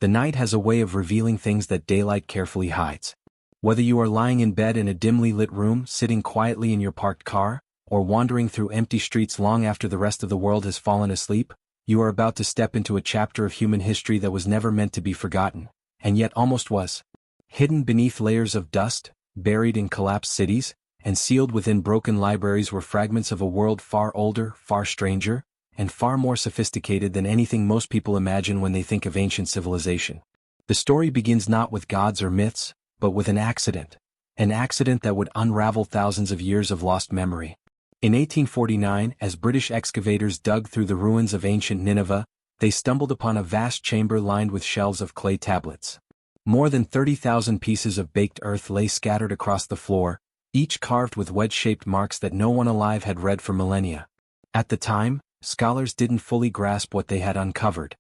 The night has a way of revealing things that daylight carefully hides. Whether you are lying in bed in a dimly lit room, sitting quietly in your parked car, or wandering through empty streets long after the rest of the world has fallen asleep, you are about to step into a chapter of human history that was never meant to be forgotten, and yet almost was. Hidden beneath layers of dust, buried in collapsed cities, and sealed within broken libraries were fragments of a world far older, far stranger, and far more sophisticated than anything most people imagine when they think of ancient civilization. The story begins not with gods or myths, but with an accident that would unravel thousands of years of lost memory. In 1849, as British excavators dug through the ruins of ancient Nineveh, they stumbled upon a vast chamber lined with shelves of clay tablets. More than 30,000 pieces of baked earth lay scattered across the floor, each carved with wedge-shaped marks that no one alive had read for millennia. At the time, scholars didn't fully grasp what they had uncovered.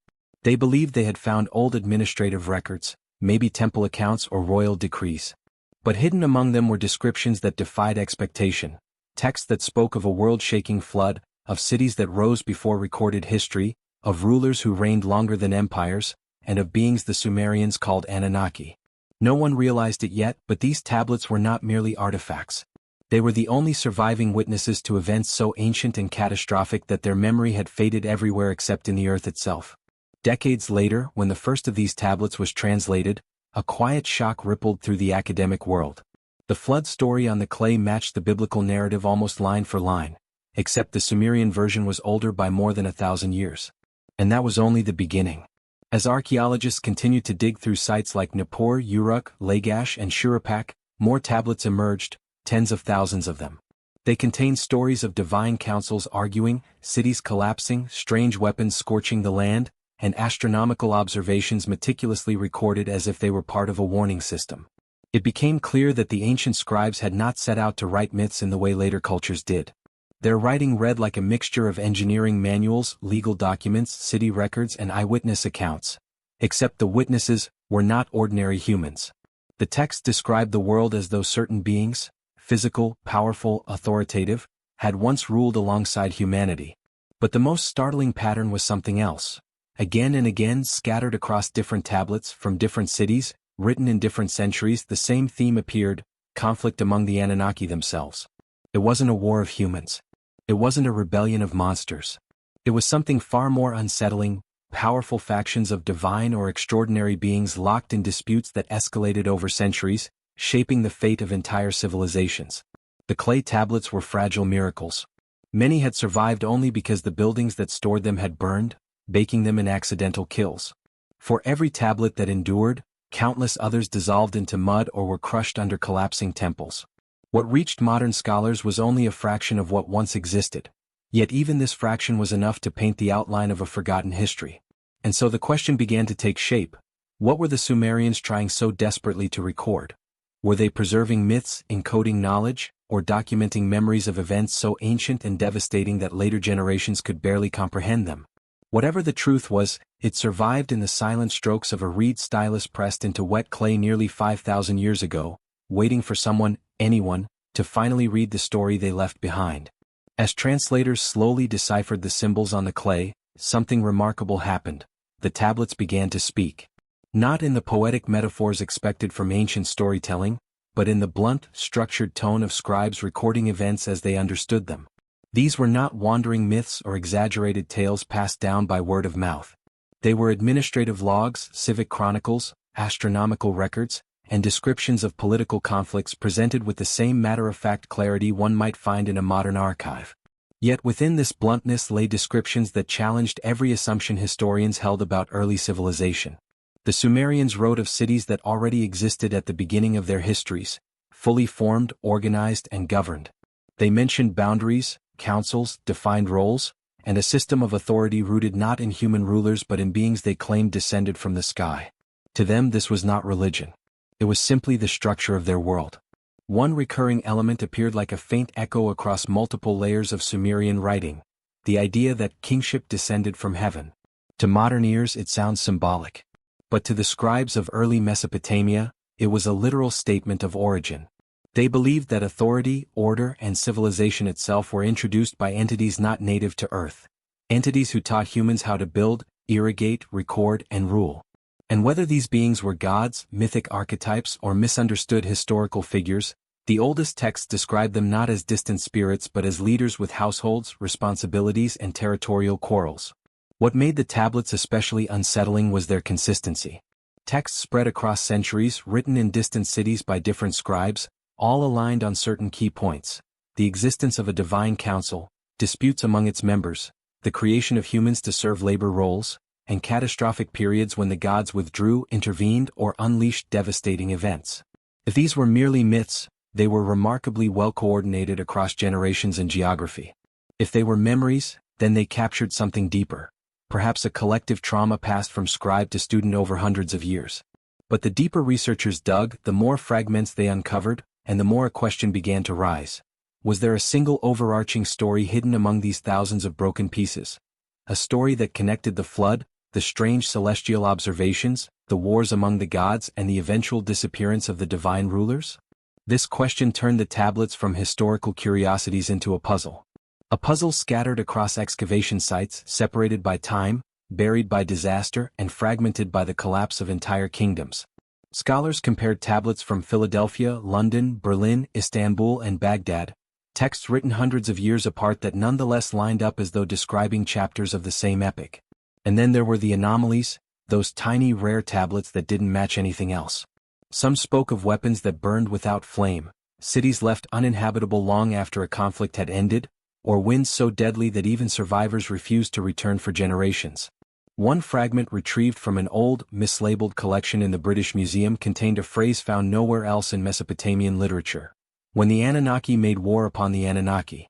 They believed they had found old administrative records, maybe temple accounts or royal decrees. But hidden among them were descriptions that defied expectation. Texts that spoke of a world-shaking flood, of cities that rose before recorded history, of rulers who reigned longer than empires, and of beings the Sumerians called Anunnaki. No one realized it yet, but these tablets were not merely artifacts. They were the only surviving witnesses to events so ancient and catastrophic that their memory had faded everywhere except in the earth itself. Decades later, when the first of these tablets was translated, a quiet shock rippled through the academic world. The flood story on the clay matched the biblical narrative almost line for line, except the Sumerian version was older by more than 1,000 years. And that was only the beginning. As archaeologists continued to dig through sites like Nippur, Uruk, Lagash, and Shuruppak, more tablets emerged, tens of thousands of them. They contained stories of divine councils arguing, cities collapsing, strange weapons scorching the land, and astronomical observations meticulously recorded as if they were part of a warning system. It became clear that the ancient scribes had not set out to write myths in the way later cultures did. Their writing read like a mixture of engineering manuals, legal documents, city records, and eyewitness accounts. Except the witnesses were not ordinary humans. The text described the world as though certain beings, physical, powerful, authoritative, had once ruled alongside humanity. But the most startling pattern was something else. Again and again, scattered across different tablets from different cities, written in different centuries, the same theme appeared: conflict among the Anunnaki themselves. It wasn't a war of humans. It wasn't a rebellion of monsters. It was something far more unsettling: powerful factions of divine or extraordinary beings locked in disputes that escalated over centuries, shaping the fate of entire civilizations. The clay tablets were fragile miracles. Many had survived only because the buildings that stored them had burned, baking them in accidental kills. For every tablet that endured, countless others dissolved into mud or were crushed under collapsing temples. What reached modern scholars was only a fraction of what once existed. Yet even this fraction was enough to paint the outline of a forgotten history. And so the question began to take shape. What were the Sumerians trying so desperately to record? Were they preserving myths, encoding knowledge, or documenting memories of events so ancient and devastating that later generations could barely comprehend them? Whatever the truth was, it survived in the silent strokes of a reed stylus pressed into wet clay nearly 5,000 years ago, waiting for someone, anyone, to finally read the story they left behind. As translators slowly deciphered the symbols on the clay, something remarkable happened. The tablets began to speak. Not in the poetic metaphors expected from ancient storytelling, but in the blunt, structured tone of scribes recording events as they understood them. These were not wandering myths or exaggerated tales passed down by word of mouth. They were administrative logs, civic chronicles, astronomical records, and descriptions of political conflicts presented with the same matter-of-fact clarity one might find in a modern archive. Yet within this bluntness lay descriptions that challenged every assumption historians held about early civilization. The Sumerians wrote of cities that already existed at the beginning of their histories, fully formed, organized, and governed. They mentioned boundaries, councils, defined roles, and a system of authority rooted not in human rulers but in beings they claimed descended from the sky. To them this was not religion. It was simply the structure of their world. One recurring element appeared like a faint echo across multiple layers of Sumerian writing: the idea that kingship descended from heaven. To modern ears it sounds symbolic. But to the scribes of early Mesopotamia, it was a literal statement of origin. They believed that authority, order, and civilization itself were introduced by entities not native to Earth. Entities who taught humans how to build, irrigate, record, and rule. And whether these beings were gods, mythic archetypes, or misunderstood historical figures, the oldest texts describe them not as distant spirits but as leaders with households, responsibilities, and territorial quarrels. What made the tablets especially unsettling was their consistency. Texts spread across centuries, written in distant cities by different scribes, all aligned on certain key points: the existence of a divine council, disputes among its members, the creation of humans to serve labor roles, and catastrophic periods when the gods withdrew, intervened, or unleashed devastating events. If these were merely myths, they were remarkably well coordinated across generations and geography. If they were memories, then they captured something deeper, perhaps a collective trauma passed from scribe to student over hundreds of years. But the deeper researchers dug, the more fragments they uncovered, and the more a question began to rise. Was there a single overarching story hidden among these thousands of broken pieces? A story that connected the flood, the strange celestial observations, the wars among the gods, and the eventual disappearance of the divine rulers? This question turned the tablets from historical curiosities into a puzzle. A puzzle scattered across excavation sites, separated by time, buried by disaster, and fragmented by the collapse of entire kingdoms. Scholars compared tablets from Philadelphia, London, Berlin, Istanbul, and Baghdad, texts written hundreds of years apart that nonetheless lined up as though describing chapters of the same epic. And then there were the anomalies, those tiny rare tablets that didn't match anything else. Some spoke of weapons that burned without flame, cities left uninhabitable long after a conflict had ended, or winds so deadly that even survivors refused to return for generations. One fragment retrieved from an old, mislabeled collection in the British Museum contained a phrase found nowhere else in Mesopotamian literature: "When the Anunnaki made war upon the Anunnaki."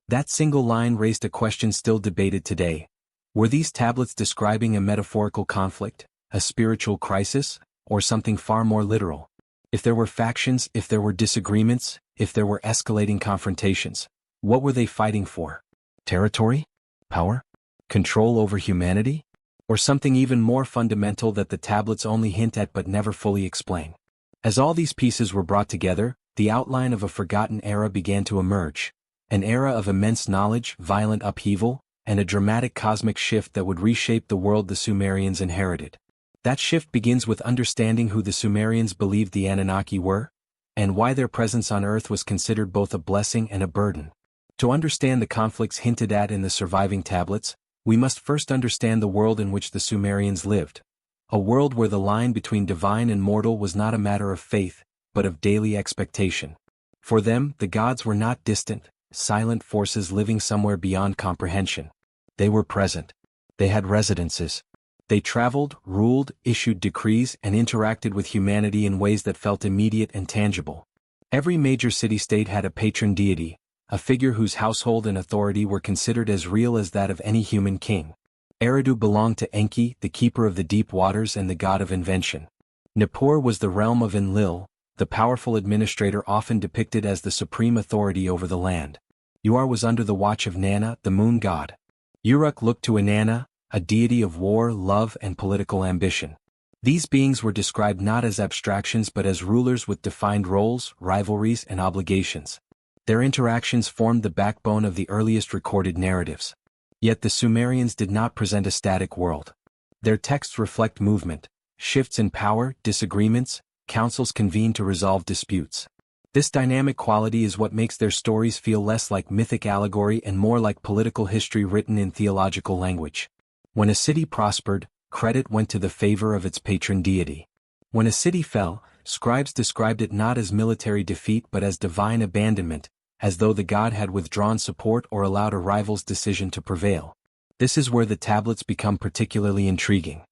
That single line raised a question still debated today. Were these tablets describing a metaphorical conflict, a spiritual crisis, or something far more literal? If there were factions, if there were disagreements, if there were escalating confrontations, what were they fighting for? Territory? Power? Control over humanity? Or something even more fundamental that the tablets only hint at but never fully explain? As all these pieces were brought together, the outline of a forgotten era began to emerge, an era of immense knowledge, violent upheaval, and a dramatic cosmic shift that would reshape the world the Sumerians inherited. That shift begins with understanding who the Sumerians believed the Anunnaki were, and why their presence on Earth was considered both a blessing and a burden. To understand the conflicts hinted at in the surviving tablets, we must first understand the world in which the Sumerians lived, a world where the line between divine and mortal was not a matter of faith, but of daily expectation. For them, the gods were not distant, silent forces living somewhere beyond comprehension. They were present. They had residences. They traveled, ruled, issued decrees, and interacted with humanity in ways that felt immediate and tangible. Every major city-state had a patron deity, a figure whose household and authority were considered as real as that of any human king. Eridu belonged to Enki, the keeper of the deep waters and the god of invention. Nippur was the realm of Enlil, the powerful administrator often depicted as the supreme authority over the land. Uar was under the watch of Nana, the moon god. Uruk looked to Inanna, a deity of war, love, and political ambition. These beings were described not as abstractions but as rulers with defined roles, rivalries, and obligations. Their interactions formed the backbone of the earliest recorded narratives. Yet the Sumerians did not present a static world. Their texts reflect movement, shifts in power, disagreements, councils convened to resolve disputes. This dynamic quality is what makes their stories feel less like mythic allegory and more like political history written in theological language. When a city prospered, credit went to the favor of its patron deity. When a city fell, scribes described it not as military defeat but as divine abandonment, as though the god had withdrawn support or allowed a rival's decision to prevail. This is where the tablets become particularly intriguing.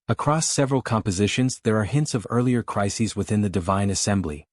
Across several compositions there are hints of earlier crises within the divine assembly.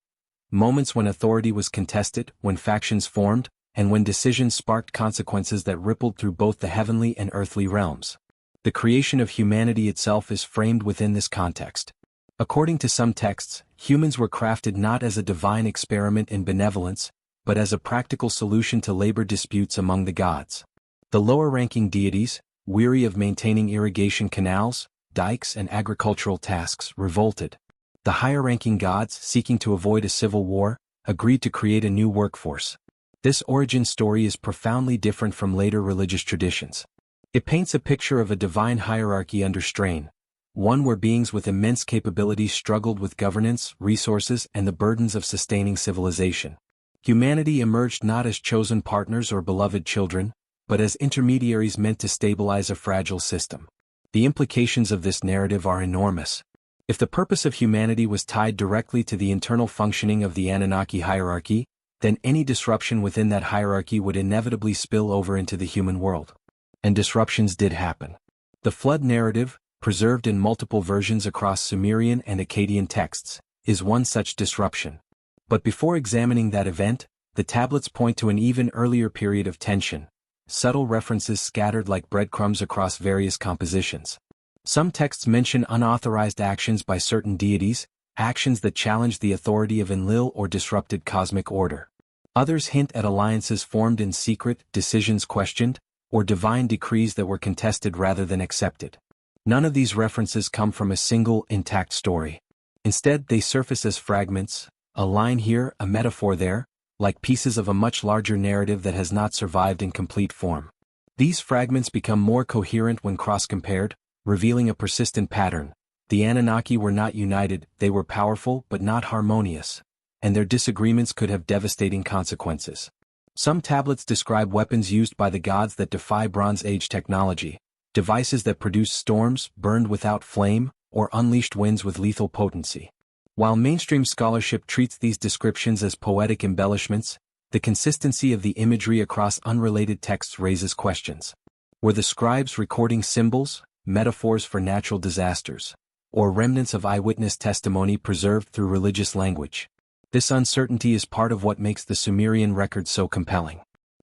Moments when authority was contested, when factions formed, and when decisions sparked consequences that rippled through both the heavenly and earthly realms. The creation of humanity itself is framed within this context. According to some texts, humans were crafted not as a divine experiment in benevolence, but as a practical solution to labor disputes among the gods. The lower-ranking deities, weary of maintaining irrigation canals, dikes, and agricultural tasks, revolted. The higher-ranking gods, seeking to avoid a civil war, agreed to create a new workforce. This origin story is profoundly different from later religious traditions. It paints a picture of a divine hierarchy under strain, one where beings with immense capabilities struggled with governance, resources, and the burdens of sustaining civilization. Humanity emerged not as chosen partners or beloved children, but as intermediaries meant to stabilize a fragile system. The implications of this narrative are enormous. If the purpose of humanity was tied directly to the internal functioning of the Anunnaki hierarchy, then any disruption within that hierarchy would inevitably spill over into the human world. And disruptions did happen. The flood narrative, preserved in multiple versions across Sumerian and Akkadian texts, is one such disruption. But before examining that event, the tablets point to an even earlier period of tension, subtle references scattered like breadcrumbs across various compositions. Some texts mention unauthorized actions by certain deities, actions that challenged the authority of Enlil or disrupted cosmic order. Others hint at alliances formed in secret, decisions questioned, or divine decrees that were contested rather than accepted. None of these references come from a single, intact story. Instead, they surface as fragments, a line here, a metaphor there, like pieces of a much larger narrative that has not survived in complete form. These fragments become more coherent when cross-compared, revealing a persistent pattern. The Anunnaki were not united, they were powerful but not harmonious, and their disagreements could have devastating consequences. Some tablets describe weapons used by the gods that defy Bronze Age technology, devices that produce storms, burned without flame, or unleashed winds with lethal potency. While mainstream scholarship treats these descriptions as poetic embellishments, the consistency of the imagery across unrelated texts raises questions. Were the scribes recording symbols, metaphors for natural disasters, or remnants of eyewitness testimony preserved through religious language? This uncertainty is part of what makes the Sumerian record so compelling.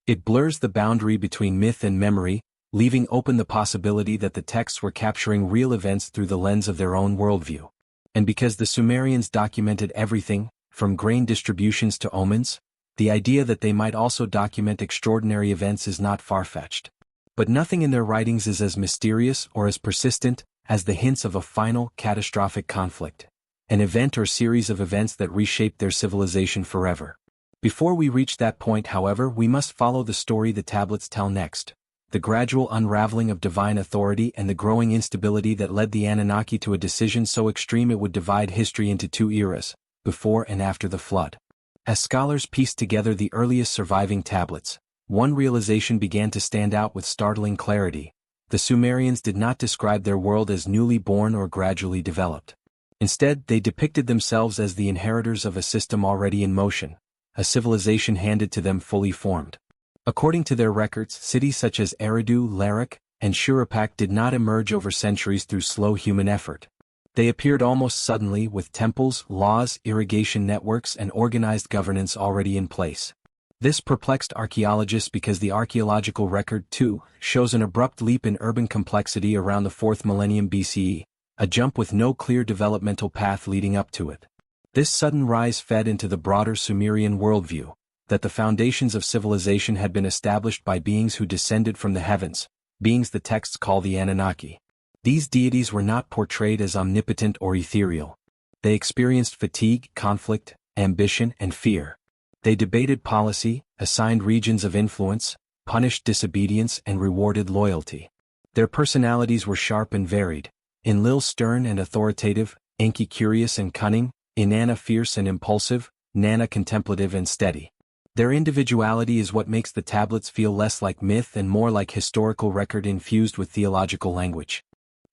It blurs the boundary between myth and memory, leaving open the possibility that the texts were capturing real events through the lens of their own worldview. And because the Sumerians documented everything, from grain distributions to omens, the idea that they might also document extraordinary events is not far-fetched. But nothing in their writings is as mysterious or as persistent as the hints of a final, catastrophic conflict, an event or series of events that reshaped their civilization forever. Before we reach that point, however, we must follow the story the tablets tell next. The gradual unraveling of divine authority and the growing instability that led the Anunnaki to a decision so extreme it would divide history into two eras, before and after the flood. As scholars pieced together the earliest surviving tablets, one realization began to stand out with startling clarity. The Sumerians did not describe their world as newly born or gradually developed. Instead, they depicted themselves as the inheritors of a system already in motion, a civilization handed to them fully formed. According to their records, cities such as Eridu, Larak, and Shuruppak did not emerge over centuries through slow human effort. They appeared almost suddenly with temples, laws, irrigation networks, and organized governance already in place. This perplexed archaeologists because the archaeological record, too, shows an abrupt leap in urban complexity around the 4th millennium BCE, a jump with no clear developmental path leading up to it. This sudden rise fed into the broader Sumerian worldview, that the foundations of civilization had been established by beings who descended from the heavens, beings the texts call the Anunnaki. These deities were not portrayed as omnipotent or ethereal. They experienced fatigue, conflict, ambition, and fear. They debated policy, assigned regions of influence, punished disobedience, and rewarded loyalty. Their personalities were sharp and varied. Enlil stern and authoritative, Enki curious and cunning, Inanna fierce and impulsive, Nanna contemplative and steady. Their individuality is what makes the tablets feel less like myth and more like historical record infused with theological language.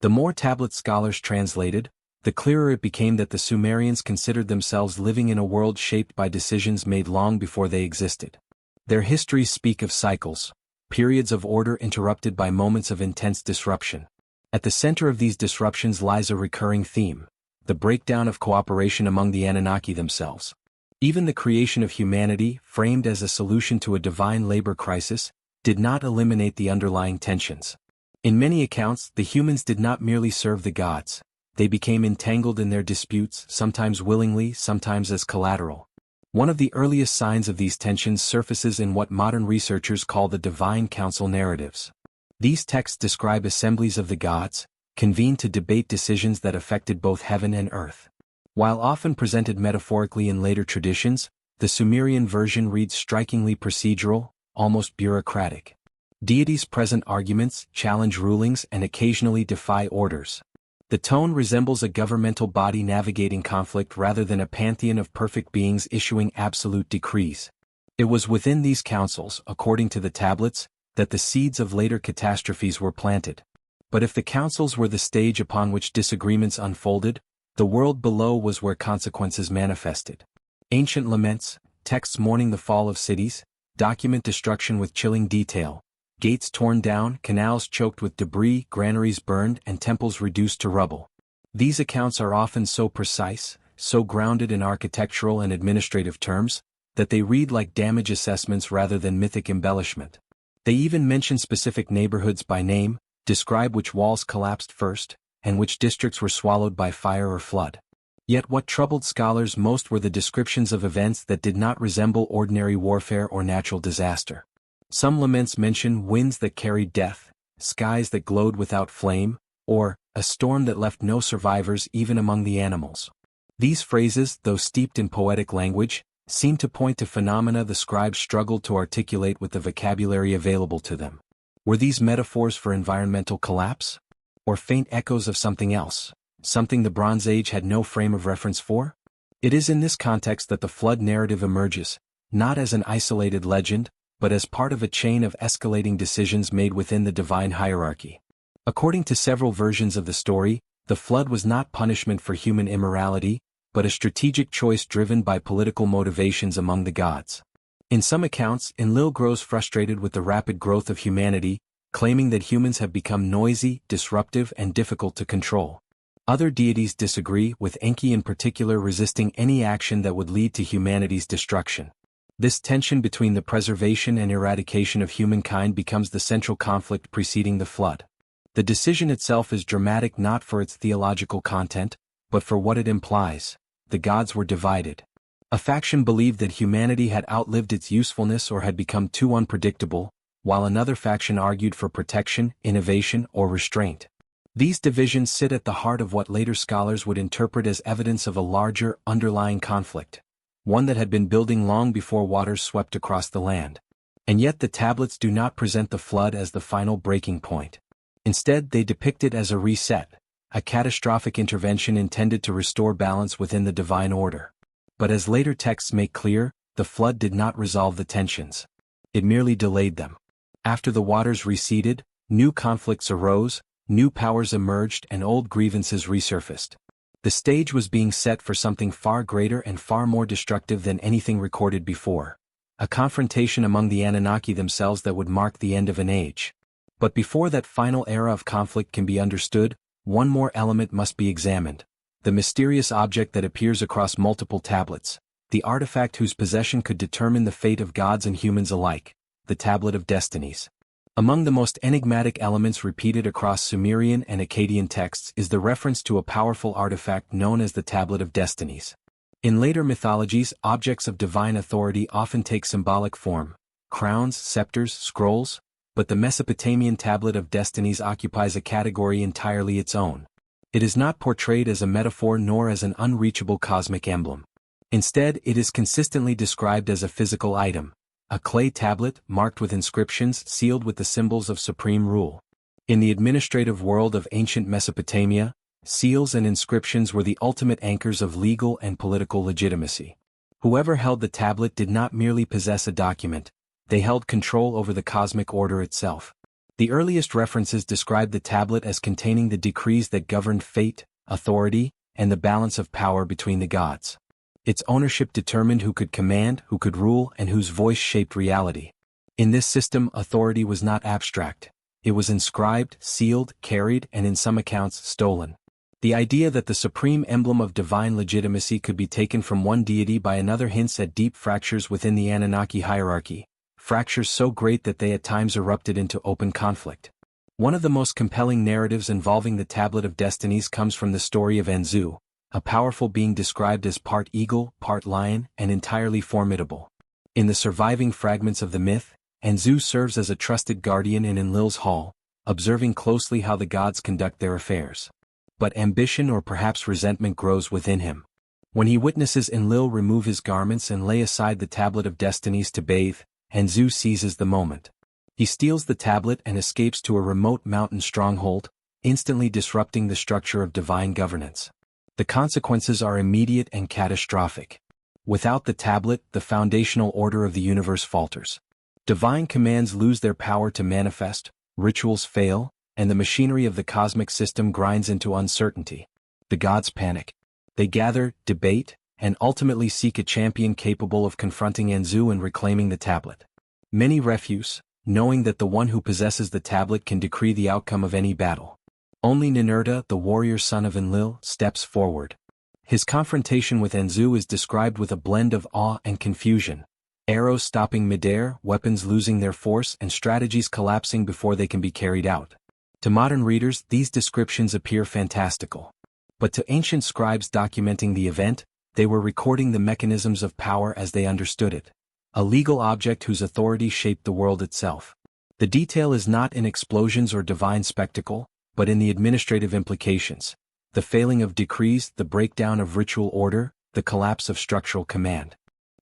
The more tablet scholars translated, the clearer it became that the Sumerians considered themselves living in a world shaped by decisions made long before they existed. Their histories speak of cycles, periods of order interrupted by moments of intense disruption. At the center of these disruptions lies a recurring theme: the breakdown of cooperation among the Anunnaki themselves. Even the creation of humanity, framed as a solution to a divine labor crisis, did not eliminate the underlying tensions. In many accounts, the humans did not merely serve the gods. They became entangled in their disputes, sometimes willingly, sometimes as collateral. One of the earliest signs of these tensions surfaces in what modern researchers call the divine council narratives. These texts describe assemblies of the gods, convened to debate decisions that affected both heaven and earth. While often presented metaphorically in later traditions, the Sumerian version reads strikingly procedural, almost bureaucratic. Deities present arguments, challenge rulings, and occasionally defy orders. The tone resembles a governmental body navigating conflict rather than a pantheon of perfect beings issuing absolute decrees. It was within these councils, according to the tablets, that the seeds of later catastrophes were planted. But if the councils were the stage upon which disagreements unfolded, the world below was where consequences manifested. Ancient laments, texts mourning the fall of cities, document destruction with chilling detail. Gates torn down, canals choked with debris, granaries burned, and temples reduced to rubble. These accounts are often so precise, so grounded in architectural and administrative terms, that they read like damage assessments rather than mythic embellishment. They even mention specific neighborhoods by name, describe which walls collapsed first, and which districts were swallowed by fire or flood. Yet what troubled scholars most were the descriptions of events that did not resemble ordinary warfare or natural disaster. Some laments mention winds that carried death, skies that glowed without flame, or a storm that left no survivors even among the animals. These phrases, though steeped in poetic language, seem to point to phenomena the scribes struggled to articulate with the vocabulary available to them. Were these metaphors for environmental collapse? Or faint echoes of something else, something the Bronze Age had no frame of reference for? It is in this context that the flood narrative emerges, not as an isolated legend, but as part of a chain of escalating decisions made within the divine hierarchy. According to several versions of the story, the flood was not punishment for human immorality, but a strategic choice driven by political motivations among the gods. In some accounts, Enlil grows frustrated with the rapid growth of humanity, claiming that humans have become noisy, disruptive, and difficult to control. Other deities disagree, with Enki in particular resisting any action that would lead to humanity's destruction. This tension between the preservation and eradication of humankind becomes the central conflict preceding the flood. The decision itself is dramatic not for its theological content, but for what it implies. The gods were divided. A faction believed that humanity had outlived its usefulness or had become too unpredictable, while another faction argued for protection, innovation, or restraint. These divisions sit at the heart of what later scholars would interpret as evidence of a larger, underlying conflict, one that had been building long before waters swept across the land. And yet the tablets do not present the flood as the final breaking point. Instead, they depict it as a reset, a catastrophic intervention intended to restore balance within the divine order. But as later texts make clear, the flood did not resolve the tensions. It merely delayed them. After the waters receded, new conflicts arose, new powers emerged, and old grievances resurfaced. The stage was being set for something far greater and far more destructive than anything recorded before. A confrontation among the Anunnaki themselves that would mark the end of an age. But before that final era of conflict can be understood, one more element must be examined. The mysterious object that appears across multiple tablets. The artifact whose possession could determine the fate of gods and humans alike. The Tablet of Destinies. Among the most enigmatic elements repeated across Sumerian and Akkadian texts is the reference to a powerful artifact known as the Tablet of Destinies. In later mythologies, objects of divine authority often take symbolic form: crowns, scepters, scrolls, but the Mesopotamian Tablet of Destinies occupies a category entirely its own. It is not portrayed as a metaphor nor as an unreachable cosmic emblem. Instead, it is consistently described as a physical item. A clay tablet, marked with inscriptions, sealed with the symbols of supreme rule. In the administrative world of ancient Mesopotamia, seals and inscriptions were the ultimate anchors of legal and political legitimacy. Whoever held the tablet did not merely possess a document, they held control over the cosmic order itself. The earliest references describe the tablet as containing the decrees that governed fate, authority, and the balance of power between the gods. Its ownership determined who could command, who could rule, and whose voice shaped reality. In this system, authority was not abstract. It was inscribed, sealed, carried, and in some accounts, stolen. The idea that the supreme emblem of divine legitimacy could be taken from one deity by another hints at deep fractures within the Anunnaki hierarchy, fractures so great that they at times erupted into open conflict. One of the most compelling narratives involving the Tablet of Destinies comes from the story of Enzu, a powerful being described as part eagle, part lion, and entirely formidable. In the surviving fragments of the myth, Enzu serves as a trusted guardian in Enlil's hall, observing closely how the gods conduct their affairs. But ambition or perhaps resentment grows within him. When he witnesses Enlil remove his garments and lay aside the Tablet of Destinies to bathe, Enzu seizes the moment. He steals the tablet and escapes to a remote mountain stronghold, instantly disrupting the structure of divine governance. The consequences are immediate and catastrophic. Without the tablet, the foundational order of the universe falters. Divine commands lose their power to manifest, rituals fail, and the machinery of the cosmic system grinds into uncertainty. The gods panic. They gather, debate, and ultimately seek a champion capable of confronting Enzu and reclaiming the tablet. Many refuse, knowing that the one who possesses the tablet can decree the outcome of any battle. Only Ninurta, the warrior son of Enlil, steps forward. His confrontation with Enzu is described with a blend of awe and confusion. Arrows stopping midair, weapons losing their force, and strategies collapsing before they can be carried out. To modern readers, these descriptions appear fantastical. But to ancient scribes documenting the event, they were recording the mechanisms of power as they understood it. A legal object whose authority shaped the world itself. The detail is not in explosions or divine spectacle, but in the administrative implications. The failing of decrees, the breakdown of ritual order, the collapse of structural command.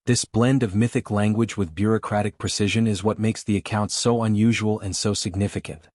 This blend of mythic language with bureaucratic precision is what makes the account so unusual and so significant.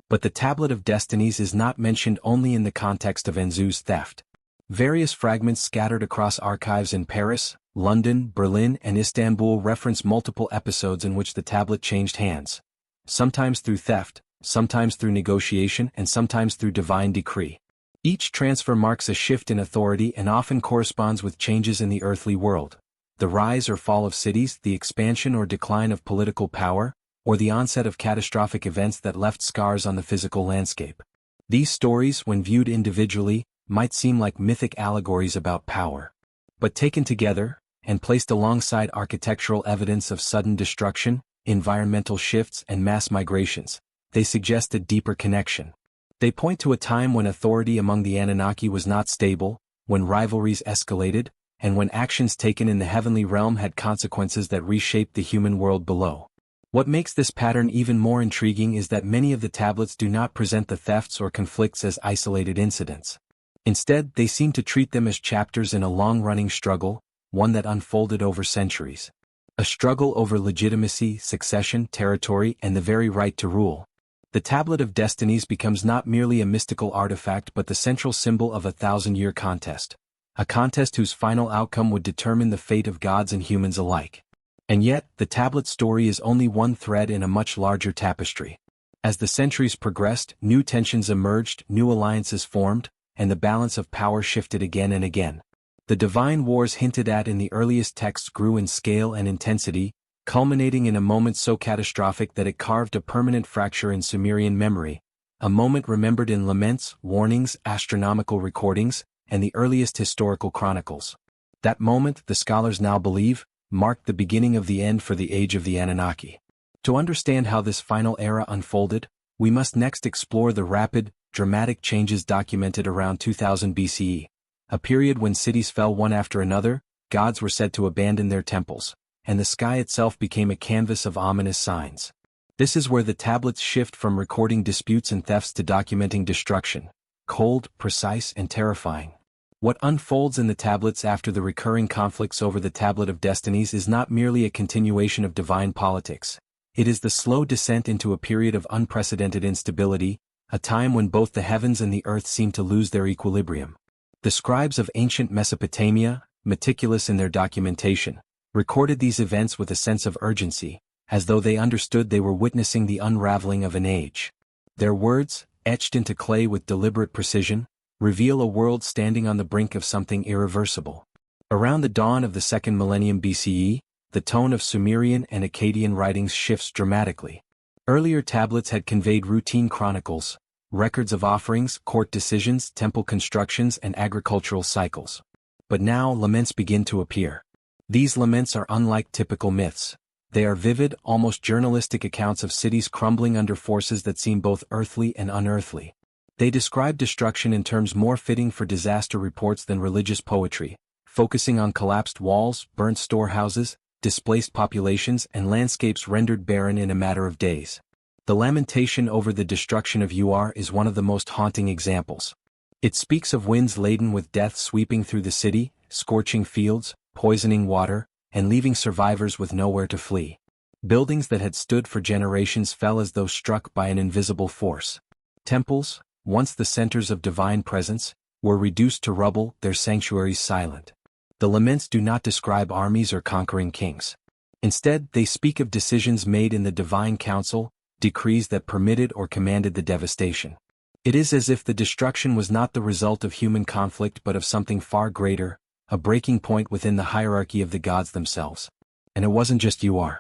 But the Tablet of Destinies is not mentioned only in the context of Enzu's theft. Various fragments scattered across archives in Paris, London, Berlin, and Istanbul reference multiple episodes in which the tablet changed hands. Sometimes through theft, sometimes through negotiation, and sometimes through divine decree. Each transfer marks a shift in authority and often corresponds with changes in the earthly world. The rise or fall of cities, the expansion or decline of political power, or the onset of catastrophic events that left scars on the physical landscape. These stories, when viewed individually, might seem like mythic allegories about power. But taken together, and placed alongside architectural evidence of sudden destruction, environmental shifts, and mass migrations, they suggest a deeper connection. They point to a time when authority among the Anunnaki was not stable, when rivalries escalated, and when actions taken in the heavenly realm had consequences that reshaped the human world below. What makes this pattern even more intriguing is that many of the tablets do not present the thefts or conflicts as isolated incidents. Instead, they seem to treat them as chapters in a long-running struggle, one that unfolded over centuries. A struggle over legitimacy, succession, territory, and the very right to rule. The Tablet of Destinies becomes not merely a mystical artifact but the central symbol of a thousand-year contest. A contest whose final outcome would determine the fate of gods and humans alike. And yet, the tablet story is only one thread in a much larger tapestry. As the centuries progressed, new tensions emerged, new alliances formed, and the balance of power shifted again and again. The divine wars hinted at in the earliest texts grew in scale and intensity, culminating in a moment so catastrophic that it carved a permanent fracture in Sumerian memory, a moment remembered in laments, warnings, astronomical recordings, and the earliest historical chronicles. That moment, the scholars now believe, marked the beginning of the end for the age of the Anunnaki. To understand how this final era unfolded, we must next explore the rapid, dramatic changes documented around 2000 BCE, a period when cities fell one after another, gods were said to abandon their temples, and the sky itself became a canvas of ominous signs. This is where the tablets shift from recording disputes and thefts to documenting destruction, cold, precise, and terrifying. What unfolds in the tablets after the recurring conflicts over the Tablet of Destinies is not merely a continuation of divine politics. It is the slow descent into a period of unprecedented instability, a time when both the heavens and the earth seem to lose their equilibrium. The scribes of ancient Mesopotamia, meticulous in their documentation, recorded these events with a sense of urgency, as though they understood they were witnessing the unraveling of an age. Their words, etched into clay with deliberate precision, reveal a world standing on the brink of something irreversible. Around the dawn of the second millennium BCE, the tone of Sumerian and Akkadian writings shifts dramatically. Earlier tablets had conveyed routine chronicles, records of offerings, court decisions, temple constructions, and agricultural cycles. But now laments begin to appear. These laments are unlike typical myths. They are vivid, almost journalistic accounts of cities crumbling under forces that seem both earthly and unearthly. They describe destruction in terms more fitting for disaster reports than religious poetry, focusing on collapsed walls, burnt storehouses, displaced populations, and landscapes rendered barren in a matter of days. The lamentation over the destruction of Ur is one of the most haunting examples. It speaks of winds laden with death sweeping through the city, scorching fields, poisoning water, and leaving survivors with nowhere to flee. Buildings that had stood for generations fell as though struck by an invisible force. Temples, once the centers of divine presence, were reduced to rubble, their sanctuaries silent. The laments do not describe armies or conquering kings. Instead, they speak of decisions made in the divine council, decrees that permitted or commanded the devastation. It is as if the destruction was not the result of human conflict but of something far greater, a breaking point within the hierarchy of the gods themselves. And it wasn't just Uar.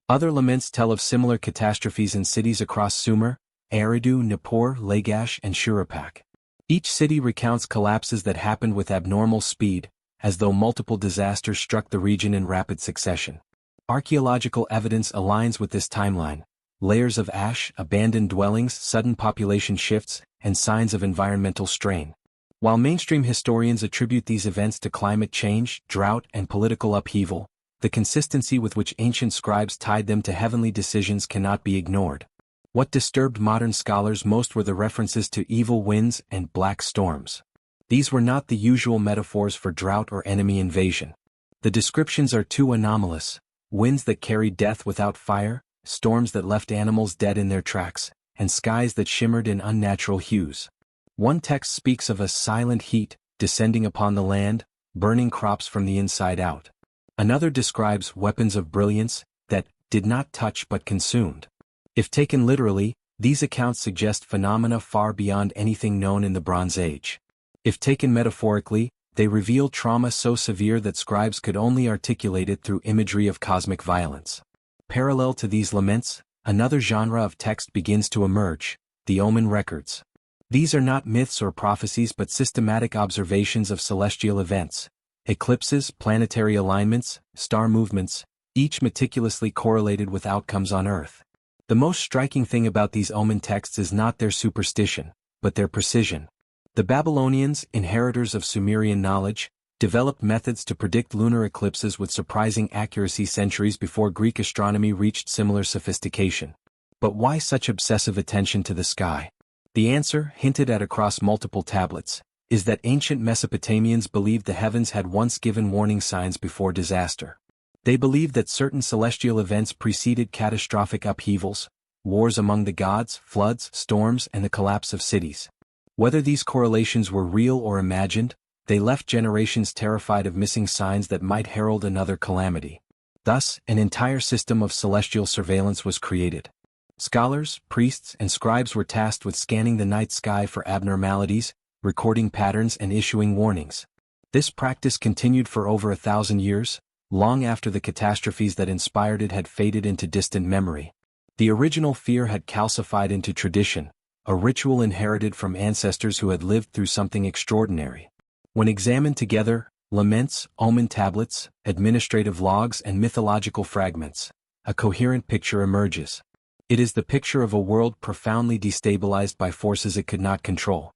Other laments tell of similar catastrophes in cities across Sumer, Eridu, Nippur, Lagash, and Shuruppak. Each city recounts collapses that happened with abnormal speed, as though multiple disasters struck the region in rapid succession. Archaeological evidence aligns with this timeline: layers of ash, abandoned dwellings, sudden population shifts, and signs of environmental strain. While mainstream historians attribute these events to climate change, drought, and political upheaval, the consistency with which ancient scribes tied them to heavenly decisions cannot be ignored. What disturbed modern scholars most were the references to evil winds and black storms. These were not the usual metaphors for drought or enemy invasion. The descriptions are too anomalous: winds that carried death without fire, storms that left animals dead in their tracks, and skies that shimmered in unnatural hues. One text speaks of a silent heat descending upon the land, burning crops from the inside out. Another describes weapons of brilliance that did not touch but consumed. If taken literally, these accounts suggest phenomena far beyond anything known in the Bronze Age. If taken metaphorically, they reveal trauma so severe that scribes could only articulate it through imagery of cosmic violence. Parallel to these laments, another genre of text begins to emerge: the omen records. These are not myths or prophecies but systematic observations of celestial events: eclipses, planetary alignments, star movements, each meticulously correlated with outcomes on Earth. The most striking thing about these omen texts is not their superstition, but their precision. The Babylonians, inheritors of Sumerian knowledge, developed methods to predict lunar eclipses with surprising accuracy centuries before Greek astronomy reached similar sophistication. But why such obsessive attention to the sky? The answer, hinted at across multiple tablets, is that ancient Mesopotamians believed the heavens had once given warning signs before disaster. They believed that certain celestial events preceded catastrophic upheavals: wars among the gods, floods, storms, and the collapse of cities. Whether these correlations were real or imagined, they left generations terrified of missing signs that might herald another calamity. Thus, an entire system of celestial surveillance was created. Scholars, priests, and scribes were tasked with scanning the night sky for abnormalities, recording patterns, and issuing warnings. This practice continued for over 1,000 years, long after the catastrophes that inspired it had faded into distant memory. The original fear had calcified into tradition, a ritual inherited from ancestors who had lived through something extraordinary. When examined together, laments, omen tablets, administrative logs, and mythological fragments, a coherent picture emerges. It is the picture of a world profoundly destabilized by forces it could not control.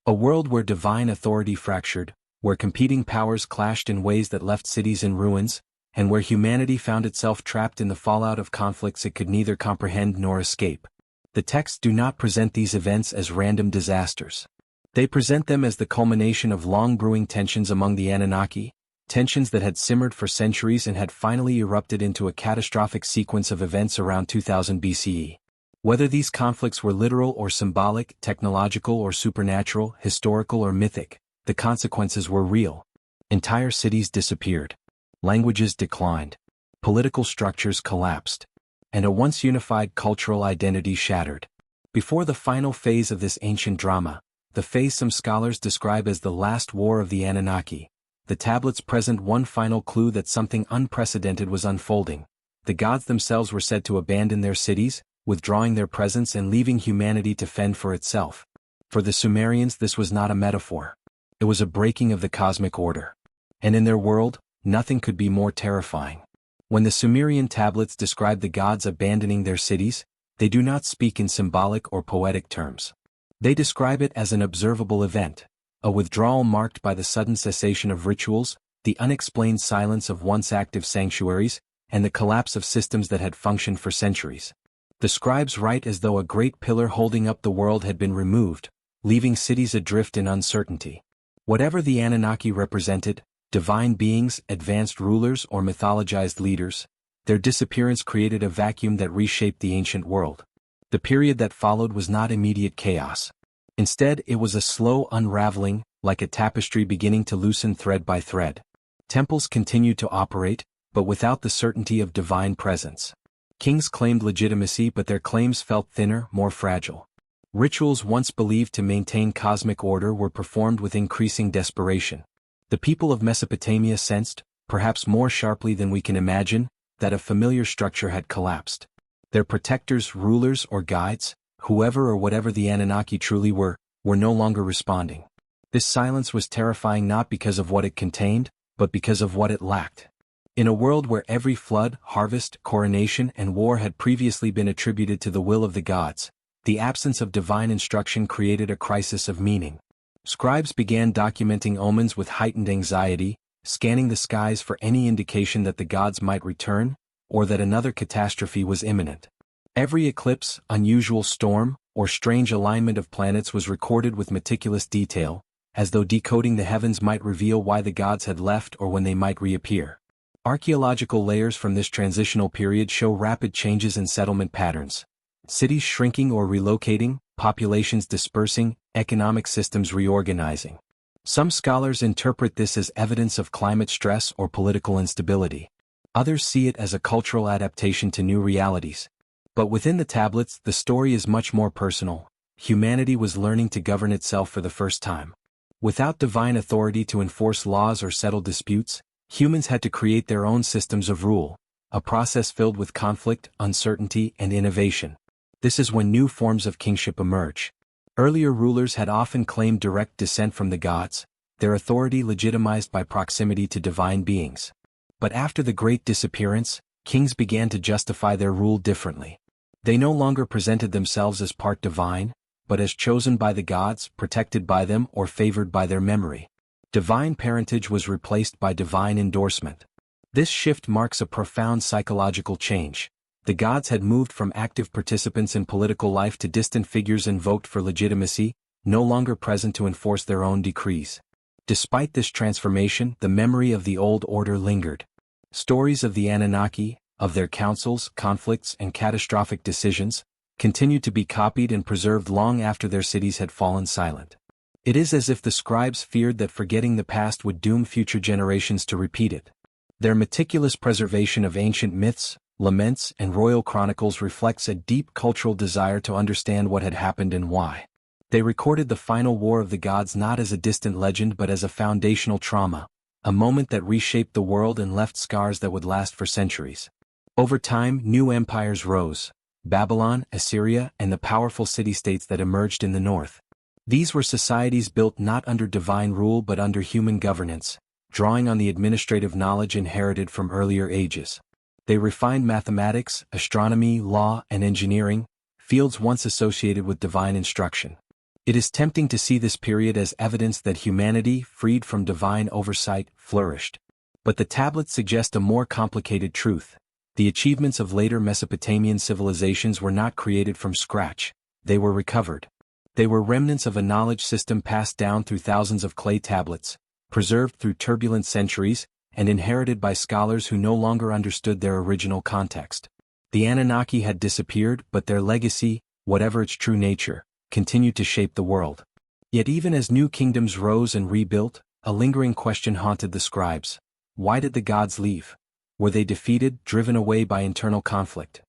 A world where divine authority fractured, where competing powers clashed in ways that left cities in ruins, and where humanity found itself trapped in the fallout of conflicts it could neither comprehend nor escape. The texts do not present these events as random disasters. They present them as the culmination of long-brewing tensions among the Anunnaki, tensions that had simmered for centuries and had finally erupted into a catastrophic sequence of events around 2000 BCE. Whether these conflicts were literal or symbolic, technological or supernatural, historical or mythic, the consequences were real. Entire cities disappeared. Languages declined. Political structures collapsed. And a once unified cultural identity shattered. Before the final phase of this ancient drama, the phase some scholars describe as the last war of the Anunnaki, the tablets present one final clue that something unprecedented was unfolding. The gods themselves were said to abandon their cities, withdrawing their presence and leaving humanity to fend for itself. For the Sumerians, this was not a metaphor. It was a breaking of the cosmic order. And in their world, nothing could be more terrifying. When the Sumerian tablets describe the gods abandoning their cities, they do not speak in symbolic or poetic terms. They describe it as an observable event, a withdrawal marked by the sudden cessation of rituals, the unexplained silence of once active sanctuaries, and the collapse of systems that had functioned for centuries. The scribes write as though a great pillar holding up the world had been removed, leaving cities adrift in uncertainty. Whatever the Anunnaki represented, divine beings, advanced rulers, or mythologized leaders, their disappearance created a vacuum that reshaped the ancient world. The period that followed was not immediate chaos. Instead, it was a slow unraveling, like a tapestry beginning to loosen thread by thread. Temples continued to operate, but without the certainty of divine presence. Kings claimed legitimacy, but their claims felt thinner, more fragile. Rituals once believed to maintain cosmic order were performed with increasing desperation. The people of Mesopotamia sensed, perhaps more sharply than we can imagine, that a familiar structure had collapsed. Their protectors, rulers, or guides, whoever or whatever the Anunnaki truly were no longer responding. This silence was terrifying not because of what it contained, but because of what it lacked. In a world where every flood, harvest, coronation, and war had previously been attributed to the will of the gods, the absence of divine instruction created a crisis of meaning. Scribes began documenting omens with heightened anxiety, scanning the skies for any indication that the gods might return, or that another catastrophe was imminent. Every eclipse, unusual storm, or strange alignment of planets was recorded with meticulous detail, as though decoding the heavens might reveal why the gods had left or when they might reappear. Archaeological layers from this transitional period show rapid changes in settlement patterns. Cities shrinking or relocating, populations dispersing, economic systems reorganizing. Some scholars interpret this as evidence of climate stress or political instability. Others see it as a cultural adaptation to new realities. But within the tablets, the story is much more personal. Humanity was learning to govern itself for the first time. Without divine authority to enforce laws or settle disputes, humans had to create their own systems of rule, a process filled with conflict, uncertainty, and innovation. This is when new forms of kingship emerge. Earlier rulers had often claimed direct descent from the gods, their authority legitimized by proximity to divine beings. But after the Great Disappearance, kings began to justify their rule differently. They no longer presented themselves as part divine, but as chosen by the gods, protected by them, or favored by their memory. Divine parentage was replaced by divine endorsement. This shift marks a profound psychological change. The gods had moved from active participants in political life to distant figures invoked for legitimacy, no longer present to enforce their own decrees. Despite this transformation, the memory of the old order lingered. Stories of the Anunnaki, of their councils, conflicts, and catastrophic decisions, continued to be copied and preserved long after their cities had fallen silent. It is as if the scribes feared that forgetting the past would doom future generations to repeat it. Their meticulous preservation of ancient myths, laments, and royal chronicles reflects a deep cultural desire to understand what had happened and why. They recorded the final war of the gods not as a distant legend but as a foundational trauma, a moment that reshaped the world and left scars that would last for centuries. Over time, new empires rose: Babylon, Assyria, and the powerful city-states that emerged in the north. These were societies built not under divine rule but under human governance, drawing on the administrative knowledge inherited from earlier ages. They refined mathematics, astronomy, law, and engineering, fields once associated with divine instruction. It is tempting to see this period as evidence that humanity, freed from divine oversight, flourished. But the tablets suggest a more complicated truth. The achievements of later Mesopotamian civilizations were not created from scratch, they were recovered. They were remnants of a knowledge system passed down through thousands of clay tablets, preserved through turbulent centuries, and inherited by scholars who no longer understood their original context. The Anunnaki had disappeared, but their legacy, whatever its true nature, continued to shape the world. Yet even as new kingdoms rose and rebuilt, a lingering question haunted the scribes. Why did the gods leave? Were they defeated, driven away by internal conflict?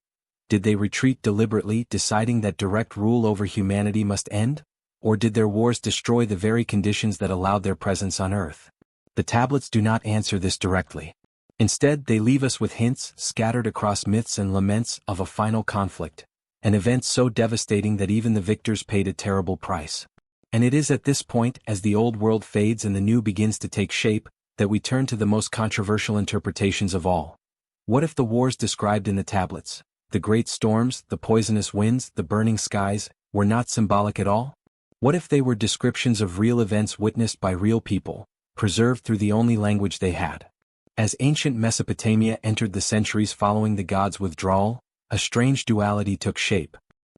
Did they retreat deliberately, deciding that direct rule over humanity must end? Or did their wars destroy the very conditions that allowed their presence on Earth? The tablets do not answer this directly. Instead, they leave us with hints, scattered across myths and laments, of a final conflict, an event so devastating that even the victors paid a terrible price. And it is at this point, as the old world fades and the new begins to take shape, that we turn to the most controversial interpretations of all. What if the wars described in the tablets, the great storms, the poisonous winds, the burning skies, were not symbolic at all? What if they were descriptions of real events witnessed by real people, preserved through the only language they had? As ancient Mesopotamia entered the centuries following the gods' withdrawal, a strange duality took shape.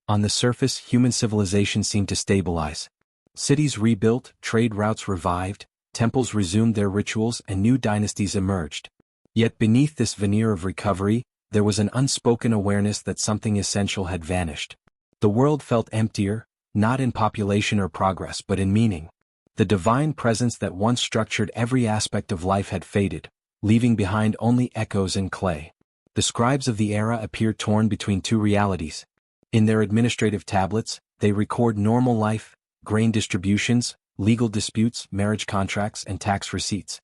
On the surface, human civilization seemed to stabilize. Cities rebuilt, trade routes revived, temples resumed their rituals, and new dynasties emerged. Yet beneath this veneer of recovery, there was an unspoken awareness that something essential had vanished. The world felt emptier, not in population or progress but in meaning. The divine presence that once structured every aspect of life had faded, leaving behind only echoes and clay. The scribes of the era appear torn between two realities. In their administrative tablets, they record normal life, grain distributions, legal disputes, marriage contracts, and tax receipts.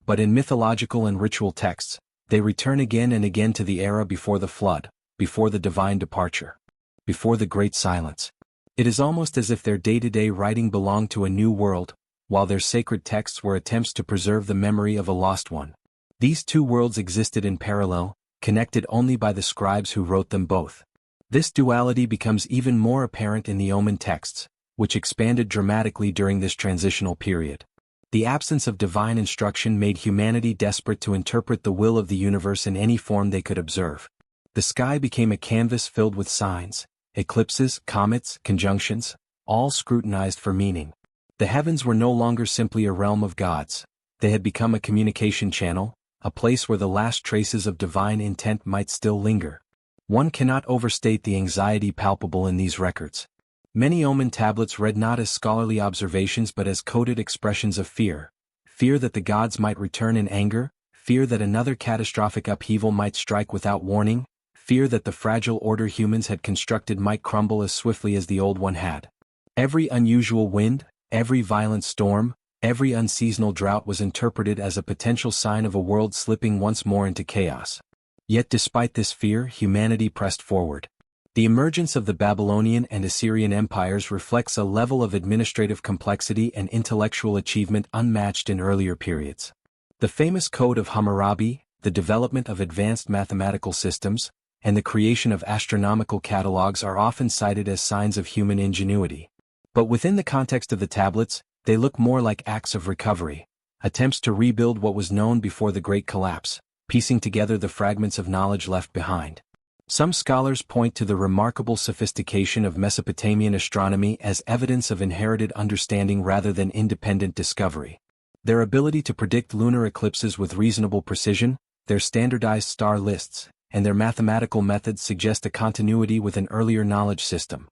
But in mythological and ritual texts, they return again and again to the era before the flood, before the divine departure, before the great silence. It is almost as if their day-to-day writing belonged to a new world, while their sacred texts were attempts to preserve the memory of a lost one. These two worlds existed in parallel, connected only by the scribes who wrote them both. This duality becomes even more apparent in the Omen texts, which expanded dramatically during this transitional period. The absence of divine instruction made humanity desperate to interpret the will of the universe in any form they could observe. The sky became a canvas filled with signs, eclipses, comets, conjunctions, all scrutinized for meaning. The heavens were no longer simply a realm of gods. They had become a communication channel, a place where the last traces of divine intent might still linger. One cannot overstate the anxiety palpable in these records. Many Omen tablets read not as scholarly observations but as coded expressions of fear. Fear that the gods might return in anger, fear that another catastrophic upheaval might strike without warning, fear that the fragile order humans had constructed might crumble as swiftly as the old one had. Every unusual wind, every violent storm, every unseasonal drought was interpreted as a potential sign of a world slipping once more into chaos. Yet despite this fear, humanity pressed forward. The emergence of the Babylonian and Assyrian empires reflects a level of administrative complexity and intellectual achievement unmatched in earlier periods. The famous Code of Hammurabi, the development of advanced mathematical systems, and the creation of astronomical catalogs are often cited as signs of human ingenuity. But within the context of the tablets, they look more like acts of recovery, attempts to rebuild what was known before the Great Collapse, piecing together the fragments of knowledge left behind. Some scholars point to the remarkable sophistication of Mesopotamian astronomy as evidence of inherited understanding rather than independent discovery. Their ability to predict lunar eclipses with reasonable precision, their standardized star lists, and their mathematical methods suggest a continuity with an earlier knowledge system,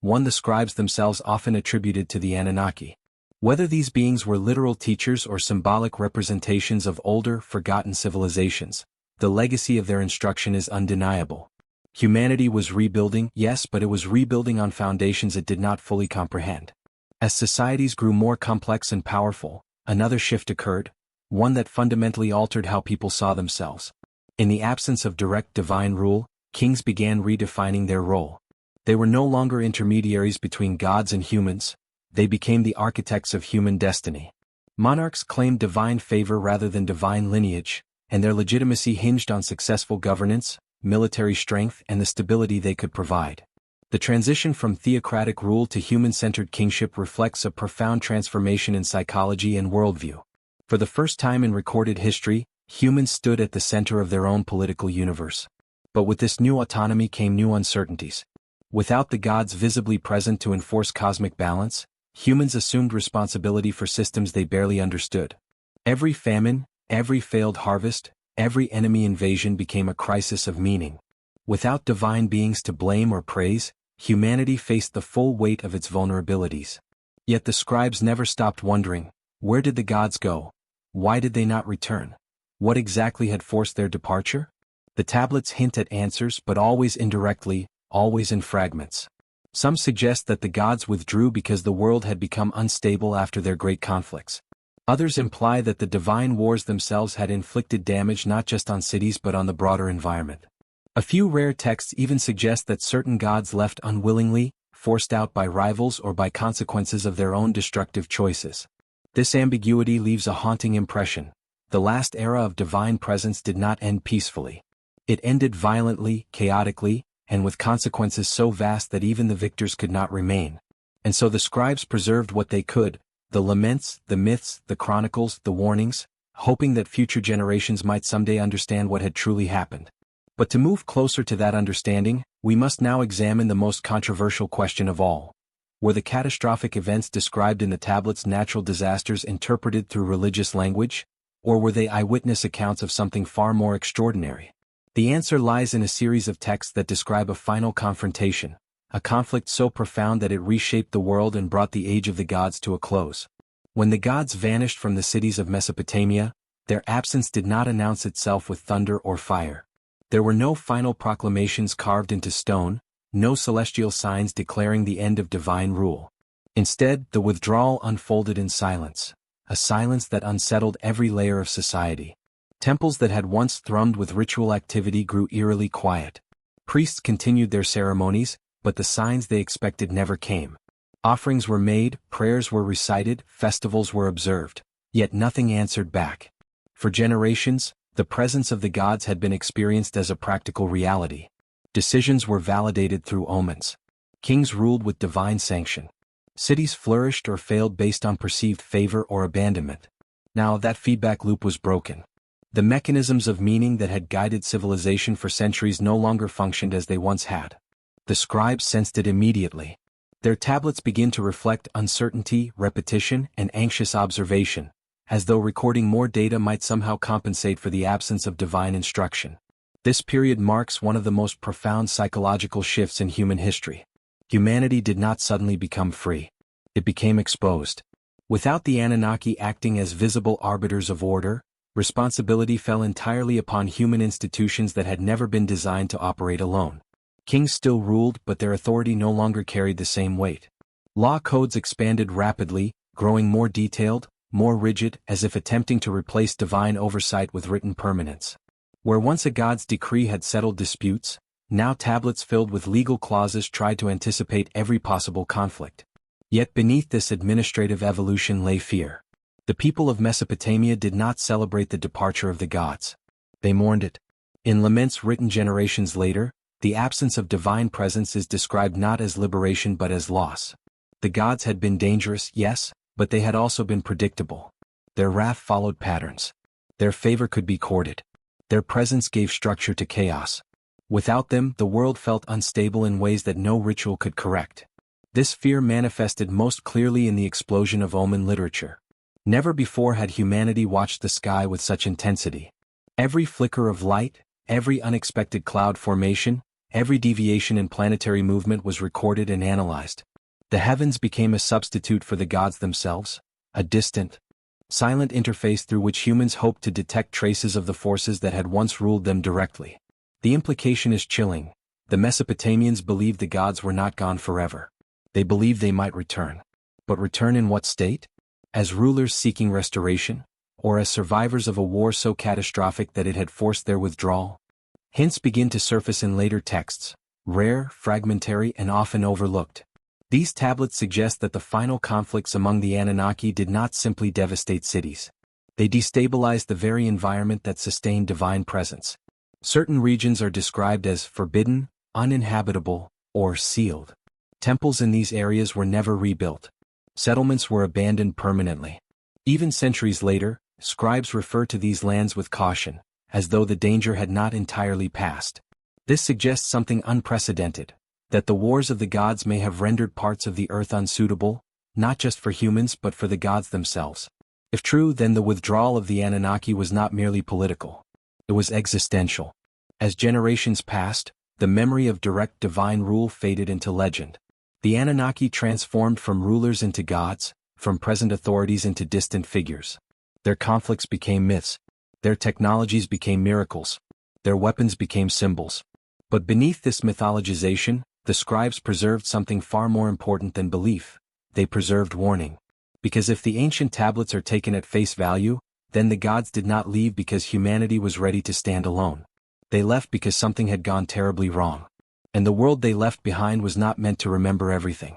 one the scribes themselves often attributed to the Anunnaki. Whether these beings were literal teachers or symbolic representations of older, forgotten civilizations, the legacy of their instruction is undeniable. Humanity was rebuilding, yes, but it was rebuilding on foundations it did not fully comprehend. As societies grew more complex and powerful, another shift occurred, one that fundamentally altered how people saw themselves. In the absence of direct divine rule, kings began redefining their role. They were no longer intermediaries between gods and humans, they became the architects of human destiny. Monarchs claimed divine favor rather than divine lineage, and their legitimacy hinged on successful governance, military strength, and the stability they could provide. The transition from theocratic rule to human-centered kingship reflects a profound transformation in psychology and worldview. For the first time in recorded history, humans stood at the center of their own political universe. But with this new autonomy came new uncertainties. Without the gods visibly present to enforce cosmic balance, humans assumed responsibility for systems they barely understood. Every famine, every failed harvest, every enemy invasion became a crisis of meaning. Without divine beings to blame or praise, humanity faced the full weight of its vulnerabilities. Yet the scribes never stopped wondering, where did the gods go? Why did they not return? What exactly had forced their departure? The tablets hint at answers, but always indirectly, always in fragments. Some suggest that the gods withdrew because the world had become unstable after their great conflicts. Others imply that the divine wars themselves had inflicted damage not just on cities but on the broader environment. A few rare texts even suggest that certain gods left unwillingly, forced out by rivals or by consequences of their own destructive choices. This ambiguity leaves a haunting impression. The last era of divine presence did not end peacefully. It ended violently, chaotically, and with consequences so vast that even the victors could not remain. And so the scribes preserved what they could, the laments, the myths, the chronicles, the warnings, hoping that future generations might someday understand what had truly happened. But to move closer to that understanding, we must now examine the most controversial question of all. Were the catastrophic events described in the tablets natural disasters interpreted through religious language, or were they eyewitness accounts of something far more extraordinary? The answer lies in a series of texts that describe a final confrontation, a conflict so profound that it reshaped the world and brought the age of the gods to a close. When the gods vanished from the cities of Mesopotamia, their absence did not announce itself with thunder or fire. There were no final proclamations carved into stone, no celestial signs declaring the end of divine rule. Instead, the withdrawal unfolded in silence, a silence that unsettled every layer of society. Temples that had once thrummed with ritual activity grew eerily quiet. Priests continued their ceremonies, but the signs they expected never came. Offerings were made, prayers were recited, festivals were observed, yet nothing answered back. For generations, the presence of the gods had been experienced as a practical reality. Decisions were validated through omens. Kings ruled with divine sanction. Cities flourished or failed based on perceived favor or abandonment. Now that feedback loop was broken. The mechanisms of meaning that had guided civilization for centuries no longer functioned as they once had. The scribes sensed it immediately. Their tablets began to reflect uncertainty, repetition, and anxious observation, as though recording more data might somehow compensate for the absence of divine instruction. This period marks one of the most profound psychological shifts in human history. Humanity did not suddenly become free. It became exposed. Without the Anunnaki acting as visible arbiters of order, responsibility fell entirely upon human institutions that had never been designed to operate alone. Kings still ruled, but their authority no longer carried the same weight. Law codes expanded rapidly, growing more detailed, more rigid, as if attempting to replace divine oversight with written permanence. Where once a god's decree had settled disputes, now tablets filled with legal clauses tried to anticipate every possible conflict. Yet beneath this administrative evolution lay fear. The people of Mesopotamia did not celebrate the departure of the gods. They mourned it. In laments written generations later, the absence of divine presence is described not as liberation but as loss. The gods had been dangerous, yes, but they had also been predictable. Their wrath followed patterns. Their favor could be courted. Their presence gave structure to chaos. Without them, the world felt unstable in ways that no ritual could correct. This fear manifested most clearly in the explosion of omen literature. Never before had humanity watched the sky with such intensity. Every flicker of light, every unexpected cloud formation, every deviation in planetary movement was recorded and analyzed. The heavens became a substitute for the gods themselves, a distant, silent interface through which humans hoped to detect traces of the forces that had once ruled them directly. The implication is chilling. The Mesopotamians believed the gods were not gone forever. They believed they might return. But return in what state? As rulers seeking restoration, or as survivors of a war so catastrophic that it had forced their withdrawal? Hints begin to surface in later texts, rare, fragmentary, and often overlooked. These tablets suggest that the final conflicts among the Anunnaki did not simply devastate cities. They destabilized the very environment that sustained divine presence. Certain regions are described as forbidden, uninhabitable, or sealed. Temples in these areas were never rebuilt. Settlements were abandoned permanently. Even centuries later, scribes refer to these lands with caution, as though the danger had not entirely passed. This suggests something unprecedented, that the wars of the gods may have rendered parts of the earth unsuitable, not just for humans but for the gods themselves. If true, then the withdrawal of the Anunnaki was not merely political. It was existential. As generations passed, the memory of direct divine rule faded into legend. The Anunnaki transformed from rulers into gods, from present authorities into distant figures. Their conflicts became myths. Their technologies became miracles. Their weapons became symbols. But beneath this mythologization, the scribes preserved something far more important than belief. They preserved warning. Because if the ancient tablets are taken at face value, then the gods did not leave because humanity was ready to stand alone. They left because something had gone terribly wrong. And the world they left behind was not meant to remember everything.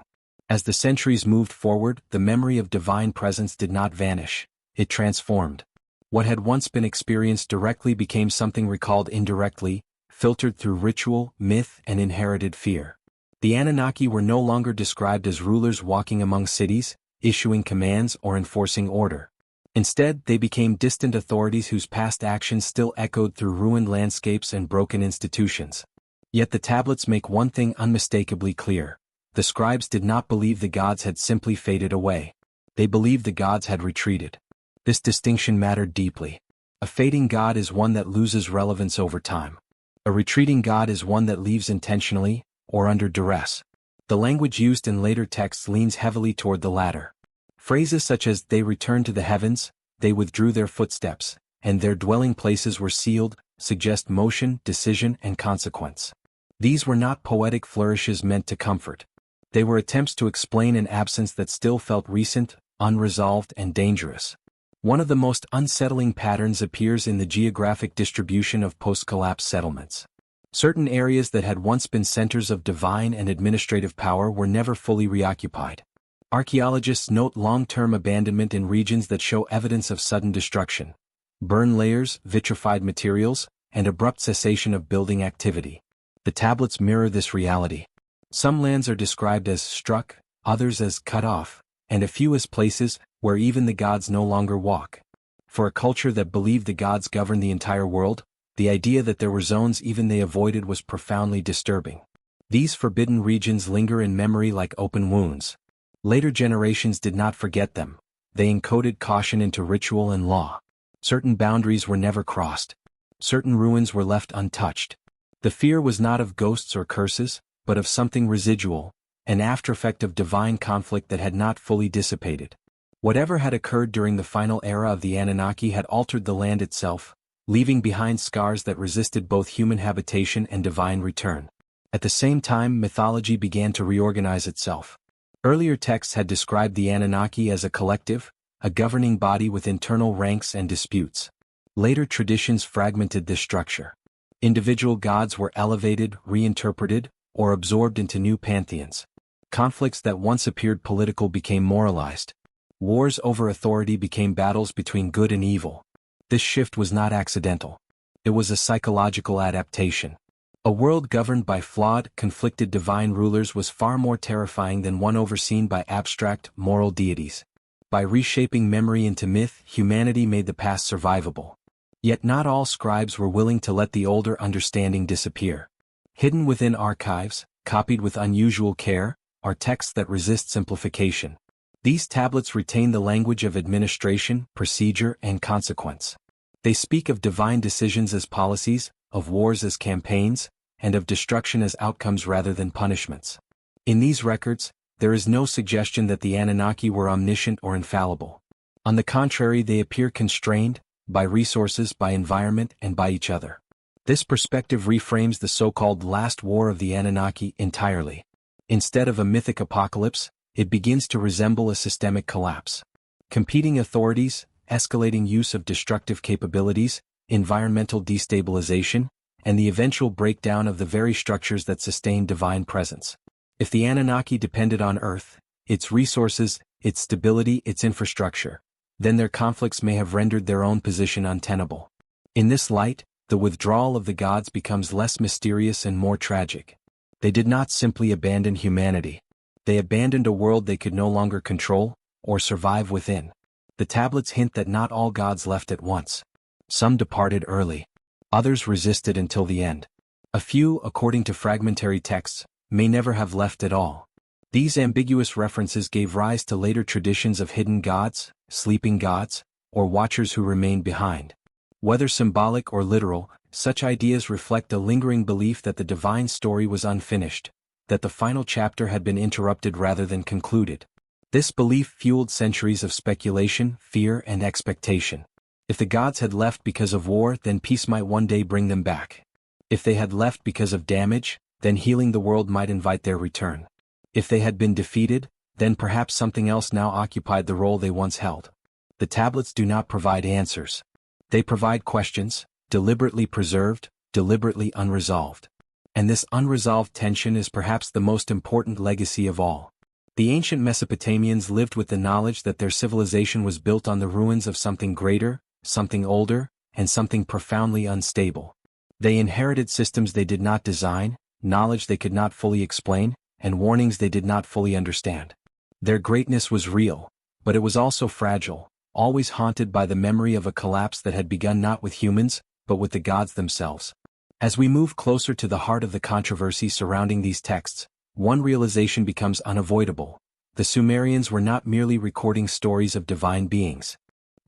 As the centuries moved forward, the memory of divine presence did not vanish. It transformed. What had once been experienced directly became something recalled indirectly, filtered through ritual, myth, and inherited fear. The Anunnaki were no longer described as rulers walking among cities, issuing commands or enforcing order. Instead, they became distant authorities whose past actions still echoed through ruined landscapes and broken institutions. Yet the tablets make one thing unmistakably clear. The scribes did not believe the gods had simply faded away. They believed the gods had retreated. This distinction mattered deeply. A fading god is one that loses relevance over time. A retreating god is one that leaves intentionally, or under duress. The language used in later texts leans heavily toward the latter. Phrases such as "they returned to the heavens," "they withdrew their footsteps," and "their dwelling places were sealed" suggest motion, decision, and consequence. These were not poetic flourishes meant to comfort. They were attempts to explain an absence that still felt recent, unresolved, and dangerous. One of the most unsettling patterns appears in the geographic distribution of post-collapse settlements. Certain areas that had once been centers of divine and administrative power were never fully reoccupied. Archaeologists note long-term abandonment in regions that show evidence of sudden destruction, burn layers, vitrified materials, and abrupt cessation of building activity. The tablets mirror this reality. Some lands are described as struck, others as cut off, and a few as places where even the gods no longer walk. For a culture that believed the gods governed the entire world, the idea that there were zones even they avoided was profoundly disturbing. These forbidden regions linger in memory like open wounds. Later generations did not forget them. They encoded caution into ritual and law. Certain boundaries were never crossed. Certain ruins were left untouched. The fear was not of ghosts or curses, but of something residual, an aftereffect of divine conflict that had not fully dissipated. Whatever had occurred during the final era of the Anunnaki had altered the land itself, leaving behind scars that resisted both human habitation and divine return. At the same time, mythology began to reorganize itself. Earlier texts had described the Anunnaki as a collective, a governing body with internal ranks and disputes. Later traditions fragmented this structure. Individual gods were elevated, reinterpreted, or absorbed into new pantheons. Conflicts that once appeared political became moralized. Wars over authority became battles between good and evil. This shift was not accidental. It was a psychological adaptation. A world governed by flawed, conflicted divine rulers was far more terrifying than one overseen by abstract, moral deities. By reshaping memory into myth, humanity made the past survivable. Yet not all scribes were willing to let the older understanding disappear. Hidden within archives, copied with unusual care, are texts that resist simplification. These tablets retain the language of administration, procedure, and consequence. They speak of divine decisions as policies, of wars as campaigns, and of destruction as outcomes rather than punishments. In these records, there is no suggestion that the Anunnaki were omniscient or infallible. On the contrary, they appear constrained, by resources, by environment, and by each other. This perspective reframes the so-called last war of the Anunnaki entirely. Instead of a mythic apocalypse, it begins to resemble a systemic collapse. Competing authorities, escalating use of destructive capabilities, environmental destabilization, and the eventual breakdown of the very structures that sustain divine presence. If the Anunnaki depended on Earth, its resources, its stability, its infrastructure, then their conflicts may have rendered their own position untenable. In this light, the withdrawal of the gods becomes less mysterious and more tragic. They did not simply abandon humanity. They abandoned a world they could no longer control, or survive within. The tablets hint that not all gods left at once. Some departed early. Others resisted until the end. A few, according to fragmentary texts, may never have left at all. These ambiguous references gave rise to later traditions of hidden gods, sleeping gods, or watchers who remained behind. Whether symbolic or literal, such ideas reflect a lingering belief that the divine story was unfinished, that the final chapter had been interrupted rather than concluded. This belief fueled centuries of speculation, fear, and expectation. If the gods had left because of war, then peace might one day bring them back. If they had left because of damage, then healing the world might invite their return. If they had been defeated, then perhaps something else now occupied the role they once held. The tablets do not provide answers. They provide questions, deliberately preserved, deliberately unresolved. And this unresolved tension is perhaps the most important legacy of all. The ancient Mesopotamians lived with the knowledge that their civilization was built on the ruins of something greater, something older, and something profoundly unstable. They inherited systems they did not design, knowledge they could not fully explain, and warnings they did not fully understand. Their greatness was real, but it was also fragile, always haunted by the memory of a collapse that had begun not with humans, but with the gods themselves. As we move closer to the heart of the controversy surrounding these texts, one realization becomes unavoidable. The Sumerians were not merely recording stories of divine beings.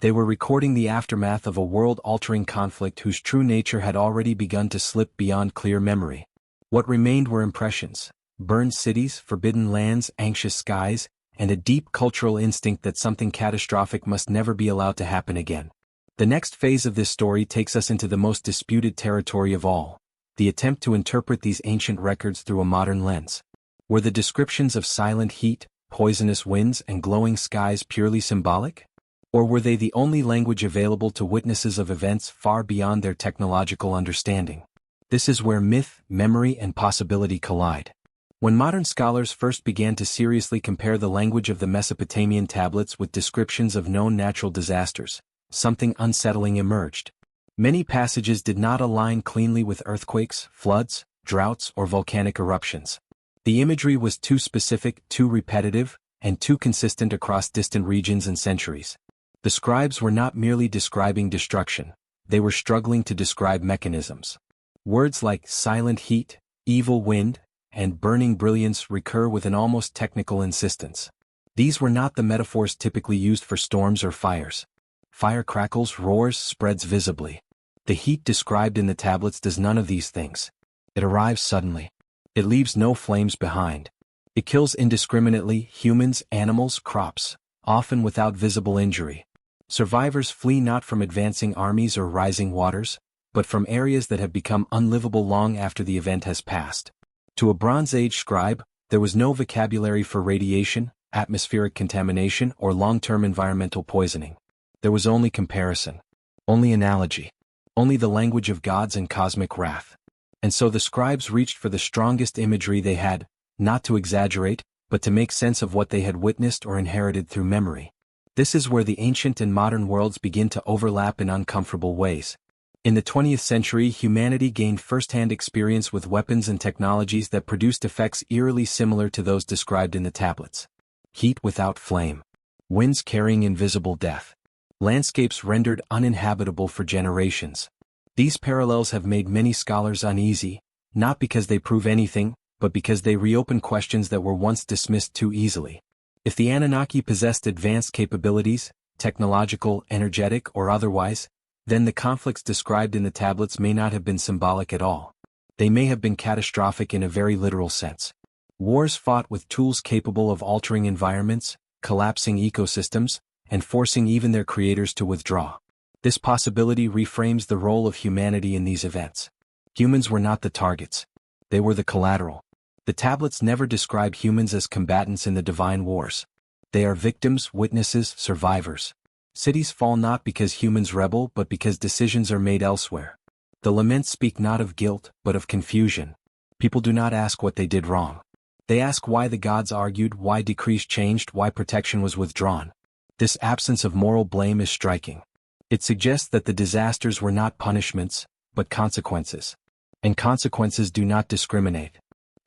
They were recording the aftermath of a world-altering conflict whose true nature had already begun to slip beyond clear memory. What remained were impressions, burned cities, forbidden lands, anxious skies, and a deep cultural instinct that something catastrophic must never be allowed to happen again. The next phase of this story takes us into the most disputed territory of all, the attempt to interpret these ancient records through a modern lens. Were the descriptions of silent heat, poisonous winds, and glowing skies purely symbolic? Or were they the only language available to witnesses of events far beyond their technological understanding? This is where myth, memory, and possibility collide. When modern scholars first began to seriously compare the language of the Mesopotamian tablets with descriptions of known natural disasters, something unsettling emerged. Many passages did not align cleanly with earthquakes, floods, droughts, or volcanic eruptions. The imagery was too specific, too repetitive, and too consistent across distant regions and centuries. The scribes were not merely describing destruction, they were struggling to describe mechanisms. Words like silent heat, evil wind, and burning brilliance recur with an almost technical insistence. These were not the metaphors typically used for storms or fires. Fire crackles, roars, spreads visibly. The heat described in the tablets does none of these things. It arrives suddenly. It leaves no flames behind. It kills indiscriminately humans, animals, crops, often without visible injury. Survivors flee not from advancing armies or rising waters, but from areas that have become unlivable long after the event has passed. To a Bronze Age scribe, there was no vocabulary for radiation, atmospheric contamination, or long-term environmental poisoning. There was only comparison, only analogy, only the language of gods and cosmic wrath. And so the scribes reached for the strongest imagery they had, not to exaggerate, but to make sense of what they had witnessed or inherited through memory. This is where the ancient and modern worlds begin to overlap in uncomfortable ways. In the 20th century, humanity gained first-hand experience with weapons and technologies that produced effects eerily similar to those described in the tablets. Heat without flame. Winds carrying invisible death. Landscapes rendered uninhabitable for generations. These parallels have made many scholars uneasy, not because they prove anything, but because they reopen questions that were once dismissed too easily. If the Anunnaki possessed advanced capabilities, technological, energetic, or otherwise, then the conflicts described in the tablets may not have been symbolic at all. They may have been catastrophic in a very literal sense. Wars fought with tools capable of altering environments, collapsing ecosystems, and forcing even their creators to withdraw. This possibility reframes the role of humanity in these events. Humans were not the targets. They were the collateral. The tablets never describe humans as combatants in the divine wars. They are victims, witnesses, survivors. Cities fall not because humans rebel but because decisions are made elsewhere. The laments speak not of guilt but of confusion. People do not ask what they did wrong. They ask why the gods argued, why decrees changed, why protection was withdrawn. This absence of moral blame is striking. It suggests that the disasters were not punishments, but consequences. And consequences do not discriminate.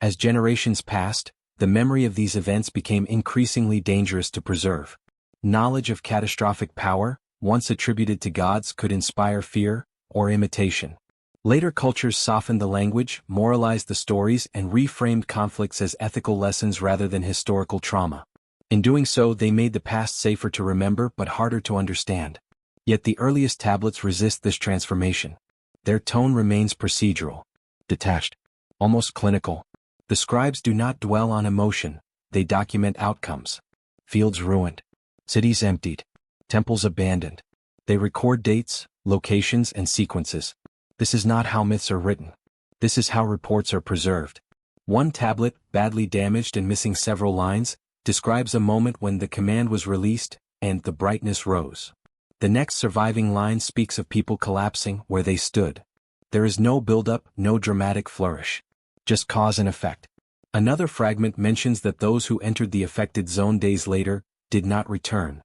As generations passed, the memory of these events became increasingly dangerous to preserve. Knowledge of catastrophic power, once attributed to gods, could inspire fear or imitation. Later cultures softened the language, moralized the stories, and reframed conflicts as ethical lessons rather than historical trauma. In doing so, they made the past safer to remember but harder to understand. Yet the earliest tablets resist this transformation. Their tone remains procedural, detached, almost clinical. The scribes do not dwell on emotion, they document outcomes. Fields ruined. Cities emptied. Temples abandoned. They record dates, locations, and sequences. This is not how myths are written. This is how reports are preserved. One tablet, badly damaged and missing several lines, describes a moment when the command was released, and the brightness rose. The next surviving line speaks of people collapsing where they stood. There is no build-up, no dramatic flourish. Just cause and effect. Another fragment mentions that those who entered the affected zone days later did not return.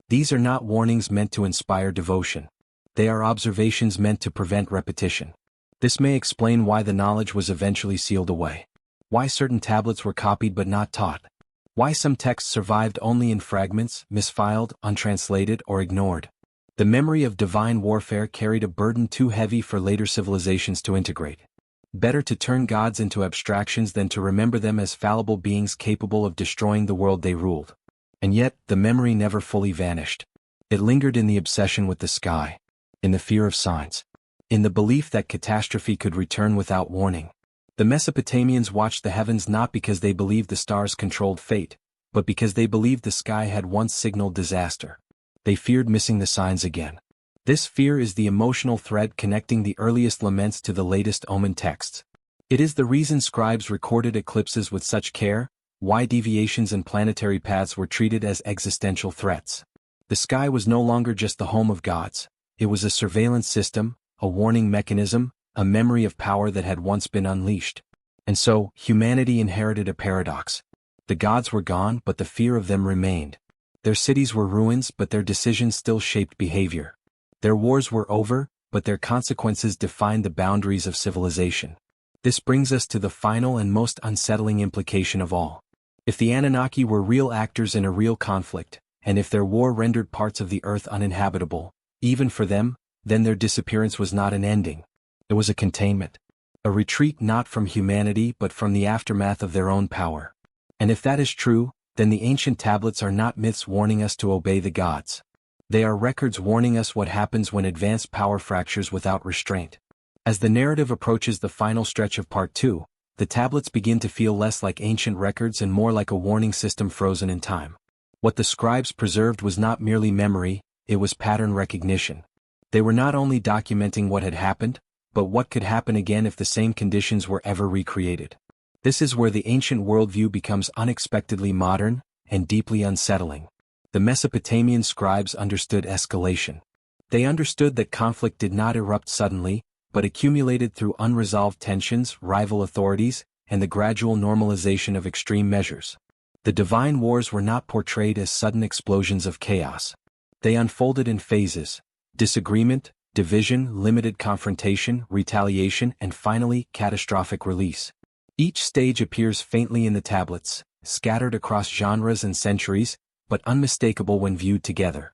These are not warnings meant to inspire devotion. They are observations meant to prevent repetition. This may explain why the knowledge was eventually sealed away. Why certain tablets were copied but not taught. Why some texts survived only in fragments, misfiled, untranslated, or ignored. The memory of divine warfare carried a burden too heavy for later civilizations to integrate. Better to turn gods into abstractions than to remember them as fallible beings capable of destroying the world they ruled. And yet, the memory never fully vanished. It lingered in the obsession with the sky, in the fear of signs, in the belief that catastrophe could return without warning. The Mesopotamians watched the heavens not because they believed the stars controlled fate, but because they believed the sky had once signaled disaster. They feared missing the signs again. This fear is the emotional thread connecting the earliest laments to the latest omen texts. It is the reason scribes recorded eclipses with such care, why deviations in planetary paths were treated as existential threats. The sky was no longer just the home of gods, it was a surveillance system, a warning mechanism, a memory of power that had once been unleashed. And so, humanity inherited a paradox. The gods were gone, but the fear of them remained. Their cities were ruins, but their decisions still shaped behavior. Their wars were over, but their consequences defined the boundaries of civilization. This brings us to the final and most unsettling implication of all. If the Anunnaki were real actors in a real conflict, and if their war rendered parts of the earth uninhabitable, even for them, then their disappearance was not an ending. It was a containment. A retreat not from humanity but from the aftermath of their own power. And if that is true, then the ancient tablets are not myths warning us to obey the gods. They are records warning us what happens when advanced power fractures without restraint. As the narrative approaches the final stretch of Part 2, the tablets begin to feel less like ancient records and more like a warning system frozen in time. What the scribes preserved was not merely memory, it was pattern recognition. They were not only documenting what had happened, but what could happen again if the same conditions were ever recreated. This is where the ancient worldview becomes unexpectedly modern and deeply unsettling. The Mesopotamian scribes understood escalation. They understood that conflict did not erupt suddenly, but accumulated through unresolved tensions, rival authorities, and the gradual normalization of extreme measures. The divine wars were not portrayed as sudden explosions of chaos. They unfolded in phases: disagreement, division, limited confrontation, retaliation, and finally, catastrophic release. Each stage appears faintly in the tablets, scattered across genres and centuries, but unmistakable when viewed together.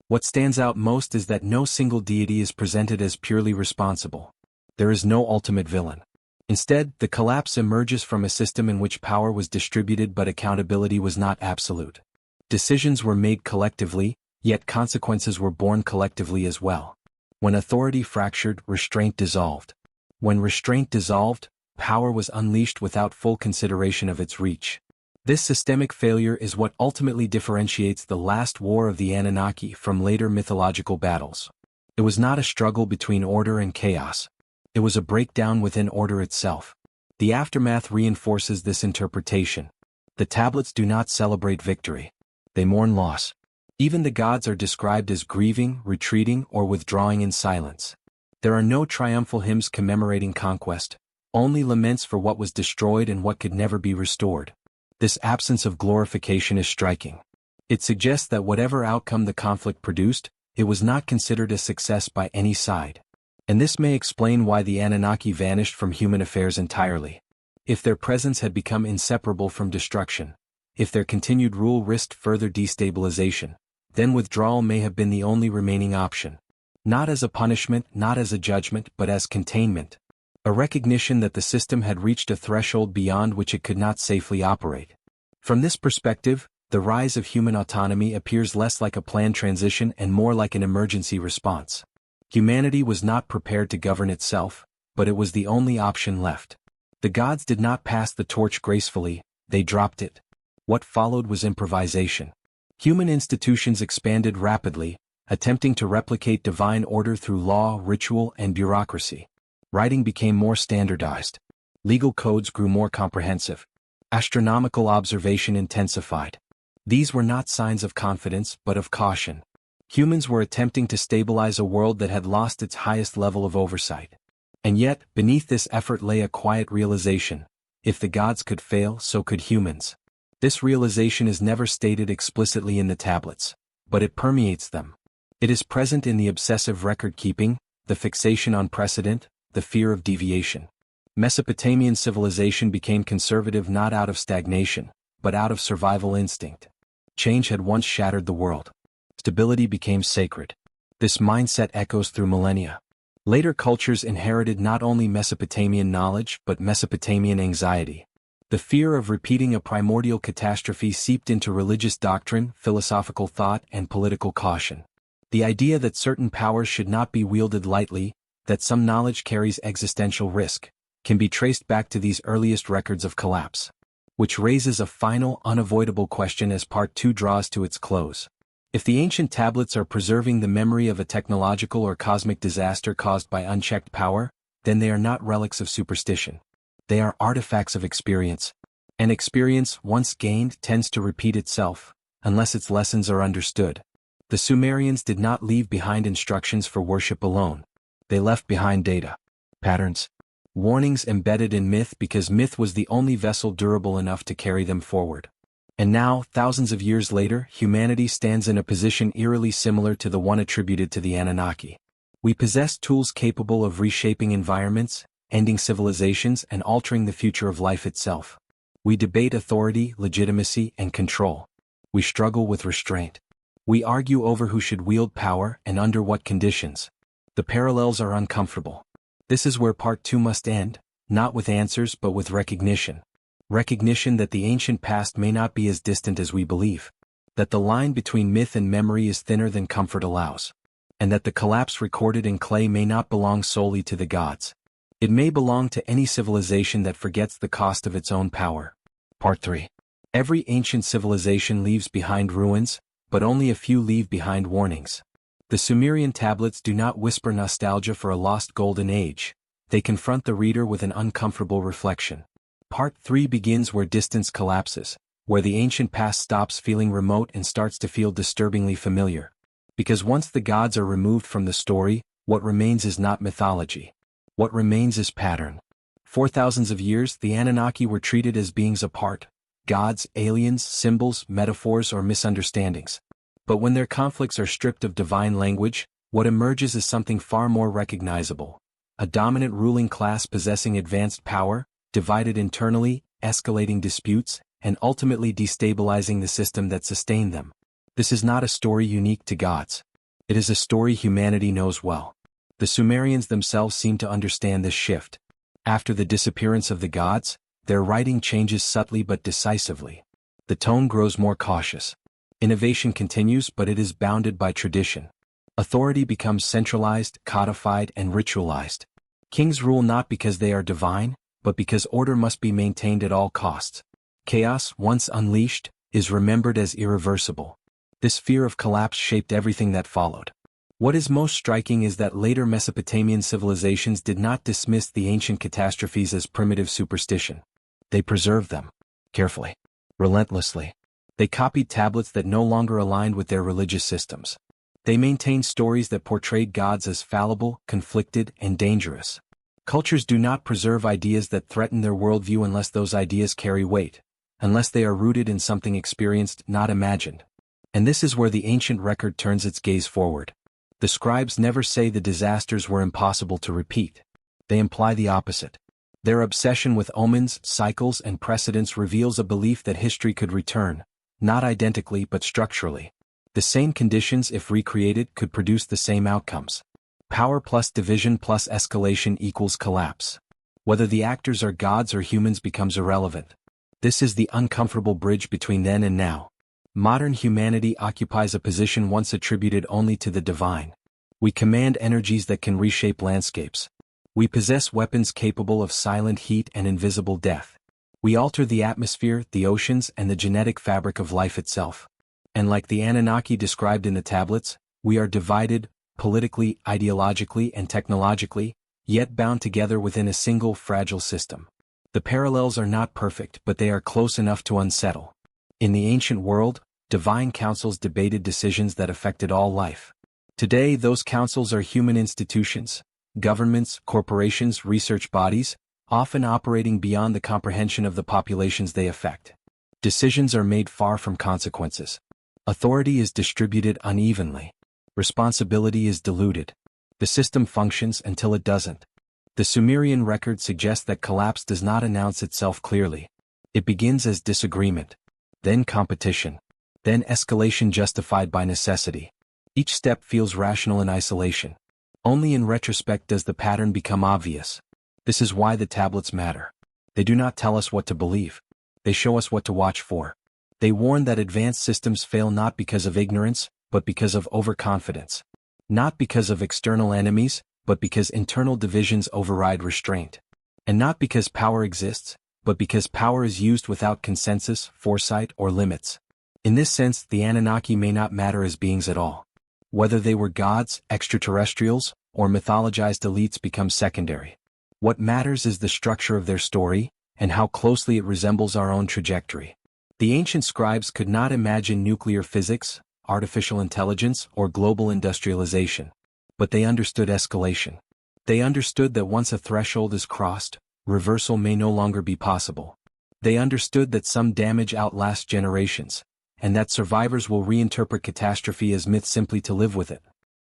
What stands out most is that no single deity is presented as purely responsible. There is no ultimate villain. Instead, the collapse emerges from a system in which power was distributed but accountability was not absolute. Decisions were made collectively, yet consequences were borne collectively as well. When authority fractured, restraint dissolved. When restraint dissolved, power was unleashed without full consideration of its reach. This systemic failure is what ultimately differentiates the last war of the Anunnaki from later mythological battles. It was not a struggle between order and chaos. It was a breakdown within order itself. The aftermath reinforces this interpretation. The tablets do not celebrate victory. They mourn loss. Even the gods are described as grieving, retreating, or withdrawing in silence. There are no triumphal hymns commemorating conquest, only laments for what was destroyed and what could never be restored. This absence of glorification is striking. It suggests that whatever outcome the conflict produced, it was not considered a success by any side. And this may explain why the Anunnaki vanished from human affairs entirely. If their presence had become inseparable from destruction, if their continued rule risked further destabilization, then withdrawal may have been the only remaining option. Not as a punishment, not as a judgment, but as containment. A recognition that the system had reached a threshold beyond which it could not safely operate. From this perspective, the rise of human autonomy appears less like a planned transition and more like an emergency response. Humanity was not prepared to govern itself, but it was the only option left. The gods did not pass the torch gracefully, they dropped it. What followed was improvisation. Human institutions expanded rapidly, attempting to replicate divine order through law, ritual, and bureaucracy. Writing became more standardized. Legal codes grew more comprehensive. Astronomical observation intensified. These were not signs of confidence but of caution. Humans were attempting to stabilize a world that had lost its highest level of oversight. And yet, beneath this effort lay a quiet realization: if the gods could fail, so could humans. This realization is never stated explicitly in the tablets, but it permeates them. It is present in the obsessive record-keeping, the fixation on precedent, the fear of deviation. Mesopotamian civilization became conservative not out of stagnation, but out of survival instinct. Change had once shattered the world. Stability became sacred. This mindset echoes through millennia. Later cultures inherited not only Mesopotamian knowledge but Mesopotamian anxiety. The fear of repeating a primordial catastrophe seeped into religious doctrine, philosophical thought, and political caution. The idea that certain powers should not be wielded lightly, that some knowledge carries existential risk, can be traced back to these earliest records of collapse. Which raises a final, unavoidable question as Part 2 draws to its close. If the ancient tablets are preserving the memory of a technological or cosmic disaster caused by unchecked power, then they are not relics of superstition. They are artifacts of experience. And experience, once gained, tends to repeat itself, unless its lessons are understood. The Sumerians did not leave behind instructions for worship alone. They left behind data, patterns, warnings embedded in myth because myth was the only vessel durable enough to carry them forward. And now, thousands of years later, humanity stands in a position eerily similar to the one attributed to the Anunnaki. We possess tools capable of reshaping environments, ending civilizations, and altering the future of life itself. We debate authority, legitimacy, and control. We struggle with restraint. We argue over who should wield power and under what conditions. The parallels are uncomfortable. This is where Part 2 must end, not with answers but with recognition. Recognition that the ancient past may not be as distant as we believe. That the line between myth and memory is thinner than comfort allows. And that the collapse recorded in clay may not belong solely to the gods. It may belong to any civilization that forgets the cost of its own power. Part 3. Every ancient civilization leaves behind ruins, but only a few leave behind warnings. The Sumerian tablets do not whisper nostalgia for a lost golden age. They confront the reader with an uncomfortable reflection. Part 3 begins where distance collapses, where the ancient past stops feeling remote and starts to feel disturbingly familiar. Because once the gods are removed from the story, what remains is not mythology. What remains is pattern. For thousands of years, the Anunnaki were treated as beings apart, gods, aliens, symbols, metaphors, or misunderstandings. But when their conflicts are stripped of divine language, what emerges is something far more recognizable. A dominant ruling class possessing advanced power, divided internally, escalating disputes, and ultimately destabilizing the system that sustained them. This is not a story unique to gods. It is a story humanity knows well. The Sumerians themselves seem to understand this shift. After the disappearance of the gods, their writing changes subtly but decisively. The tone grows more cautious. Innovation continues, but it is bounded by tradition. Authority becomes centralized, codified, and ritualized. Kings rule not because they are divine, but because order must be maintained at all costs. Chaos, once unleashed, is remembered as irreversible. This fear of collapse shaped everything that followed. What is most striking is that later Mesopotamian civilizations did not dismiss the ancient catastrophes as primitive superstition. They preserved them, carefully, relentlessly. They copied tablets that no longer aligned with their religious systems. They maintained stories that portrayed gods as fallible, conflicted, and dangerous. Cultures do not preserve ideas that threaten their worldview unless those ideas carry weight, unless they are rooted in something experienced, not imagined. And this is where the ancient record turns its gaze forward. The scribes never say the disasters were impossible to repeat. They imply the opposite. Their obsession with omens, cycles, and precedents reveals a belief that history could return, not identically but structurally. The same conditions, if recreated, could produce the same outcomes. Power plus division plus escalation equals collapse. Whether the actors are gods or humans becomes irrelevant. This is the uncomfortable bridge between then and now. Modern humanity occupies a position once attributed only to the divine. We command energies that can reshape landscapes. We possess weapons capable of silent heat and invisible death. We alter the atmosphere, the oceans, and the genetic fabric of life itself. And like the Anunnaki described in the tablets, we are divided, politically, ideologically, and technologically, yet bound together within a single fragile system. The parallels are not perfect, but they are close enough to unsettle. In the ancient world, divine councils debated decisions that affected all life. Today, those councils are human institutions, governments, corporations, research bodies, often operating beyond the comprehension of the populations they affect. Decisions are made far from consequences. Authority is distributed unevenly. Responsibility is diluted. The system functions until it doesn't. The Sumerian record suggests that collapse does not announce itself clearly. It begins as disagreement, then competition, then escalation justified by necessity. Each step feels rational in isolation. Only in retrospect does the pattern become obvious. This is why the tablets matter. They do not tell us what to believe. They show us what to watch for. They warn that advanced systems fail not because of ignorance, but because of overconfidence. Not because of external enemies, but because internal divisions override restraint. And not because power exists, but because power is used without consensus, foresight, or limits. In this sense, the Anunnaki may not matter as beings at all. Whether they were gods, extraterrestrials, or mythologized elites becomes secondary. What matters is the structure of their story, and how closely it resembles our own trajectory. The ancient scribes could not imagine nuclear physics, artificial intelligence, or global industrialization. But they understood escalation. They understood that once a threshold is crossed, reversal may no longer be possible. They understood that some damage outlasts generations, and that survivors will reinterpret catastrophe as myth simply to live with it.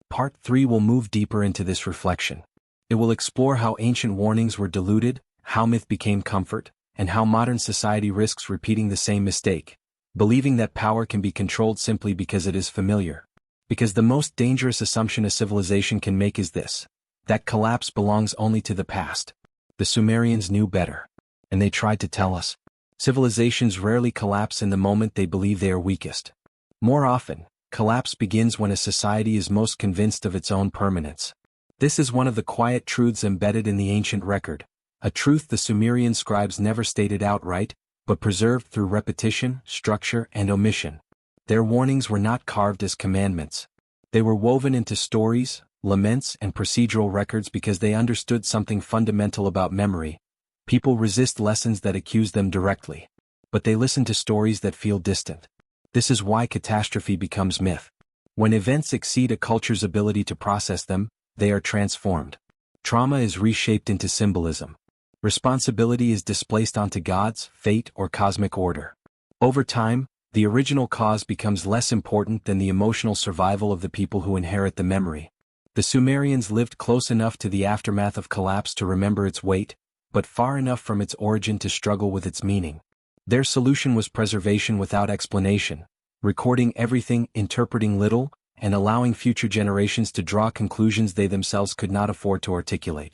Part 3 will move deeper into this reflection. It will explore how ancient warnings were diluted, how myth became comfort, and how modern society risks repeating the same mistake, believing that power can be controlled simply because it is familiar. Because the most dangerous assumption a civilization can make is this: that collapse belongs only to the past. The Sumerians knew better. And they tried to tell us. Civilizations rarely collapse in the moment they believe they are weakest. More often, collapse begins when a society is most convinced of its own permanence. This is one of the quiet truths embedded in the ancient record, a truth the Sumerian scribes never stated outright, but preserved through repetition, structure, and omission. Their warnings were not carved as commandments. They were woven into stories, laments, and procedural records because they understood something fundamental about memory. People resist lessons that accuse them directly. But they listen to stories that feel distant. This is why catastrophe becomes myth. When events exceed a culture's ability to process them, they are transformed. Trauma is reshaped into symbolism. Responsibility is displaced onto gods, fate, or cosmic order. Over time, the original cause becomes less important than the emotional survival of the people who inherit the memory. The Sumerians lived close enough to the aftermath of collapse to remember its weight, but far enough from its origin to struggle with its meaning. Their solution was preservation without explanation, recording everything, interpreting little, and allowing future generations to draw conclusions they themselves could not afford to articulate.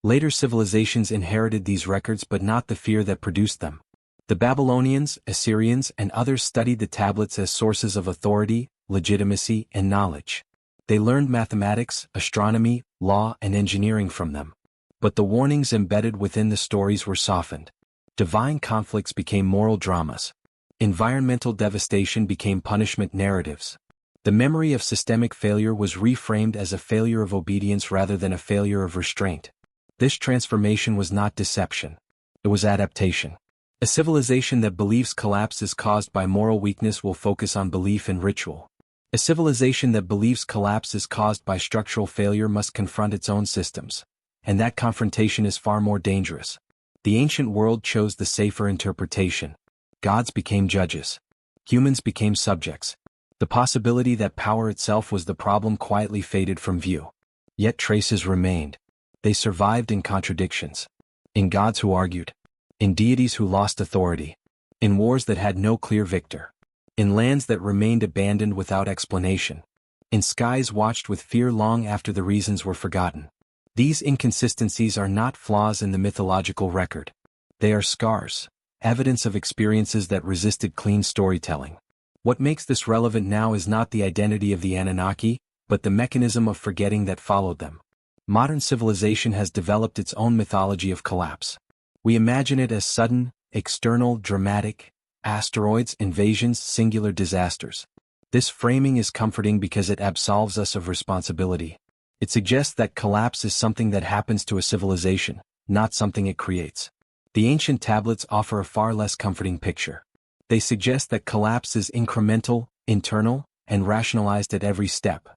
Later civilizations inherited these records but not the fear that produced them. The Babylonians, Assyrians, and others studied the tablets as sources of authority, legitimacy, and knowledge. They learned mathematics, astronomy, law, and engineering from them. But the warnings embedded within the stories were softened. Divine conflicts became moral dramas. Environmental devastation became punishment narratives. The memory of systemic failure was reframed as a failure of obedience rather than a failure of restraint. This transformation was not deception. It was adaptation. A civilization that believes collapse is caused by moral weakness will focus on belief and ritual. A civilization that believes collapse is caused by structural failure must confront its own systems. And that confrontation is far more dangerous. The ancient world chose the safer interpretation. Gods became judges. Humans became subjects. The possibility that power itself was the problem quietly faded from view. Yet traces remained. They survived in contradictions. In gods who argued. In deities who lost authority. In wars that had no clear victor. In lands that remained abandoned without explanation. In skies watched with fear long after the reasons were forgotten. These inconsistencies are not flaws in the mythological record. They are scars, evidence of experiences that resisted clean storytelling. What makes this relevant now is not the identity of the Anunnaki, but the mechanism of forgetting that followed them. Modern civilization has developed its own mythology of collapse. We imagine it as sudden, external, dramatic, asteroids, invasions, singular disasters. This framing is comforting because it absolves us of responsibility. It suggests that collapse is something that happens to a civilization, not something it creates. The ancient tablets offer a far less comforting picture. They suggest that collapse is incremental, internal, and rationalized at every step.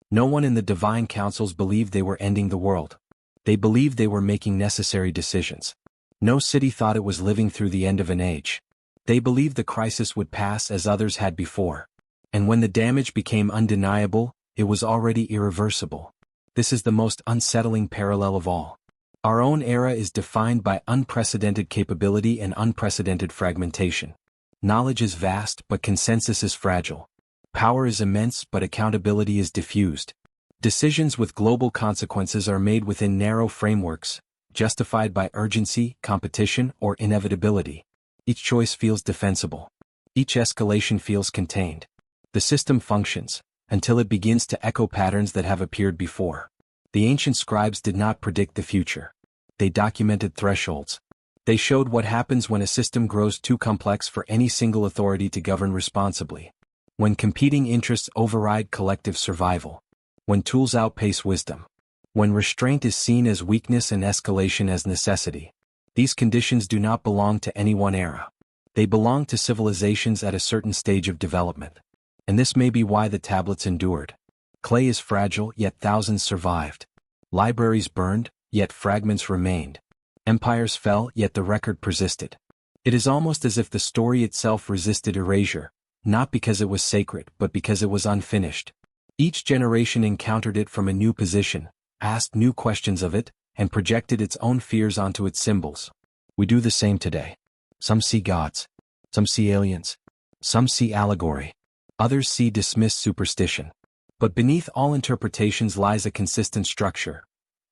No one in the divine councils believed they were ending the world. They believed they were making necessary decisions. No city thought it was living through the end of an age. They believed the crisis would pass as others had before. And when the damage became undeniable, it was already irreversible. This is the most unsettling parallel of all. Our own era is defined by unprecedented capability and unprecedented fragmentation. Knowledge is vast, but consensus is fragile. Power is immense, but accountability is diffused. Decisions with global consequences are made within narrow frameworks, justified by urgency, competition, or inevitability. Each choice feels defensible. Each escalation feels contained. The system functions, until it begins to echo patterns that have appeared before. The ancient scribes did not predict the future. they documented thresholds. They showed what happens when a system grows too complex for any single authority to govern responsibly. When competing interests override collective survival. When tools outpace wisdom. When restraint is seen as weakness and escalation as necessity. These conditions do not belong to any one era. They belong to civilizations at a certain stage of development. And this may be why the tablets endured. Clay is fragile, yet thousands survived. Libraries burned, yet fragments remained. Empires fell, yet the record persisted. It is almost as if the story itself resisted erasure, not because it was sacred, but because it was unfinished. Each generation encountered it from a new position, asked new questions of it, and projected its own fears onto its symbols. We do the same today. Some see gods. Some see aliens. Some see allegory. Others see dismissed superstition. But beneath all interpretations lies a consistent structure.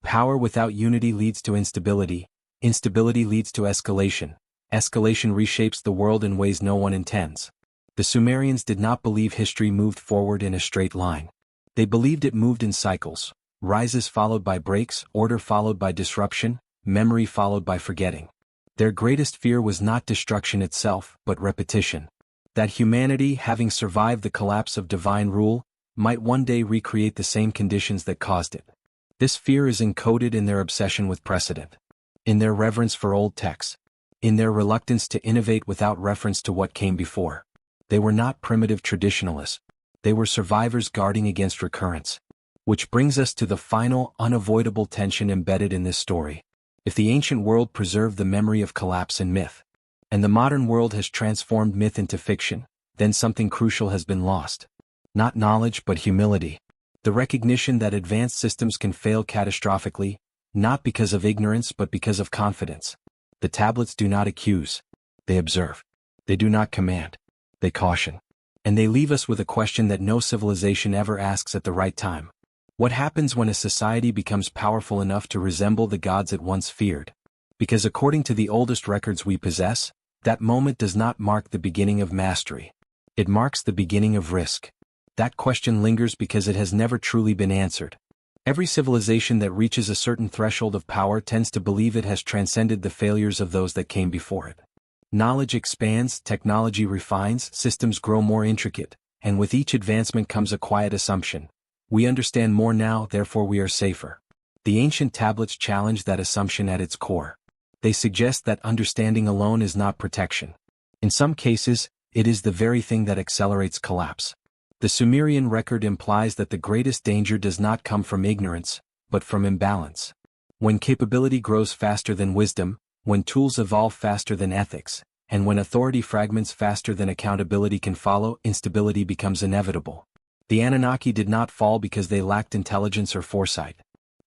Power without unity leads to instability. Instability leads to escalation. Escalation reshapes the world in ways no one intends. The Sumerians did not believe history moved forward in a straight line. They believed it moved in cycles. Rises followed by breaks, order followed by disruption, memory followed by forgetting. Their greatest fear was not destruction itself, but repetition. That humanity, having survived the collapse of divine rule, might one day recreate the same conditions that caused it. This fear is encoded in their obsession with precedent, in their reverence for old texts, in their reluctance to innovate without reference to what came before. They were not primitive traditionalists. They were survivors guarding against recurrence. Which brings us to the final, unavoidable tension embedded in this story. If the ancient world preserved the memory of collapse and myth, and the modern world has transformed myth into fiction, then something crucial has been lost. Not knowledge but humility. The recognition that advanced systems can fail catastrophically, not because of ignorance but because of confidence. The tablets do not accuse. They observe. They do not command. They caution. And they leave us with a question that no civilization ever asks at the right time. What happens when a society becomes powerful enough to resemble the gods it once feared? Because according to the oldest records we possess, that moment does not mark the beginning of mastery. It marks the beginning of risk. That question lingers because it has never truly been answered. Every civilization that reaches a certain threshold of power tends to believe it has transcended the failures of those that came before it. Knowledge expands, technology refines, systems grow more intricate, and with each advancement comes a quiet assumption. We understand more now, therefore we are safer. The ancient tablets challenge that assumption at its core. They suggest that understanding alone is not protection. In some cases, it is the very thing that accelerates collapse. The Sumerian record implies that the greatest danger does not come from ignorance, but from imbalance. When capability grows faster than wisdom, when tools evolve faster than ethics, and when authority fragments faster than accountability can follow, instability becomes inevitable. The Anunnaki did not fall because they lacked intelligence or foresight.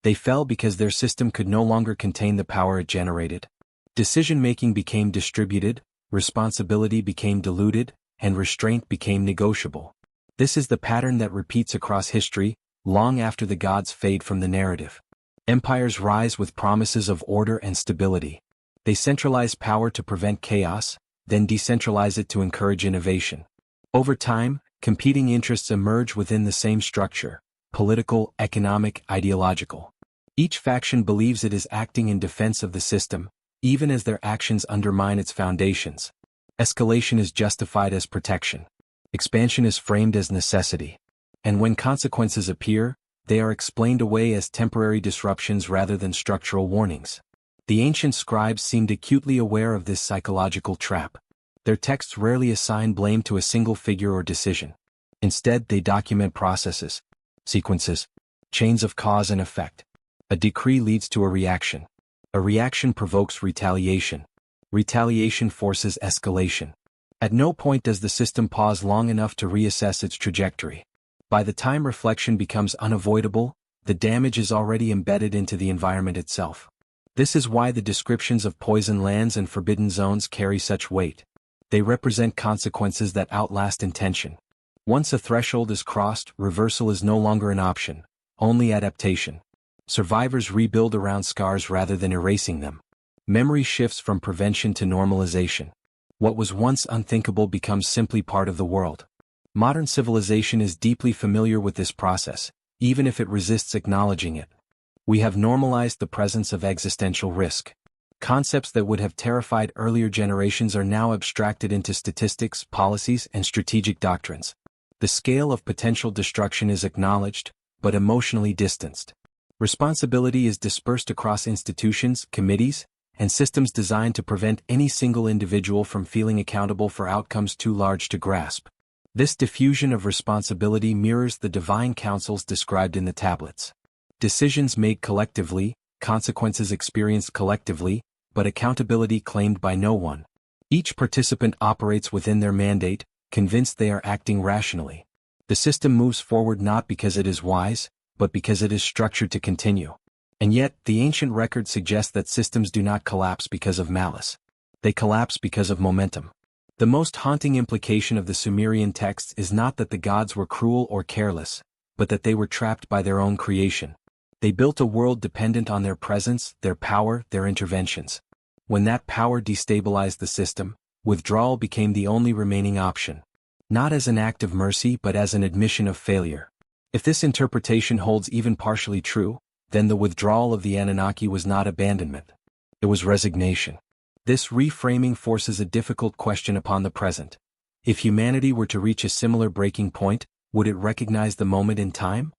They fell because their system could no longer contain the power it generated. Decision-making became distributed, responsibility became diluted, and restraint became negotiable. This is the pattern that repeats across history, long after the gods fade from the narrative. Empires rise with promises of order and stability. They centralize power to prevent chaos, then decentralize it to encourage innovation. Over time, competing interests emerge within the same structure: political, economic, ideological. Each faction believes it is acting in defense of the system, even as their actions undermine its foundations. Escalation is justified as protection. Expansion is framed as necessity. And when consequences appear, they are explained away as temporary disruptions rather than structural warnings. The ancient scribes seemed acutely aware of this psychological trap. Their texts rarely assign blame to a single figure or decision. Instead, they document processes, sequences, chains of cause and effect. A decree leads to a reaction. A reaction provokes retaliation. Retaliation forces escalation. At no point does the system pause long enough to reassess its trajectory. By the time reflection becomes unavoidable, the damage is already embedded into the environment itself. This is why the descriptions of poison lands and forbidden zones carry such weight. They represent consequences that outlast intention. Once a threshold is crossed, reversal is no longer an option, only adaptation. Survivors rebuild around scars rather than erasing them. Memory shifts from prevention to normalization. What was once unthinkable becomes simply part of the world. Modern civilization is deeply familiar with this process, even if it resists acknowledging it. We have normalized the presence of existential risk. Concepts that would have terrified earlier generations are now abstracted into statistics, policies, and strategic doctrines. The scale of potential destruction is acknowledged, but emotionally distanced. Responsibility is dispersed across institutions, committees, and systems designed to prevent any single individual from feeling accountable for outcomes too large to grasp. This diffusion of responsibility mirrors the divine counsels described in the tablets. Decisions made collectively, consequences experienced collectively, but accountability claimed by no one. Each participant operates within their mandate, convinced they are acting rationally. The system moves forward not because it is wise, but because it is structured to continue. And yet, the ancient record suggests that systems do not collapse because of malice. They collapse because of momentum. The most haunting implication of the Sumerian texts is not that the gods were cruel or careless, but that they were trapped by their own creation. They built a world dependent on their presence, their power, their interventions. When that power destabilized the system, withdrawal became the only remaining option. Not as an act of mercy but as an admission of failure. If this interpretation holds even partially true, then the withdrawal of the Anunnaki was not abandonment. It was resignation. This reframing forces a difficult question upon the present. If humanity were to reach a similar breaking point, would it recognize the moment in time?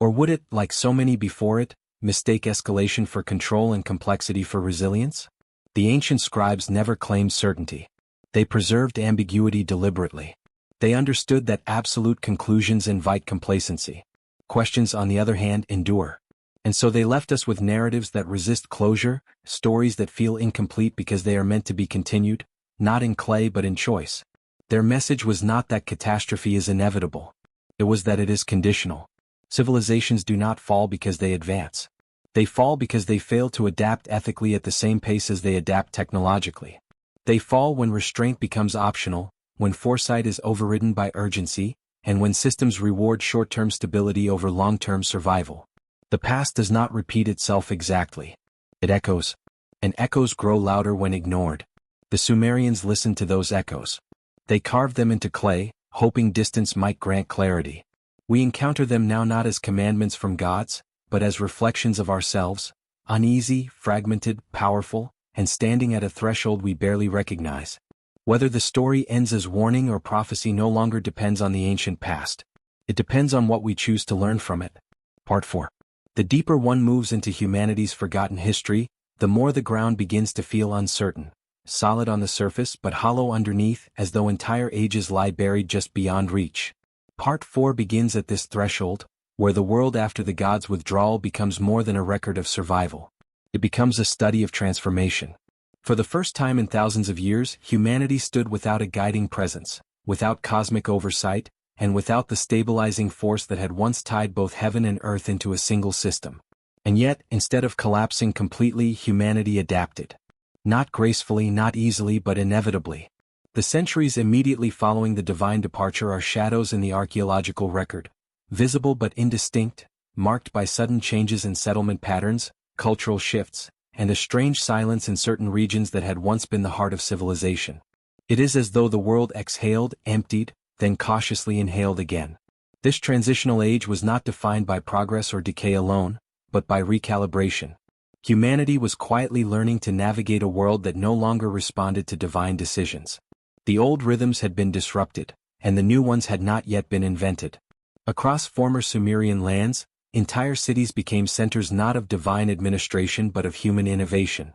Or would it, like so many before it, mistake escalation for control and complexity for resilience? The ancient scribes never claimed certainty. They preserved ambiguity deliberately. They understood that absolute conclusions invite complacency. Questions, on the other hand, endure. And so they left us with narratives that resist closure, stories that feel incomplete because they are meant to be continued, not in clay but in choice. Their message was not that catastrophe is inevitable. It was that it is conditional. Civilizations do not fall because they advance. They fall because they fail to adapt ethically at the same pace as they adapt technologically. They fall when restraint becomes optional, when foresight is overridden by urgency, and when systems reward short-term stability over long-term survival. The past does not repeat itself exactly. It echoes. And echoes grow louder when ignored. The Sumerians listened to those echoes. They carved them into clay, hoping distance might grant clarity. We encounter them now not as commandments from gods, but as reflections of ourselves, uneasy, fragmented, powerful, and standing at a threshold we barely recognize. Whether the story ends as warning or prophecy no longer depends on the ancient past. It depends on what we choose to learn from it. Part 4. The deeper one moves into humanity's forgotten history, the more the ground begins to feel uncertain, solid on the surface but hollow underneath, as though entire ages lie buried just beyond reach. Part 4 begins at this threshold, where the world after the gods' withdrawal becomes more than a record of survival. It becomes a study of transformation. For the first time in thousands of years, humanity stood without a guiding presence, without cosmic oversight, and without the stabilizing force that had once tied both heaven and earth into a single system. And yet, instead of collapsing completely, humanity adapted. Not gracefully, not easily, but inevitably. The centuries immediately following the divine departure are shadows in the archaeological record, visible but indistinct, marked by sudden changes in settlement patterns, cultural shifts, and a strange silence in certain regions that had once been the heart of civilization. It is as though the world exhaled, emptied, then cautiously inhaled again. This transitional age was not defined by progress or decay alone, but by recalibration. Humanity was quietly learning to navigate a world that no longer responded to divine decisions. The old rhythms had been disrupted, and the new ones had not yet been invented. Across former Sumerian lands, entire cities became centers not of divine administration but of human innovation.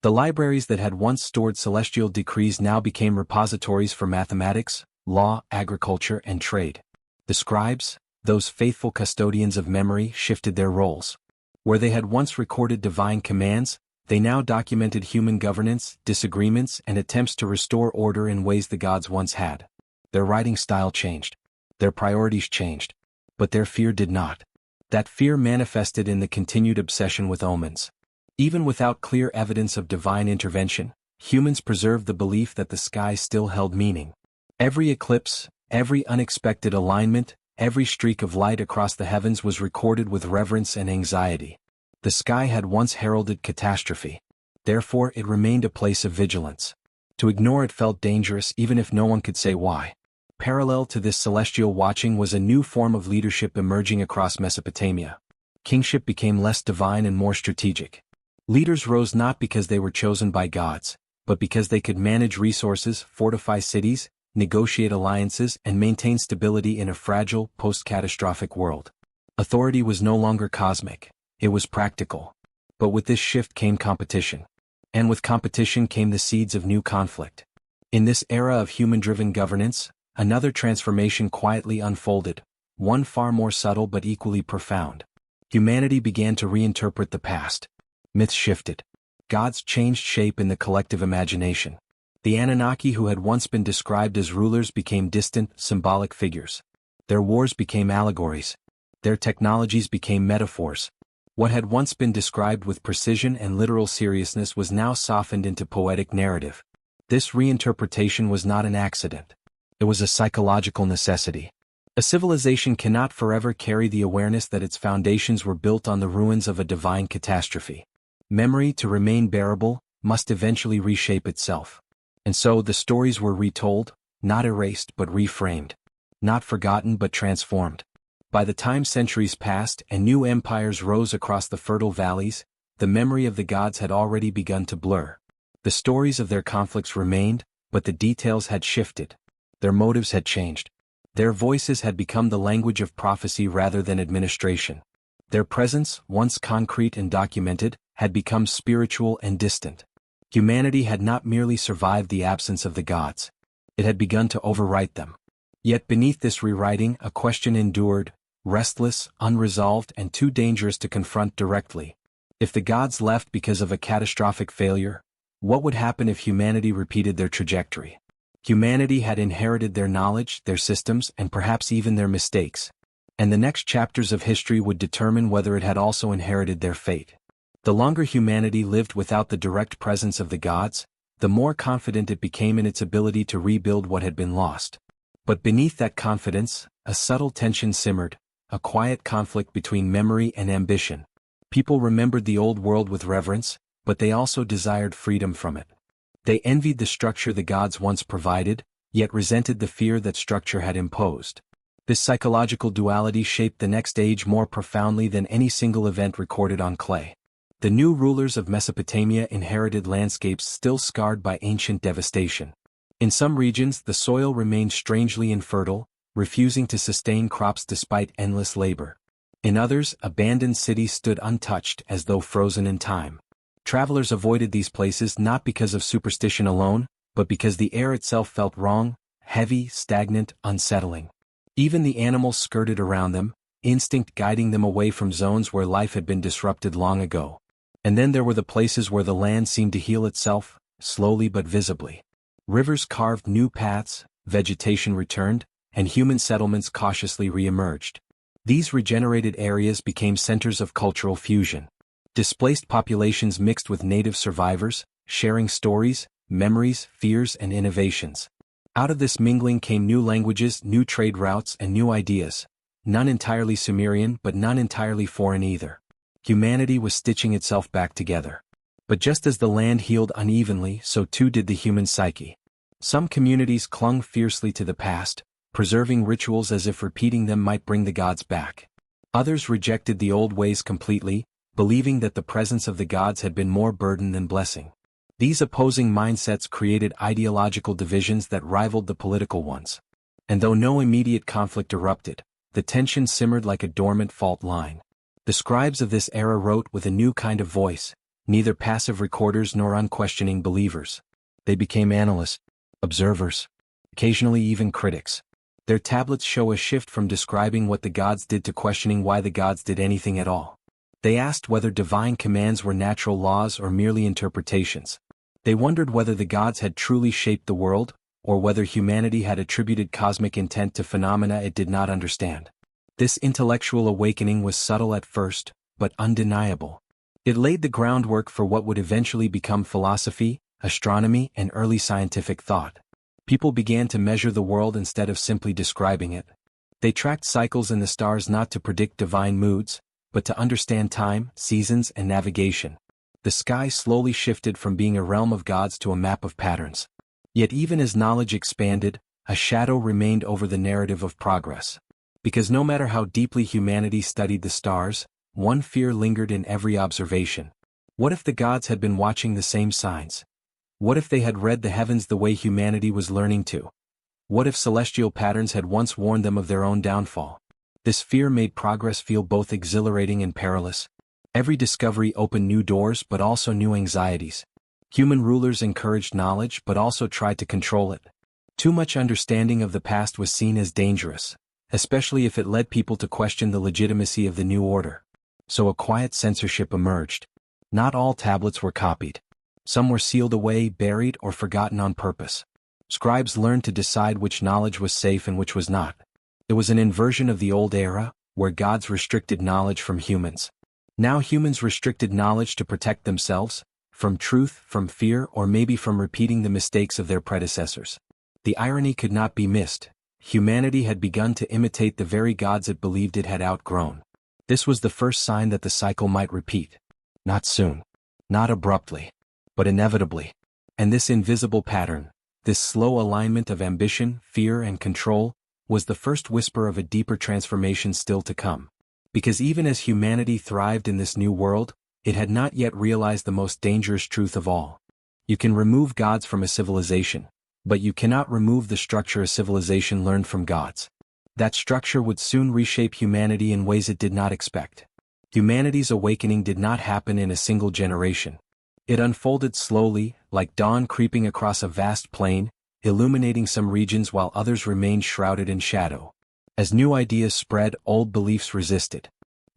The libraries that had once stored celestial decrees now became repositories for mathematics, law, agriculture, and trade. The scribes, those faithful custodians of memory, shifted their roles. Where they had once recorded divine commands, they now documented human governance, disagreements, and attempts to restore order in ways the gods once had. Their writing style changed. Their priorities changed. But their fear did not. That fear manifested in the continued obsession with omens. Even without clear evidence of divine intervention, humans preserved the belief that the sky still held meaning. Every eclipse, every unexpected alignment, every streak of light across the heavens was recorded with reverence and anxiety. The sky had once heralded catastrophe. Therefore, it remained a place of vigilance. To ignore it felt dangerous even if no one could say why. Parallel to this celestial watching was a new form of leadership emerging across Mesopotamia. Kingship became less divine and more strategic. Leaders rose not because they were chosen by gods, but because they could manage resources, fortify cities, negotiate alliances, and maintain stability in a fragile, post-catastrophic world. Authority was no longer cosmic, it was practical. But with this shift came competition. And with competition came the seeds of new conflict. In this era of human-driven governance, another transformation quietly unfolded, one far more subtle but equally profound. Humanity began to reinterpret the past. Myths shifted. Gods changed shape in the collective imagination. The Anunnaki who had once been described as rulers became distant, symbolic figures. Their wars became allegories. Their technologies became metaphors. What had once been described with precision and literal seriousness was now softened into poetic narrative. This reinterpretation was not an accident. It was a psychological necessity. A civilization cannot forever carry the awareness that its foundations were built on the ruins of a divine catastrophe. Memory, to remain bearable, must eventually reshape itself. And so the stories were retold, not erased but reframed. Not forgotten but transformed. By the time centuries passed and new empires rose across the fertile valleys, the memory of the gods had already begun to blur. The stories of their conflicts remained, but the details had shifted. Their motives had changed. Their voices had become the language of prophecy rather than administration. Their presence, once concrete and documented, had become spiritual and distant. Humanity had not merely survived the absence of the gods. It had begun to overwrite them. Yet beneath this rewriting a question endured, restless, unresolved, and too dangerous to confront directly. If the gods left because of a catastrophic failure, what would happen if humanity repeated their trajectory? Humanity had inherited their knowledge, their systems, and perhaps even their mistakes. And the next chapters of history would determine whether it had also inherited their fate. The longer humanity lived without the direct presence of the gods, the more confident it became in its ability to rebuild what had been lost. But beneath that confidence, a subtle tension simmered, a quiet conflict between memory and ambition. People remembered the old world with reverence, but they also desired freedom from it. They envied the structure the gods once provided, yet resented the fear that structure had imposed. This psychological duality shaped the next age more profoundly than any single event recorded on clay. The new rulers of Mesopotamia inherited landscapes still scarred by ancient devastation. In some regions the soil remained strangely infertile, refusing to sustain crops despite endless labor. In others, abandoned cities stood untouched as though frozen in time. Travelers avoided these places not because of superstition alone, but because the air itself felt wrong, heavy, stagnant, unsettling. Even the animals skirted around them, instinct guiding them away from zones where life had been disrupted long ago. And then there were the places where the land seemed to heal itself, slowly but visibly. Rivers carved new paths, vegetation returned, and human settlements cautiously re-emerged. These regenerated areas became centers of cultural fusion. Displaced populations mixed with native survivors, sharing stories, memories, fears, and innovations. Out of this mingling came new languages, new trade routes, and new ideas, none entirely Sumerian but none entirely foreign either. Humanity was stitching itself back together. But just as the land healed unevenly, so too did the human psyche. Some communities clung fiercely to the past, preserving rituals as if repeating them might bring the gods back. Others rejected the old ways completely, believing that the presence of the gods had been more burden than blessing. These opposing mindsets created ideological divisions that rivaled the political ones. And though no immediate conflict erupted, the tension simmered like a dormant fault line. The scribes of this era wrote with a new kind of voice, neither passive recorders nor unquestioning believers. They became analysts, observers, occasionally even critics. Their tablets show a shift from describing what the gods did to questioning why the gods did anything at all. They asked whether divine commands were natural laws or merely interpretations. They wondered whether the gods had truly shaped the world, or whether humanity had attributed cosmic intent to phenomena it did not understand. This intellectual awakening was subtle at first, but undeniable. It laid the groundwork for what would eventually become philosophy, astronomy, and early scientific thought. People began to measure the world instead of simply describing it. They tracked cycles in the stars not to predict divine moods, but to understand time, seasons, and navigation. The sky slowly shifted from being a realm of gods to a map of patterns. Yet even as knowledge expanded, a shadow remained over the narrative of progress. Because no matter how deeply humanity studied the stars, one fear lingered in every observation. What if the gods had been watching the same signs? What if they had read the heavens the way humanity was learning to? What if celestial patterns had once warned them of their own downfall? This fear made progress feel both exhilarating and perilous. Every discovery opened new doors but also new anxieties. Human rulers encouraged knowledge but also tried to control it. Too much understanding of the past was seen as dangerous, especially if it led people to question the legitimacy of the new order. So a quiet censorship emerged. Not all tablets were copied. Some were sealed away, buried, or forgotten on purpose. Scribes learned to decide which knowledge was safe and which was not. It was an inversion of the old era, where gods restricted knowledge from humans. Now humans restricted knowledge to protect themselves, from truth, from fear, or maybe from repeating the mistakes of their predecessors. The irony could not be missed. Humanity had begun to imitate the very gods it believed it had outgrown. This was the first sign that the cycle might repeat. Not soon. Not abruptly. But inevitably. And this invisible pattern, this slow alignment of ambition, fear, and control, was the first whisper of a deeper transformation still to come. Because even as humanity thrived in this new world, it had not yet realized the most dangerous truth of all. You can remove gods from a civilization, but you cannot remove the structure a civilization learned from gods. That structure would soon reshape humanity in ways it did not expect. Humanity's awakening did not happen in a single generation. It unfolded slowly, like dawn creeping across a vast plain, illuminating some regions while others remained shrouded in shadow. As new ideas spread, old beliefs resisted.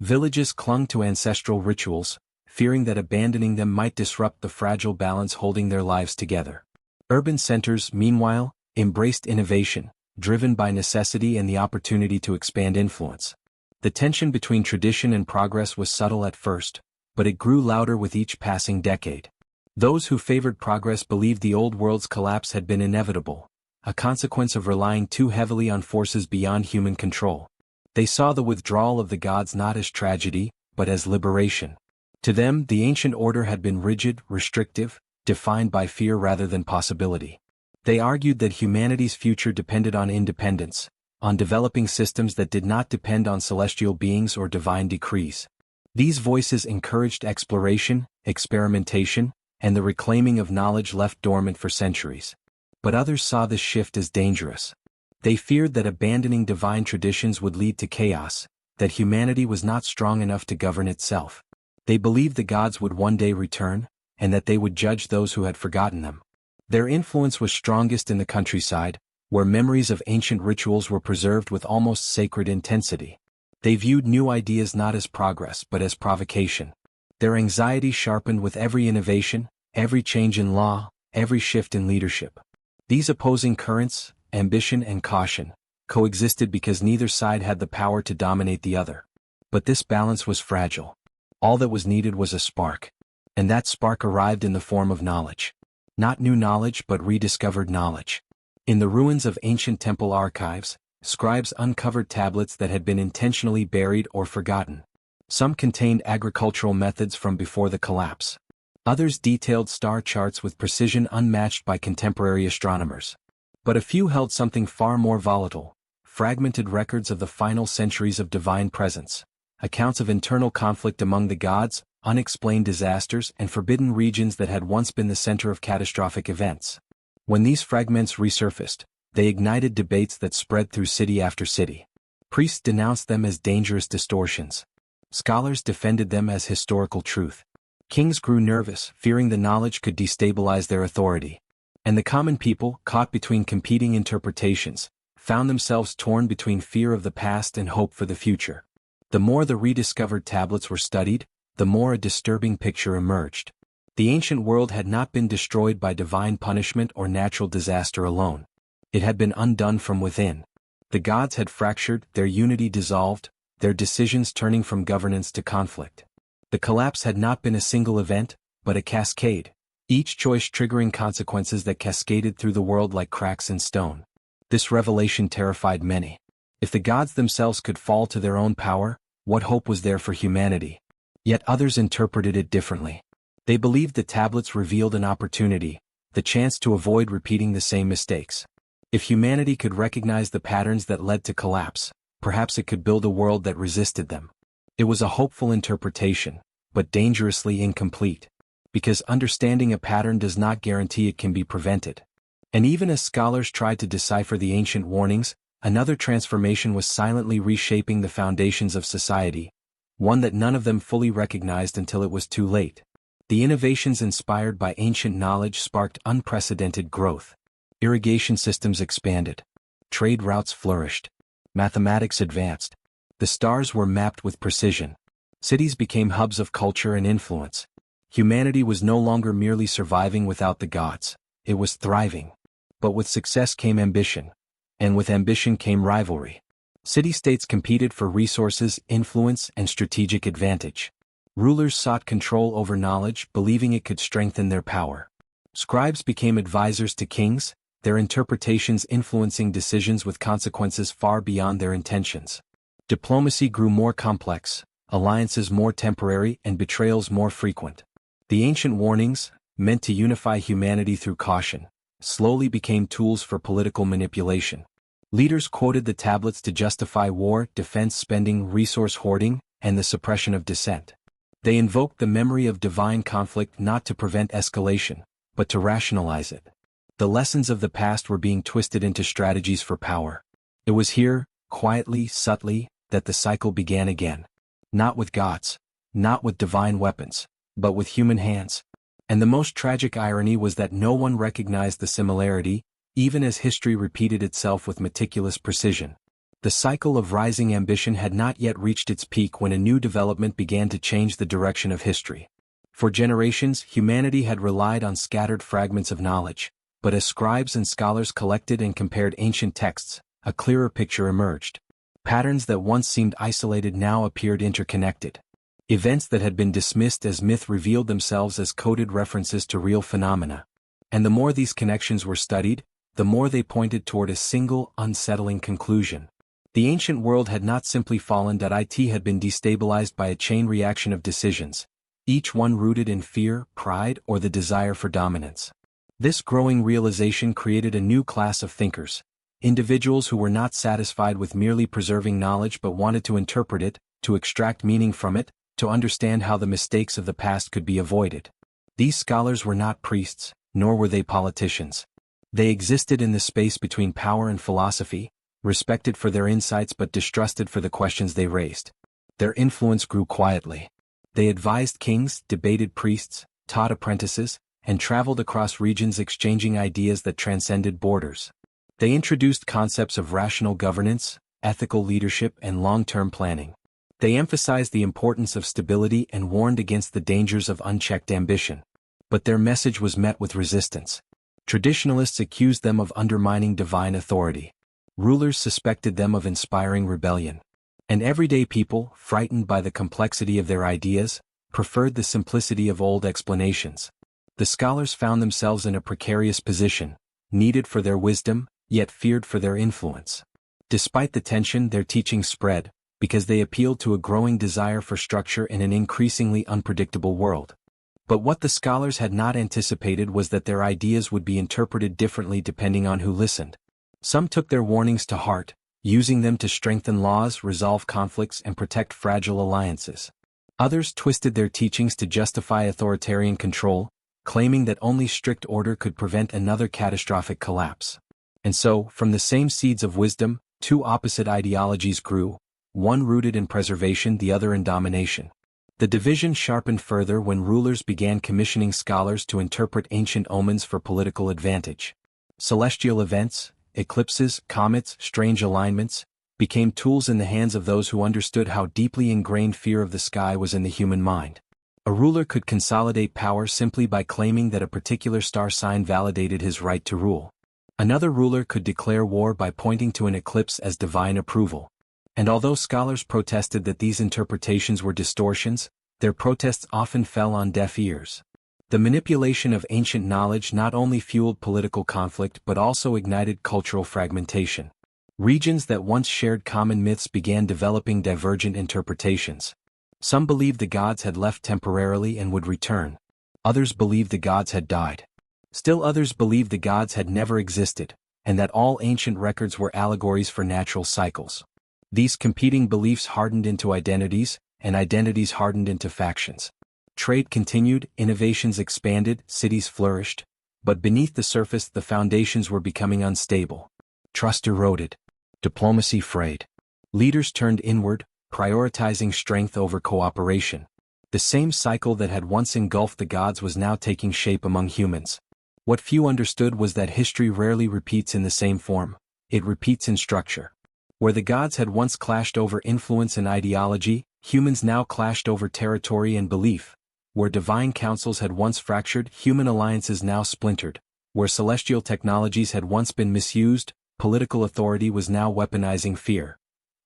Villages clung to ancestral rituals, fearing that abandoning them might disrupt the fragile balance holding their lives together. Urban centers, meanwhile, embraced innovation, driven by necessity and the opportunity to expand influence. The tension between tradition and progress was subtle at first, but it grew louder with each passing decade. Those who favored progress believed the old world's collapse had been inevitable, a consequence of relying too heavily on forces beyond human control. They saw the withdrawal of the gods not as tragedy, but as liberation. To them, the ancient order had been rigid, restrictive, defined by fear rather than possibility. They argued that humanity's future depended on independence, on developing systems that did not depend on celestial beings or divine decrees. These voices encouraged exploration, experimentation, and the reclaiming of knowledge left dormant for centuries. But others saw this shift as dangerous. They feared that abandoning divine traditions would lead to chaos, that humanity was not strong enough to govern itself. They believed the gods would one day return, and that they would judge those who had forgotten them. Their influence was strongest in the countryside, where memories of ancient rituals were preserved with almost sacred intensity. They viewed new ideas not as progress but as provocation. Their anxiety sharpened with every innovation, every change in law, every shift in leadership. These opposing currents, ambition and caution, coexisted because neither side had the power to dominate the other. But this balance was fragile. All that was needed was a spark. And that spark arrived in the form of knowledge. Not new knowledge but rediscovered knowledge. In the ruins of ancient temple archives, scribes uncovered tablets that had been intentionally buried or forgotten. Some contained agricultural methods from before the collapse. Others detailed star charts with precision unmatched by contemporary astronomers. But a few held something far more volatile, fragmented records of the final centuries of divine presence, accounts of internal conflict among the gods, unexplained disasters, and forbidden regions that had once been the center of catastrophic events. When these fragments resurfaced, they ignited debates that spread through city after city. Priests denounced them as dangerous distortions. Scholars defended them as historical truth. Kings grew nervous, fearing the knowledge could destabilize their authority. And the common people, caught between competing interpretations, found themselves torn between fear of the past and hope for the future. The more the rediscovered tablets were studied, the more a disturbing picture emerged. The ancient world had not been destroyed by divine punishment or natural disaster alone. It had been undone from within. The gods had fractured, their unity dissolved, their decisions turning from governance to conflict. The collapse had not been a single event, but a cascade, each choice triggering consequences that cascaded through the world like cracks in stone. This revelation terrified many. If the gods themselves could fall to their own power, what hope was there for humanity? Yet others interpreted it differently. They believed the tablets revealed an opportunity, the chance to avoid repeating the same mistakes. If humanity could recognize the patterns that led to collapse, perhaps it could build a world that resisted them. It was a hopeful interpretation, but dangerously incomplete. Because understanding a pattern does not guarantee it can be prevented. And even as scholars tried to decipher the ancient warnings, another transformation was silently reshaping the foundations of society, one that none of them fully recognized until it was too late. The innovations inspired by ancient knowledge sparked unprecedented growth. Irrigation systems expanded. Trade routes flourished. Mathematics advanced. The stars were mapped with precision. Cities became hubs of culture and influence. Humanity was no longer merely surviving without the gods, it was thriving. But with success came ambition. And with ambition came rivalry. City-states competed for resources, influence, and strategic advantage. Rulers sought control over knowledge, believing it could strengthen their power. Scribes became advisors to kings, their interpretations influencing decisions with consequences far beyond their intentions. Diplomacy grew more complex, alliances more temporary, and betrayals more frequent. The ancient warnings, meant to unify humanity through caution, slowly became tools for political manipulation. Leaders quoted the tablets to justify war, defense spending, resource hoarding, and the suppression of dissent. They invoked the memory of divine conflict not to prevent escalation, but to rationalize it. The lessons of the past were being twisted into strategies for power. It was here, quietly, subtly, that the cycle began again. Not with gods, not with divine weapons, but with human hands. And the most tragic irony was that no one recognized the similarity, even as history repeated itself with meticulous precision. The cycle of rising ambition had not yet reached its peak when a new development began to change the direction of history. For generations, humanity had relied on scattered fragments of knowledge, but as scribes and scholars collected and compared ancient texts, a clearer picture emerged. Patterns that once seemed isolated now appeared interconnected. Events that had been dismissed as myth revealed themselves as coded references to real phenomena. And the more these connections were studied, the more they pointed toward a single, unsettling conclusion. The ancient world had not simply fallen, it had been destabilized by a chain reaction of decisions, each one rooted in fear, pride, or the desire for dominance. This growing realization created a new class of thinkers, individuals who were not satisfied with merely preserving knowledge but wanted to interpret it, to extract meaning from it, to understand how the mistakes of the past could be avoided. These scholars were not priests, nor were they politicians. They existed in the space between power and philosophy, respected for their insights but distrusted for the questions they raised. Their influence grew quietly. They advised kings, debated priests, taught apprentices, and traveled across regions exchanging ideas that transcended borders. They introduced concepts of rational governance, ethical leadership, and long-term planning. They emphasized the importance of stability and warned against the dangers of unchecked ambition. But their message was met with resistance. Traditionalists accused them of undermining divine authority. Rulers suspected them of inspiring rebellion. And everyday people, frightened by the complexity of their ideas, preferred the simplicity of old explanations. The scholars found themselves in a precarious position, needed for their wisdom, yet feared for their influence. Despite the tension, their teachings spread, because they appealed to a growing desire for structure in an increasingly unpredictable world. But what the scholars had not anticipated was that their ideas would be interpreted differently depending on who listened. Some took their warnings to heart, using them to strengthen laws, resolve conflicts, and protect fragile alliances. Others twisted their teachings to justify authoritarian control, claiming that only strict order could prevent another catastrophic collapse. And so, from the same seeds of wisdom, two opposite ideologies grew, one rooted in preservation, the other in domination. The division sharpened further when rulers began commissioning scholars to interpret ancient omens for political advantage. Celestial events, eclipses, comets, strange alignments, became tools in the hands of those who understood how deeply ingrained fear of the sky was in the human mind. A ruler could consolidate power simply by claiming that a particular star sign validated his right to rule. Another ruler could declare war by pointing to an eclipse as divine approval. And although scholars protested that these interpretations were distortions, their protests often fell on deaf ears. The manipulation of ancient knowledge not only fueled political conflict but also ignited cultural fragmentation. Regions that once shared common myths began developing divergent interpretations. Some believed the gods had left temporarily and would return. Others believed the gods had died. Still others believed the gods had never existed, and that all ancient records were allegories for natural cycles. These competing beliefs hardened into identities, and identities hardened into factions. Trade continued, innovations expanded, cities flourished, but beneath the surface the foundations were becoming unstable. Trust eroded. Diplomacy frayed. Leaders turned inward, prioritizing strength over cooperation. The same cycle that had once engulfed the gods was now taking shape among humans. What few understood was that history rarely repeats in the same form, it repeats in structure. Where the gods had once clashed over influence and ideology, humans now clashed over territory and belief. Where divine councils had once fractured, human alliances now splintered. Where celestial technologies had once been misused, political authority was now weaponizing fear.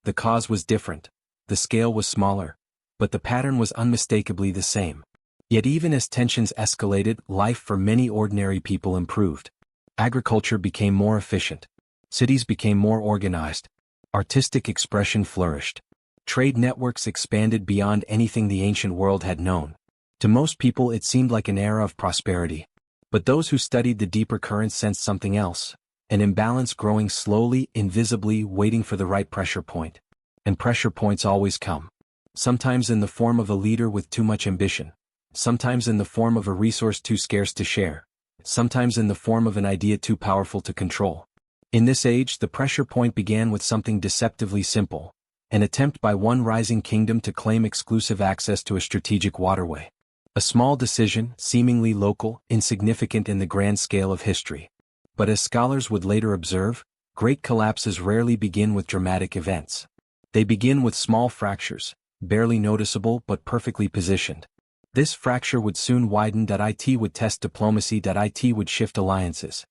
The cause was different. The scale was smaller. But the pattern was unmistakably the same. Yet even as tensions escalated, life for many ordinary people improved. Agriculture became more efficient. Cities became more organized. Artistic expression flourished. Trade networks expanded beyond anything the ancient world had known. To most people it seemed like an era of prosperity. But those who studied the deeper currents sensed something else. An imbalance growing slowly, invisibly, waiting for the right pressure point. And pressure points always come. Sometimes in the form of a leader with too much ambition. Sometimes in the form of a resource too scarce to share. Sometimes in the form of an idea too powerful to control. In this age, the pressure point began with something deceptively simple. An attempt by one rising kingdom to claim exclusive access to a strategic waterway. A small decision, seemingly local, insignificant in the grand scale of history. But as scholars would later observe, great collapses rarely begin with dramatic events. They begin with small fractures, barely noticeable but perfectly positioned. This fracture would soon widen. It would test diplomacy. It would shift alliances.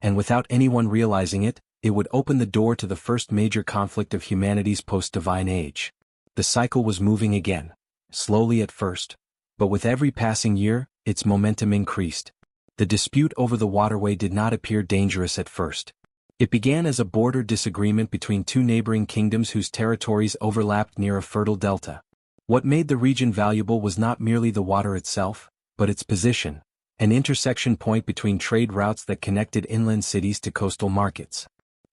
And without anyone realizing it, it would open the door to the first major conflict of humanity's post-divine age. The cycle was moving again, slowly at first. But with every passing year, its momentum increased. The dispute over the waterway did not appear dangerous at first. It began as a border disagreement between two neighboring kingdoms whose territories overlapped near a fertile delta. What made the region valuable was not merely the water itself, but its position, an intersection point between trade routes that connected inland cities to coastal markets.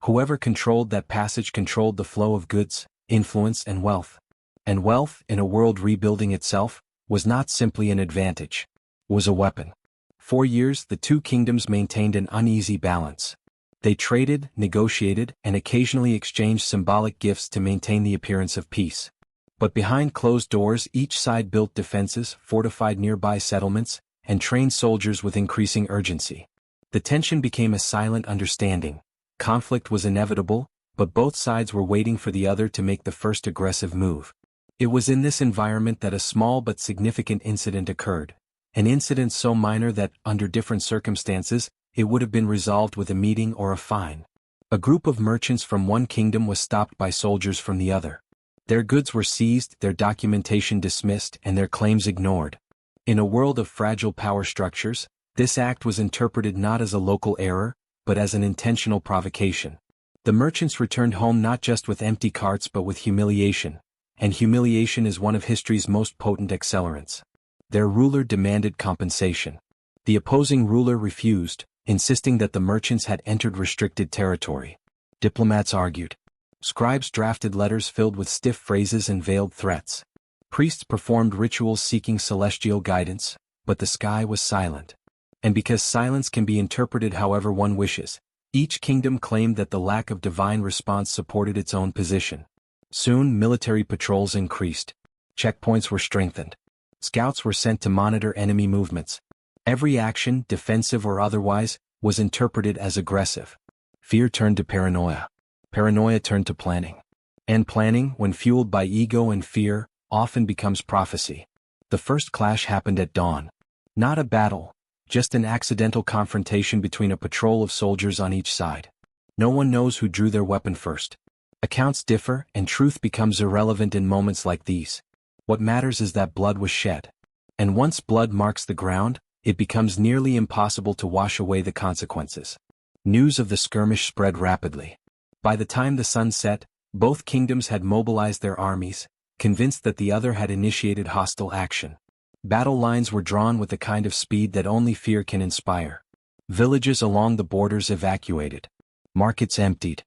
Whoever controlled that passage controlled the flow of goods, influence, and wealth. And wealth, in a world rebuilding itself, was not simply an advantage. It was a weapon. For years, the two kingdoms maintained an uneasy balance. They traded, negotiated, and occasionally exchanged symbolic gifts to maintain the appearance of peace. But behind closed doors, each side built defenses, fortified nearby settlements, and trained soldiers with increasing urgency. The tension became a silent understanding. Conflict was inevitable, but both sides were waiting for the other to make the first aggressive move. It was in this environment that a small but significant incident occurred. An incident so minor that, under different circumstances, it would have been resolved with a meeting or a fine. A group of merchants from one kingdom was stopped by soldiers from the other. Their goods were seized, their documentation dismissed, and their claims ignored. In a world of fragile power structures, this act was interpreted not as a local error, but as an intentional provocation. The merchants returned home not just with empty carts but with humiliation, and humiliation is one of history's most potent accelerants. Their ruler demanded compensation. The opposing ruler refused, insisting that the merchants had entered restricted territory. Diplomats argued. Scribes drafted letters filled with stiff phrases and veiled threats. Priests performed rituals seeking celestial guidance, but the sky was silent. And because silence can be interpreted however one wishes, each kingdom claimed that the lack of divine response supported its own position. Soon military patrols increased. Checkpoints were strengthened. Scouts were sent to monitor enemy movements. Every action, defensive or otherwise, was interpreted as aggressive. Fear turned to paranoia. Paranoia turned to planning. And planning, when fueled by ego and fear, often becomes prophecy. The first clash happened at dawn. Not a battle, just an accidental confrontation between a patrol of soldiers on each side. No one knows who drew their weapon first. Accounts differ, and truth becomes irrelevant in moments like these. What matters is that blood was shed. And once blood marks the ground, it becomes nearly impossible to wash away the consequences. News of the skirmish spread rapidly. By the time the sun set, both kingdoms had mobilized their armies, convinced that the other had initiated hostile action. Battle lines were drawn with the kind of speed that only fear can inspire. Villages along the borders evacuated. Markets emptied.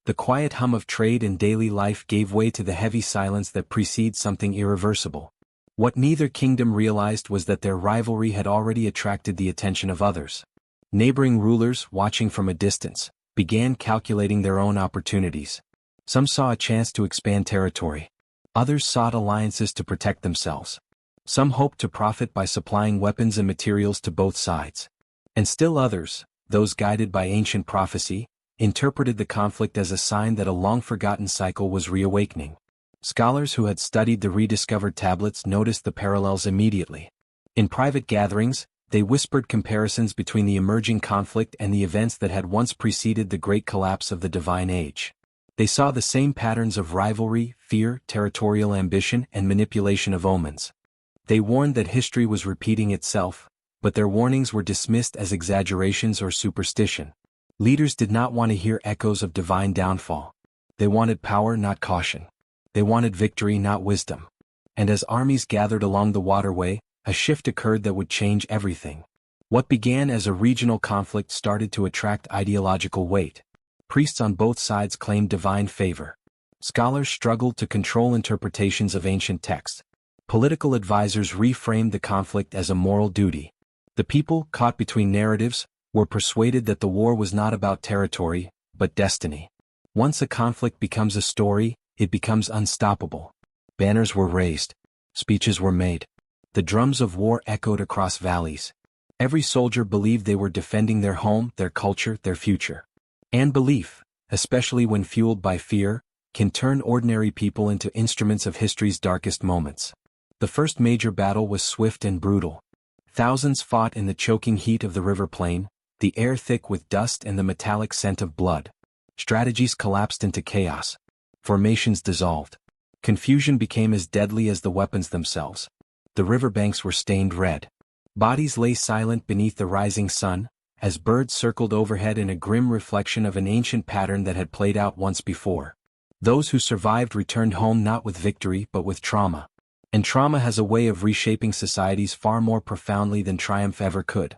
The quiet hum of trade and daily life gave way to the heavy silence that precedes something irreversible. What neither kingdom realized was that their rivalry had already attracted the attention of others. Neighboring rulers, watching from a distance, began calculating their own opportunities. Some saw a chance to expand territory. Others sought alliances to protect themselves. Some hoped to profit by supplying weapons and materials to both sides. And still others, those guided by ancient prophecy, interpreted the conflict as a sign that a long-forgotten cycle was reawakening. Scholars who had studied the rediscovered tablets noticed the parallels immediately. In private gatherings, they whispered comparisons between the emerging conflict and the events that had once preceded the great collapse of the Divine Age. They saw the same patterns of rivalry, fear, territorial ambition, and manipulation of omens. They warned that history was repeating itself, but their warnings were dismissed as exaggerations or superstition. Leaders did not want to hear echoes of divine downfall. They wanted power, not caution. They wanted victory, not wisdom. And as armies gathered along the waterway, a shift occurred that would change everything. What began as a regional conflict started to attract ideological weight. Priests on both sides claimed divine favor. Scholars struggled to control interpretations of ancient texts. Political advisors reframed the conflict as a moral duty. The people, caught between narratives, were persuaded that the war was not about territory, but destiny. Once a conflict becomes a story, it becomes unstoppable. Banners were raised. Speeches were made. The drums of war echoed across valleys. Every soldier believed they were defending their home, their culture, their future. And belief, especially when fueled by fear, can turn ordinary people into instruments of history's darkest moments. The first major battle was swift and brutal. Thousands fought in the choking heat of the river plain, the air thick with dust and the metallic scent of blood. Strategies collapsed into chaos. Formations dissolved. Confusion became as deadly as the weapons themselves. The riverbanks were stained red. Bodies lay silent beneath the rising sun, as birds circled overhead in a grim reflection of an ancient pattern that had played out once before. Those who survived returned home not with victory but with trauma. And trauma has a way of reshaping societies far more profoundly than triumph ever could.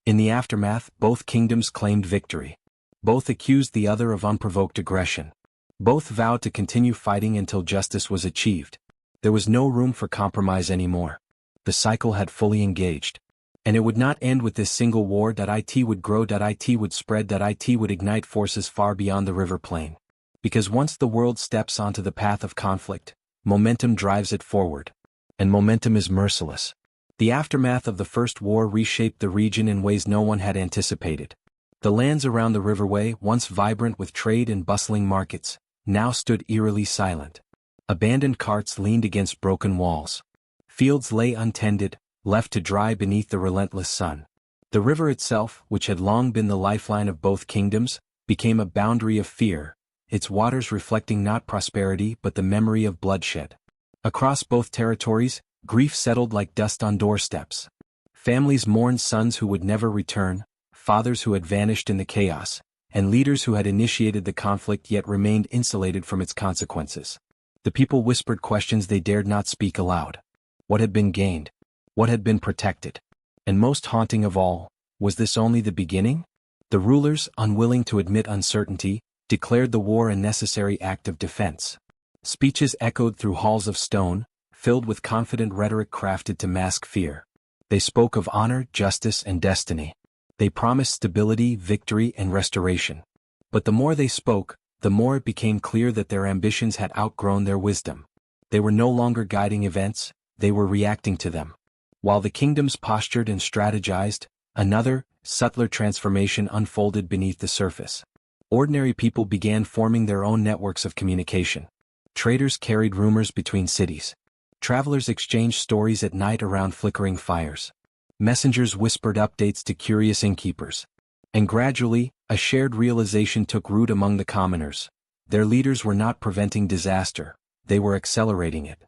In the aftermath, both kingdoms claimed victory. Both accused the other of unprovoked aggression. Both vowed to continue fighting until justice was achieved. There was no room for compromise anymore. The cycle had fully engaged. And it would not end with this single war. It would grow. It would spread. It would ignite forces far beyond the river plain. Because once the world steps onto the path of conflict, momentum drives it forward. And momentum is merciless. The aftermath of the First War reshaped the region in ways no one had anticipated. The lands around the riverway, once vibrant with trade and bustling markets, now stood eerily silent. Abandoned carts leaned against broken walls. Fields lay untended, left to dry beneath the relentless sun. The river itself, which had long been the lifeline of both kingdoms, became a boundary of fear, its waters reflecting not prosperity but the memory of bloodshed. Across both territories, grief settled like dust on doorsteps. Families mourned sons who would never return, fathers who had vanished in the chaos, and leaders who had initiated the conflict yet remained insulated from its consequences. The people whispered questions they dared not speak aloud. What had been gained? What had been protected? And most haunting of all, was this only the beginning? The rulers, unwilling to admit uncertainty, declared the war a necessary act of defense. Speeches echoed through halls of stone, filled with confident rhetoric crafted to mask fear. They spoke of honor, justice, and destiny. They promised stability, victory, and restoration. But the more they spoke, the more it became clear that their ambitions had outgrown their wisdom. They were no longer guiding events, they were reacting to them. While the kingdoms postured and strategized, another, subtler transformation unfolded beneath the surface. Ordinary people began forming their own networks of communication. Traders carried rumors between cities. Travelers exchanged stories at night around flickering fires. Messengers whispered updates to curious innkeepers. And gradually, a shared realization took root among the commoners. Their leaders were not preventing disaster, they were accelerating it.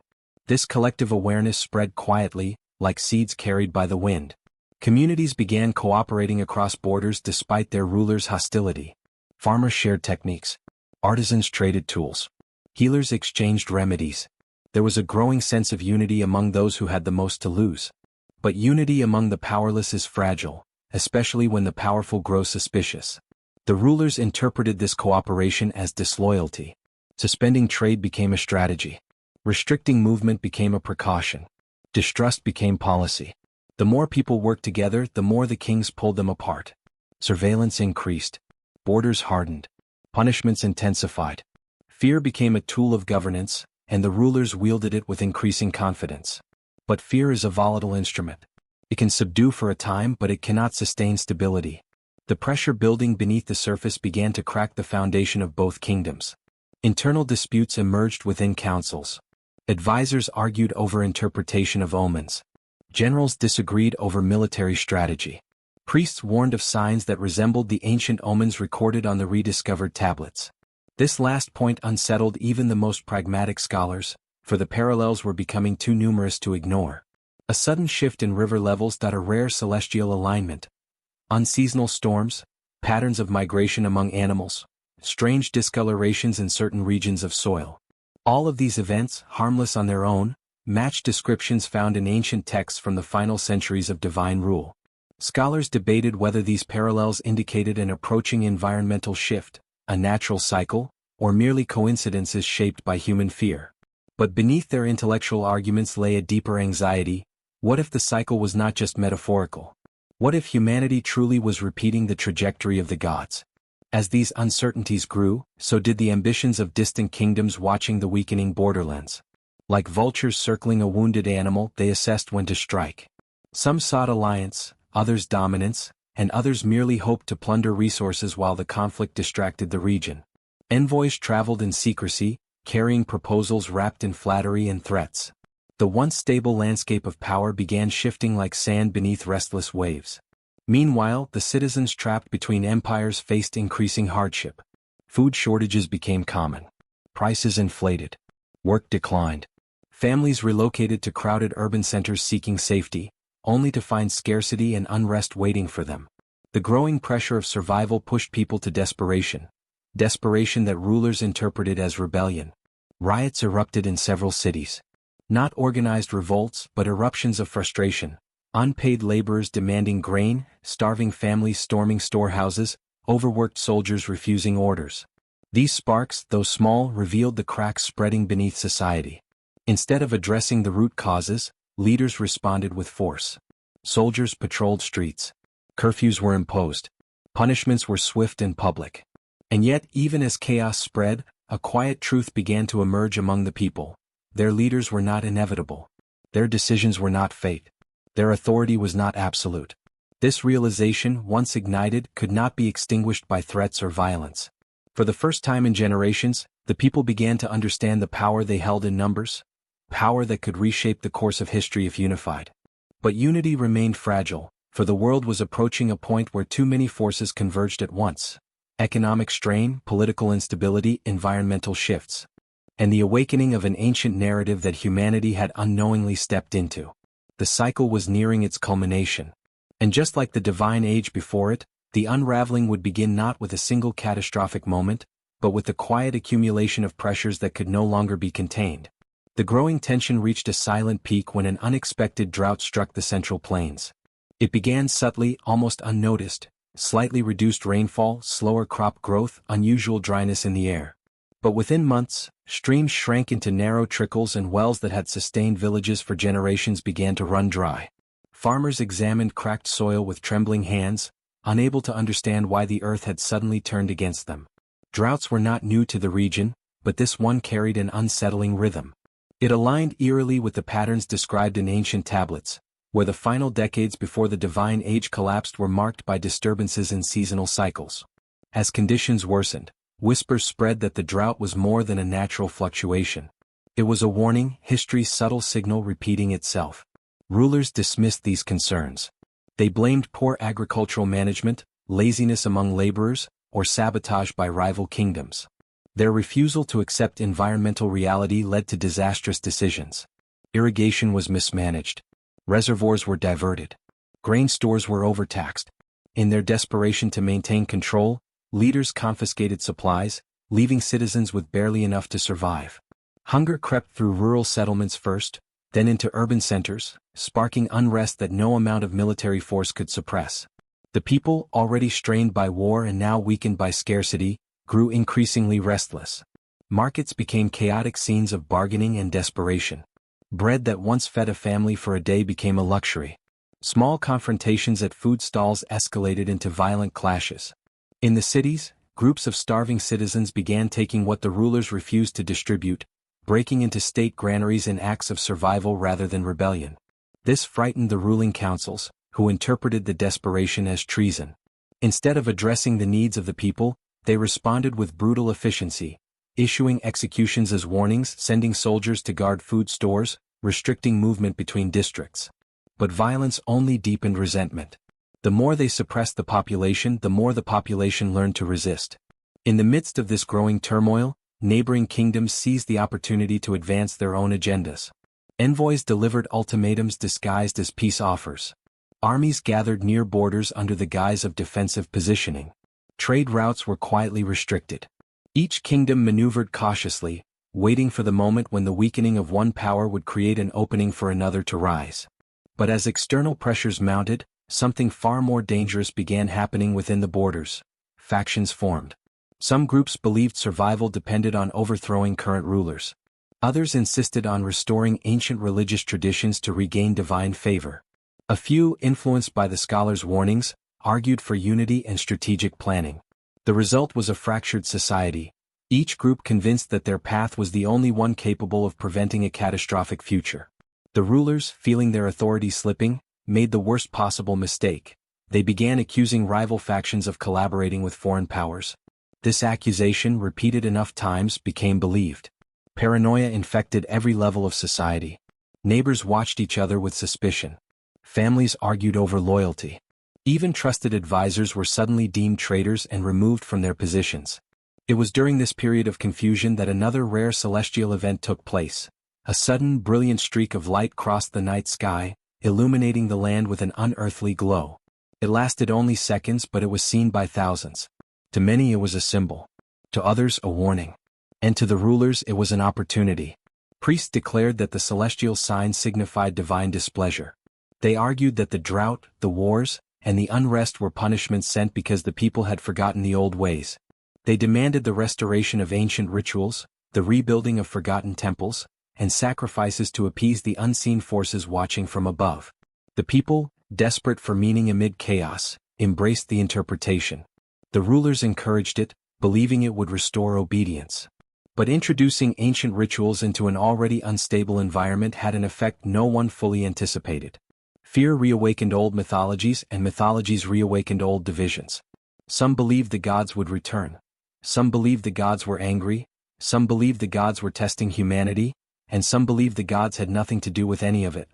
This collective awareness spread quietly, like seeds carried by the wind. Communities began cooperating across borders despite their rulers' hostility. Farmers shared techniques. Artisans traded tools. Healers exchanged remedies. There was a growing sense of unity among those who had the most to lose. But unity among the powerless is fragile, especially when the powerful grow suspicious. The rulers interpreted this cooperation as disloyalty. Suspending trade became a strategy. Restricting movement became a precaution. Distrust became policy. The more people worked together, the more the kings pulled them apart. Surveillance increased. Borders hardened. Punishments intensified. Fear became a tool of governance, and the rulers wielded it with increasing confidence. But fear is a volatile instrument. It can subdue for a time, but it cannot sustain stability. The pressure building beneath the surface began to crack the foundation of both kingdoms. Internal disputes emerged within councils. Advisors argued over interpretation of omens. Generals disagreed over military strategy. Priests warned of signs that resembled the ancient omens recorded on the rediscovered tablets. This last point unsettled even the most pragmatic scholars, for the parallels were becoming too numerous to ignore. A sudden shift in river levels, a rare celestial alignment. Unseasonal storms, patterns of migration among animals, strange discolorations in certain regions of soil. All of these events, harmless on their own, matched descriptions found in ancient texts from the final centuries of divine rule. Scholars debated whether these parallels indicated an approaching environmental shift, a natural cycle, or merely coincidences shaped by human fear. But beneath their intellectual arguments lay a deeper anxiety. What if the cycle was not just metaphorical? What if humanity truly was repeating the trajectory of the gods? As these uncertainties grew, so did the ambitions of distant kingdoms watching the weakening borderlands. Like vultures circling a wounded animal, they assessed when to strike. Some sought alliance, others dominance, and others merely hoped to plunder resources while the conflict distracted the region. Envoys traveled in secrecy, carrying proposals wrapped in flattery and threats. The once stable landscape of power began shifting like sand beneath restless waves. Meanwhile, the citizens trapped between empires faced increasing hardship. Food shortages became common. Prices inflated. Work declined. Families relocated to crowded urban centers seeking safety, only to find scarcity and unrest waiting for them. The growing pressure of survival pushed people to desperation. Desperation that rulers interpreted as rebellion. Riots erupted in several cities. Not organized revolts, but eruptions of frustration. Unpaid laborers demanding grain, starving families storming storehouses, overworked soldiers refusing orders. These sparks, though small, revealed the cracks spreading beneath society. Instead of addressing the root causes, leaders responded with force. Soldiers patrolled streets. Curfews were imposed. Punishments were swift and public. And yet, even as chaos spread, a quiet truth began to emerge among the people. Their leaders were not inevitable. Their decisions were not fate. Their authority was not absolute. This realization, once ignited, could not be extinguished by threats or violence. For the first time in generations, the people began to understand the power they held in numbers, power that could reshape the course of history if unified. But unity remained fragile, for the world was approaching a point where too many forces converged at once. Economic strain, political instability, environmental shifts. And the awakening of an ancient narrative that humanity had unknowingly stepped into. The cycle was nearing its culmination. And just like the divine age before it, the unraveling would begin not with a single catastrophic moment, but with the quiet accumulation of pressures that could no longer be contained. The growing tension reached a silent peak when an unexpected drought struck the Central Plains. It began subtly, almost unnoticed, slightly reduced rainfall, slower crop growth, unusual dryness in the air. But within months, streams shrank into narrow trickles and wells that had sustained villages for generations began to run dry. Farmers examined cracked soil with trembling hands, unable to understand why the earth had suddenly turned against them. Droughts were not new to the region, but this one carried an unsettling rhythm. It aligned eerily with the patterns described in ancient tablets, where the final decades before the divine age collapsed were marked by disturbances in seasonal cycles. As conditions worsened, whispers spread that the drought was more than a natural fluctuation. It was a warning, history's subtle signal repeating itself. Rulers dismissed these concerns. They blamed poor agricultural management, laziness among laborers, or sabotage by rival kingdoms. Their refusal to accept environmental reality led to disastrous decisions. Irrigation was mismanaged. Reservoirs were diverted. Grain stores were overtaxed. In their desperation to maintain control, leaders confiscated supplies, leaving citizens with barely enough to survive. Hunger crept through rural settlements first, then into urban centers, sparking unrest that no amount of military force could suppress. The people, already strained by war and now weakened by scarcity, grew increasingly restless. Markets became chaotic scenes of bargaining and desperation. Bread that once fed a family for a day became a luxury. Small confrontations at food stalls escalated into violent clashes. In the cities, groups of starving citizens began taking what the rulers refused to distribute, breaking into state granaries in acts of survival rather than rebellion. This frightened the ruling councils, who interpreted the desperation as treason. Instead of addressing the needs of the people, they responded with brutal efficiency, issuing executions as warnings, sending soldiers to guard food stores, restricting movement between districts. But violence only deepened resentment. The more they suppressed the population, the more the population learned to resist. In the midst of this growing turmoil, neighboring kingdoms seized the opportunity to advance their own agendas. Envoys delivered ultimatums disguised as peace offers. Armies gathered near borders under the guise of defensive positioning. Trade routes were quietly restricted. Each kingdom maneuvered cautiously, waiting for the moment when the weakening of one power would create an opening for another to rise. But as external pressures mounted, something far more dangerous began happening within the borders. Factions formed. Some groups believed survival depended on overthrowing current rulers. Others insisted on restoring ancient religious traditions to regain divine favor. A few, influenced by the scholars' warnings, argued for unity and strategic planning. The result was a fractured society, each group convinced that their path was the only one capable of preventing a catastrophic future. The rulers, feeling their authority slipping, made the worst possible mistake. They began accusing rival factions of collaborating with foreign powers. This accusation, repeated enough times, became believed. Paranoia infected every level of society. Neighbors watched each other with suspicion. Families argued over loyalty. Even trusted advisors were suddenly deemed traitors and removed from their positions. It was during this period of confusion that another rare celestial event took place. A sudden, brilliant streak of light crossed the night sky, illuminating the land with an unearthly glow. It lasted only seconds, but it was seen by thousands. To many it was a symbol. To others a warning. And to the rulers it was an opportunity. Priests declared that the celestial sign signified divine displeasure. They argued that the drought, the wars, and the unrest were punishments sent because the people had forgotten the old ways. They demanded the restoration of ancient rituals, the rebuilding of forgotten temples, and sacrifices to appease the unseen forces watching from above. The people, desperate for meaning amid chaos, embraced the interpretation. The rulers encouraged it, believing it would restore obedience. But introducing ancient rituals into an already unstable environment had an effect no one fully anticipated. Fear reawakened old mythologies, and mythologies reawakened old divisions. Some believed the gods would return. Some believed the gods were angry. Some believed the gods were testing humanity, and some believed the gods had nothing to do with any of it.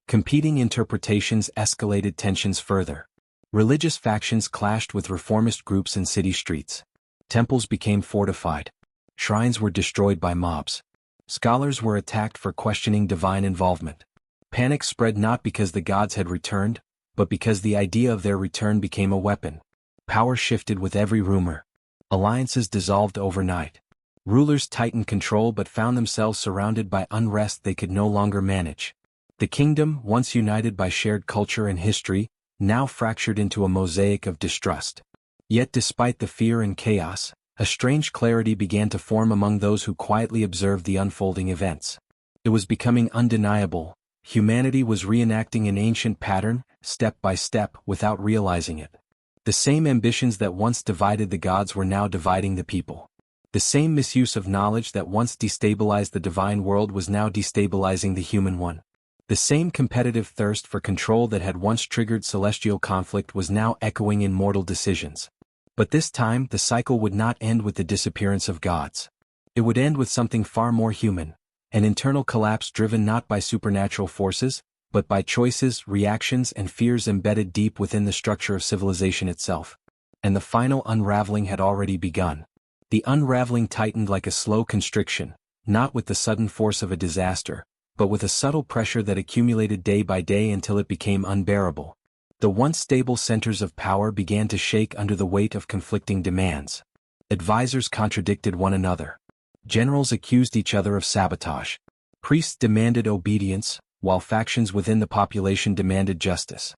Competing interpretations escalated tensions further. Religious factions clashed with reformist groups in city streets. Temples became fortified. Shrines were destroyed by mobs. Scholars were attacked for questioning divine involvement. Panic spread not because the gods had returned, but because the idea of their return became a weapon. Power shifted with every rumor. Alliances dissolved overnight. Rulers tightened control but found themselves surrounded by unrest they could no longer manage. The kingdom, once united by shared culture and history, now fractured into a mosaic of distrust. Yet despite the fear and chaos, a strange clarity began to form among those who quietly observed the unfolding events. It was becoming undeniable. Humanity was reenacting an ancient pattern, step by step, without realizing it. The same ambitions that once divided the gods were now dividing the people. The same misuse of knowledge that once destabilized the divine world was now destabilizing the human one. The same competitive thirst for control that had once triggered celestial conflict was now echoing in mortal decisions. But this time the cycle would not end with the disappearance of gods. It would end with something far more human. An internal collapse driven not by supernatural forces, but by choices, reactions, and fears embedded deep within the structure of civilization itself. And the final unraveling had already begun. The unraveling tightened like a slow constriction, not with the sudden force of a disaster, but with a subtle pressure that accumulated day by day until it became unbearable. The once stable centers of power began to shake under the weight of conflicting demands. Advisors contradicted one another. Generals accused each other of sabotage. Priests demanded obedience, while factions within the population demanded justice.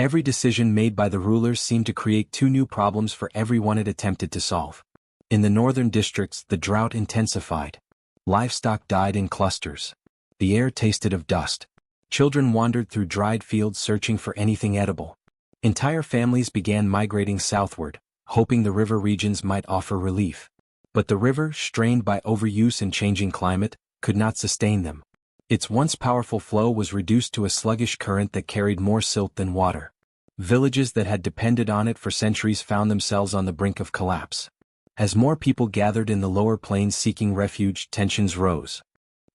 Every decision made by the rulers seemed to create two new problems for everyone it attempted to solve. In the northern districts, the drought intensified. Livestock died in clusters. The air tasted of dust. Children wandered through dried fields searching for anything edible. Entire families began migrating southward, hoping the river regions might offer relief. But the river, strained by overuse and changing climate, could not sustain them. Its once powerful flow was reduced to a sluggish current that carried more silt than water. Villages that had depended on it for centuries found themselves on the brink of collapse. As more people gathered in the lower plains seeking refuge, tensions rose.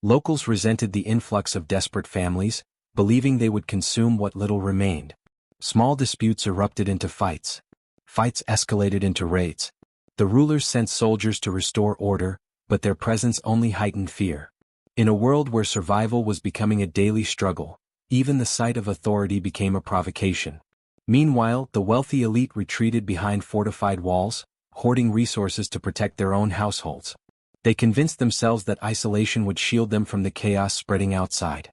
Locals resented the influx of desperate families, believing they would consume what little remained. Small disputes erupted into fights. Fights escalated into raids. The rulers sent soldiers to restore order, but their presence only heightened fear. In a world where survival was becoming a daily struggle, even the sight of authority became a provocation. Meanwhile, the wealthy elite retreated behind fortified walls, hoarding resources to protect their own households. They convinced themselves that isolation would shield them from the chaos spreading outside.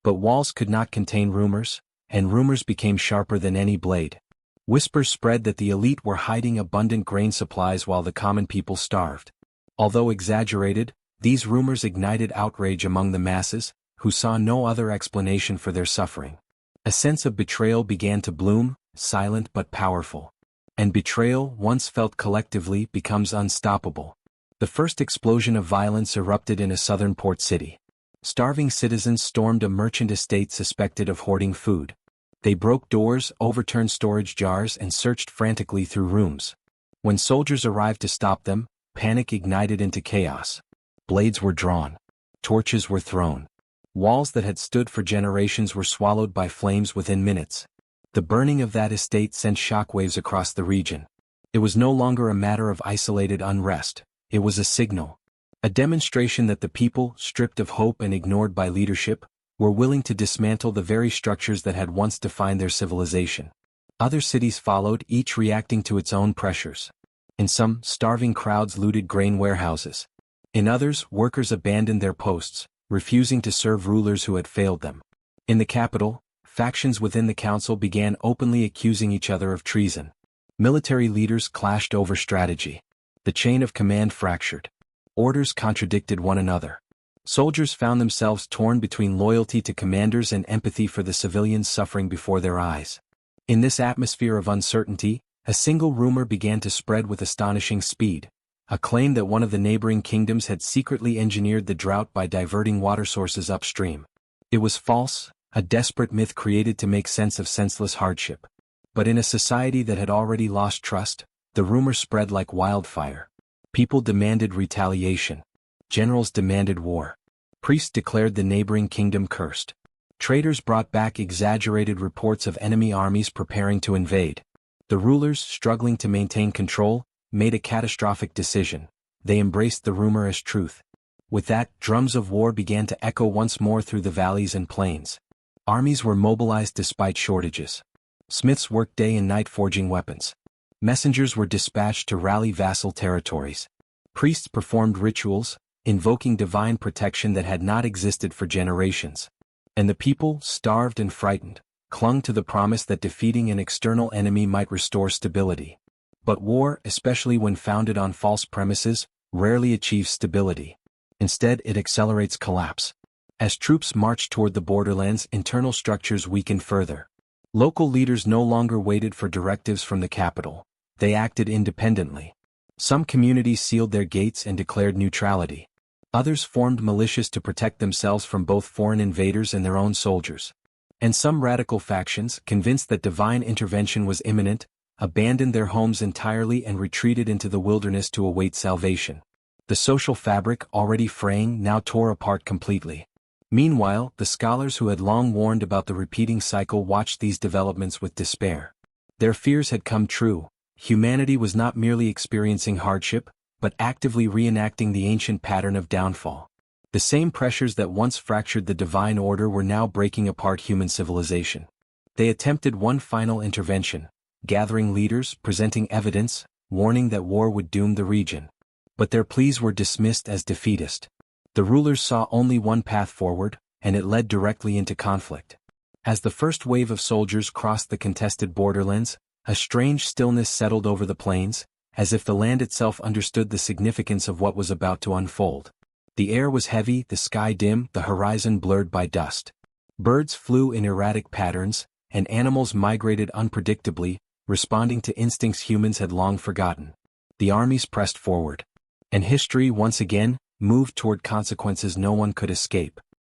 But walls could not contain rumors, and rumors became sharper than any blade. Whispers spread that the elite were hiding abundant grain supplies while the common people starved. Although exaggerated, these rumors ignited outrage among the masses, who saw no other explanation for their suffering. A sense of betrayal began to bloom, silent but powerful. And betrayal, once felt collectively, becomes unstoppable. The first explosion of violence erupted in a southern port city. Starving citizens stormed a merchant estate suspected of hoarding food. They broke doors, overturned storage jars, and searched frantically through rooms. When soldiers arrived to stop them, panic ignited into chaos. Blades were drawn. Torches were thrown. Walls that had stood for generations were swallowed by flames within minutes. The burning of that estate sent shockwaves across the region. It was no longer a matter of isolated unrest. It was a signal. A demonstration that the people, stripped of hope and ignored by leadership, were willing to dismantle the very structures that had once defined their civilization. Other cities followed, each reacting to its own pressures. In some, starving crowds looted grain warehouses. In others, workers abandoned their posts, refusing to serve rulers who had failed them. In the capital, factions within the council began openly accusing each other of treason. Military leaders clashed over strategy. The chain of command fractured. Orders contradicted one another. Soldiers found themselves torn between loyalty to commanders and empathy for the civilians suffering before their eyes. In this atmosphere of uncertainty, a single rumor began to spread with astonishing speed. A claim that one of the neighboring kingdoms had secretly engineered the drought by diverting water sources upstream. It was false, a desperate myth created to make sense of senseless hardship. But in a society that had already lost trust, the rumor spread like wildfire. People demanded retaliation. Generals demanded war. Priests declared the neighboring kingdom cursed. Traders brought back exaggerated reports of enemy armies preparing to invade. The rulers, struggling to maintain control, made a catastrophic decision. They embraced the rumor as truth. With that, drums of war began to echo once more through the valleys and plains. Armies were mobilized despite shortages. Smiths worked day and night forging weapons. Messengers were dispatched to rally vassal territories. Priests performed rituals, invoking divine protection that had not existed for generations. And the people, starved and frightened, clung to the promise that defeating an external enemy might restore stability. But war, especially when founded on false premises, rarely achieves stability. Instead, it accelerates collapse. As troops marched toward the borderlands, internal structures weakened further. Local leaders no longer waited for directives from the capital. They acted independently. Some communities sealed their gates and declared neutrality. Others formed militias to protect themselves from both foreign invaders and their own soldiers. And some radical factions, convinced that divine intervention was imminent, abandoned their homes entirely and retreated into the wilderness to await salvation. The social fabric, already fraying, now tore apart completely. Meanwhile, the scholars who had long warned about the repeating cycle watched these developments with despair. Their fears had come true. Humanity was not merely experiencing hardship, but actively reenacting the ancient pattern of downfall. The same pressures that once fractured the divine order were now breaking apart human civilization. They attempted one final intervention, gathering leaders, presenting evidence, warning that war would doom the region. But their pleas were dismissed as defeatist. The rulers saw only one path forward, and it led directly into conflict. As the first wave of soldiers crossed the contested borderlands, a strange stillness settled over the plains, as if the land itself understood the significance of what was about to unfold. The air was heavy, the sky dim, the horizon blurred by dust. Birds flew in erratic patterns, and animals migrated unpredictably, responding to instincts humans had long forgotten. The armies pressed forward. And history once again moved toward consequences no one could escape.